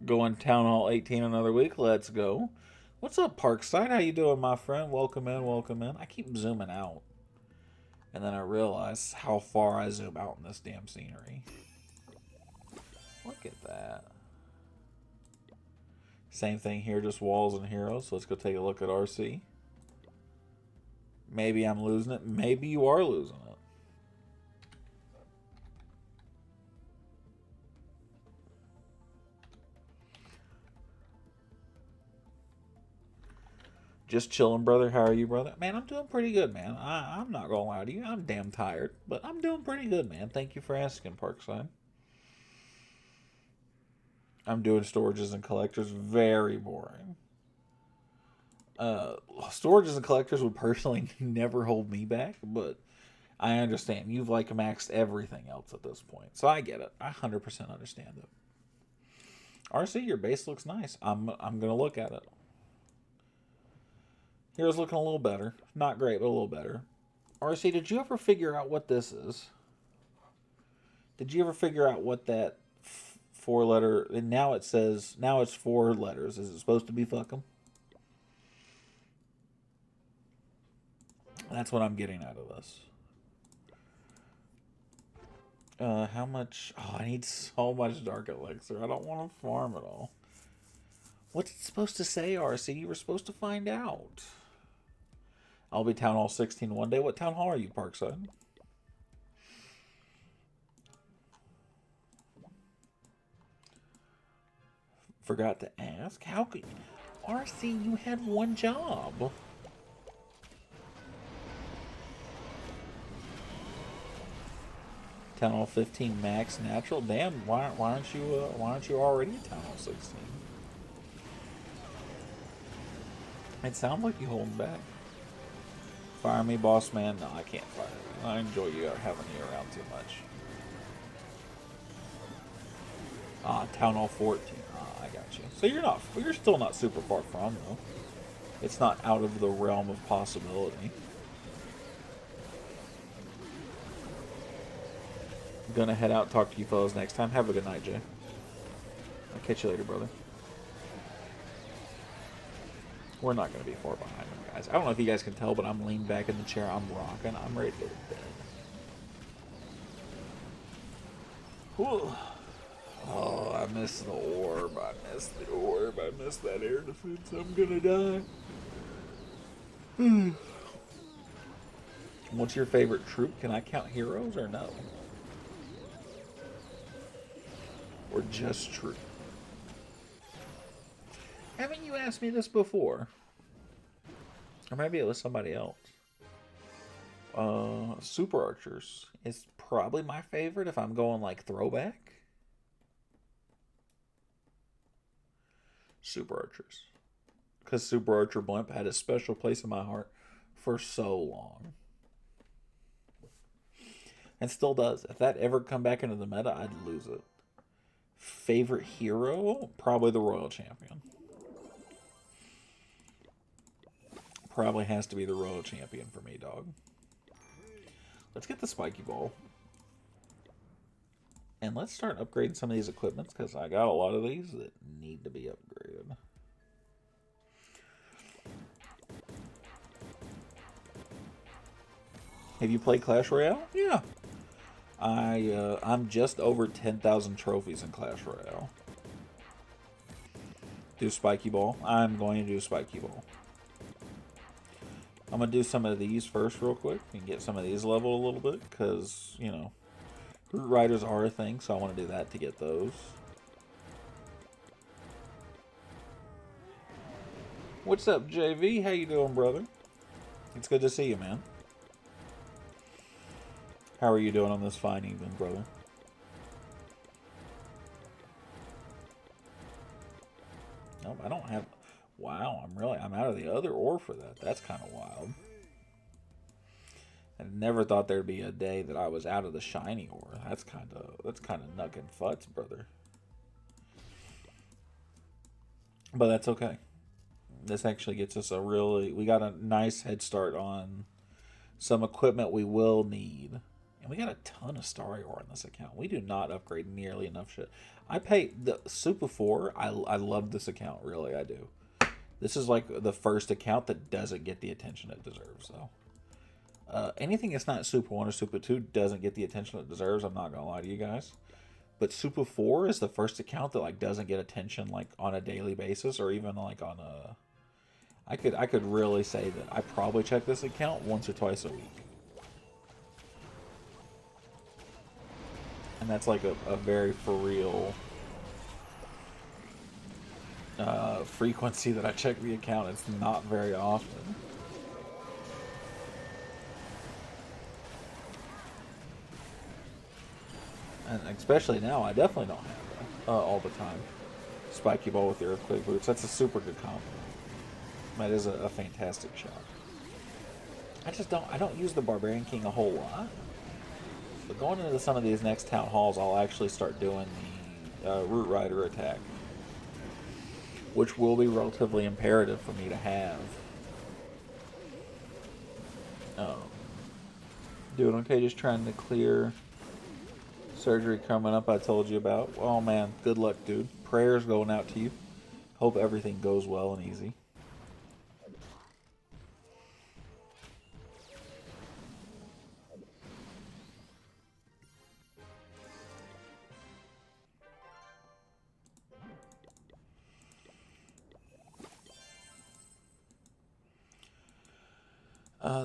Going Town Hall 18 another week. Let's go. What's up, Parkside? How you doing, my friend? Welcome in, welcome in. I keep zooming out. And then I realize how far I zoom out in this damn scenery. Look at that. Same thing here, just walls and heroes. So let's go take a look at RC. Maybe I'm losing it. Maybe you are losing it. Just chilling, brother. How are you, brother? Man, I'm doing pretty good, man. I'm not going to lie to you. I'm damn tired. But I'm doing pretty good, man. Thank you for asking, Parkside. I'm doing storages and collectors. Very boring. Storages and collectors would personally never hold me back, but I understand. You've like maxed everything else at this point. So I get it. I 100% understand it. RC, your base looks nice. I'm going to look at it. Here's looking a little better. Not great, but a little better. RC, did you ever figure out what this is? Did you ever figure out what that four-letter... And now it says... Now it's 4 letters. Is it supposed to be fuck 'em? That's what I'm getting out of this. How much... Oh, I need so much Dark Elixir. I don't want to farm it all. What's it supposed to say, RC? You were supposed to find out. I'll be Town Hall 16 one day. What Town Hall are you, Parkside? Forgot to ask. How could... RC, you had one job. Town Hall 15 max natural. Damn, why aren't you already Town Hall 16? It sounds like you holding back. Fire me, boss man. No, I can't fire you. I enjoy you having you around too much. Town Hall 14. I got you. So you're still not super far from though. It's not out of the realm of possibility. I'm gonna head out, talk to you fellas next time. Have a good night, Jay. I'll catch you later, brother. We're not gonna be far behind them, guys. I don't know if you guys can tell, but I'm leaned back in the chair. I'm rocking. I'm ready to go to bed. Whew. Oh, I missed the orb. I missed the orb. I missed that air defense. I'm gonna die. What's your favorite troop? Can I count heroes or no? Or just troop? Haven't you asked me this before? Or maybe it was somebody else. Super Archers is probably my favorite if I'm going like throwback. Super Archers. Because Super Archer Blimp had a special place in my heart for so long. And still does. If that ever come back into the meta, I'd lose it. Favorite hero? Probably the Royal Champion. Probably has to be the Royal Champion for me, dog. Let's get the Spiky Ball. And let's start upgrading some of these equipments, because I got a lot of these that need to be upgraded. Have you played Clash Royale? Yeah. I'm just over 10,000 trophies in Clash Royale. Do Spiky Ball. I'm going to do Spiky Ball. I'm going to do some of these first real quick and get some of these leveled a little bit because, you know, Root Riders are a thing, so I want to do that to get those. What's up, JV? How you doing, brother? It's good to see you, man. How are you doing on this fine evening, brother? Nope, I don't have... Wow, I'm out of the other ore for that. That's kind of wild. I never thought there'd be a day that I was out of the shiny ore. That's kind of nuck and futz, brother. But that's okay. This actually gets us we got a nice head start on some equipment we will need. And we got a ton of Starry ore on this account. We do not upgrade nearly enough shit. I pay the Super 4. I love this account, really, I do. This is like the first account that doesn't get the attention it deserves, though. Anything that's not Super 1 or Super 2 doesn't get the attention it deserves, I'm not gonna lie to you guys. But Super 4 is the first account that like doesn't get attention like on a daily basis or even like on a... I could really say that I probably check this account once or twice a week. And that's like a very for real frequency that I check the account. It's not very often. And especially now, I definitely don't have that all the time. Spiky ball with the earthquake boots. That's a super good combo. That is a fantastic shot. I don't use the Barbarian King a whole lot. But going into some of these next town halls, I'll actually start doing the Root Rider attack. Which will be relatively imperative for me to have. Doing okay, just trying to clear surgery coming up I told you about. Oh man, good luck, dude. Prayers going out to you. Hope everything goes well and easy.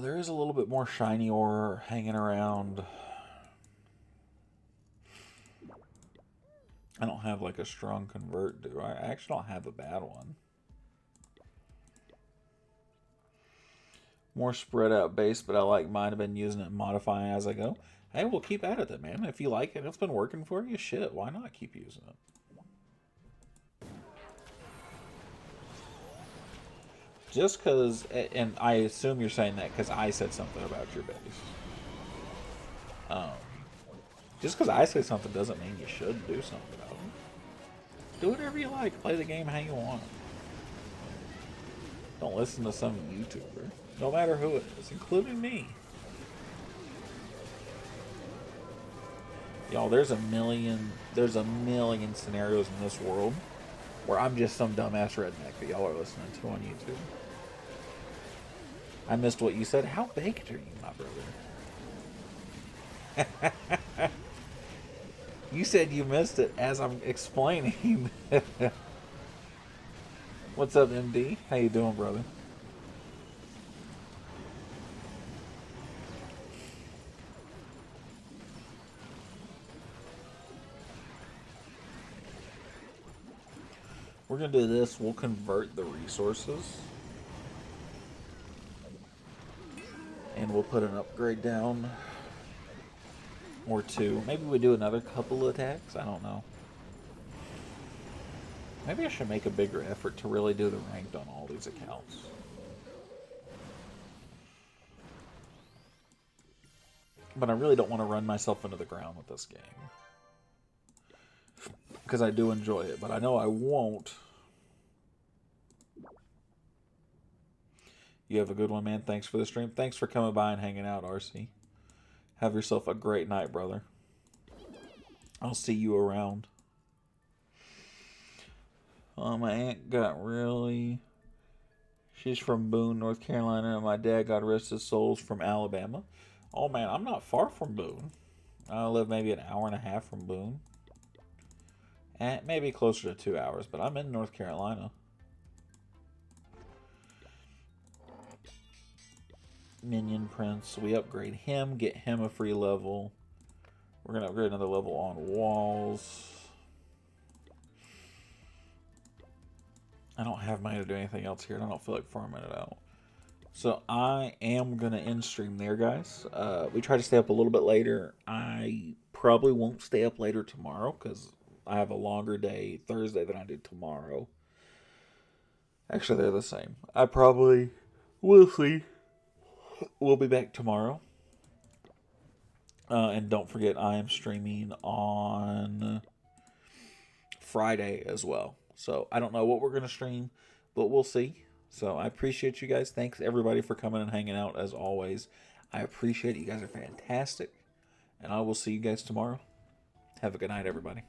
There is a little bit more shiny ore hanging around. I don't have like a strong convert, do I? I actually don't have a bad one. More spread out base, but I like mine. I've been using it and modifying as I go. Hey, we'll keep at it then, man. If you like it, it's been working for you, shit, why not keep using it? Just because, and I assume you're saying that because I said something about your base. Just because I say something doesn't mean you should do something about it. Do whatever you like. Play the game how you want. Don't listen to some YouTuber. No matter who it is, including me. Y'all, there's a million scenarios in this world where I'm just some dumbass redneck that y'all are listening to on YouTube. I missed what you said. How baked are you, my brother? You said you missed it as I'm explaining. What's up, MD? How you doing, brother? We're going to do this. We'll convert the resources. And we'll put an upgrade down. Or two. Maybe we do another couple of attacks. I don't know. Maybe I should make a bigger effort to really do the ranked on all these accounts. But I really don't want to run myself into the ground with this game. Because I do enjoy it, but I know I won't. You have a good one, man. Thanks for the stream. Thanks for coming by and hanging out, RC. Have yourself a great night, brother. I'll see you around. My aunt got really... She's from Boone, North Carolina, and my dad, God rest his soul, from Alabama. Oh, man, I'm not far from Boone. I live maybe an hour and a half from Boone. And maybe closer to 2 hours, but I'm in North Carolina. Minion Prince. We upgrade him, get him a free level. We're going to upgrade another level on walls. I don't have money to do anything else here, and I don't feel like farming it out. So I am going to end stream there, guys. We try to stay up a little bit later. I probably won't stay up later tomorrow because I have a longer day Thursday than I do tomorrow. Actually, they're the same. I probably will see. We'll be back tomorrow. And don't forget, I am streaming on Friday as well. So I don't know what we're going to stream, but we'll see. So I appreciate you guys. Thanks everybody for coming and hanging out as always. I appreciate it. You guys are fantastic. And I will see you guys tomorrow. Have a good night, everybody.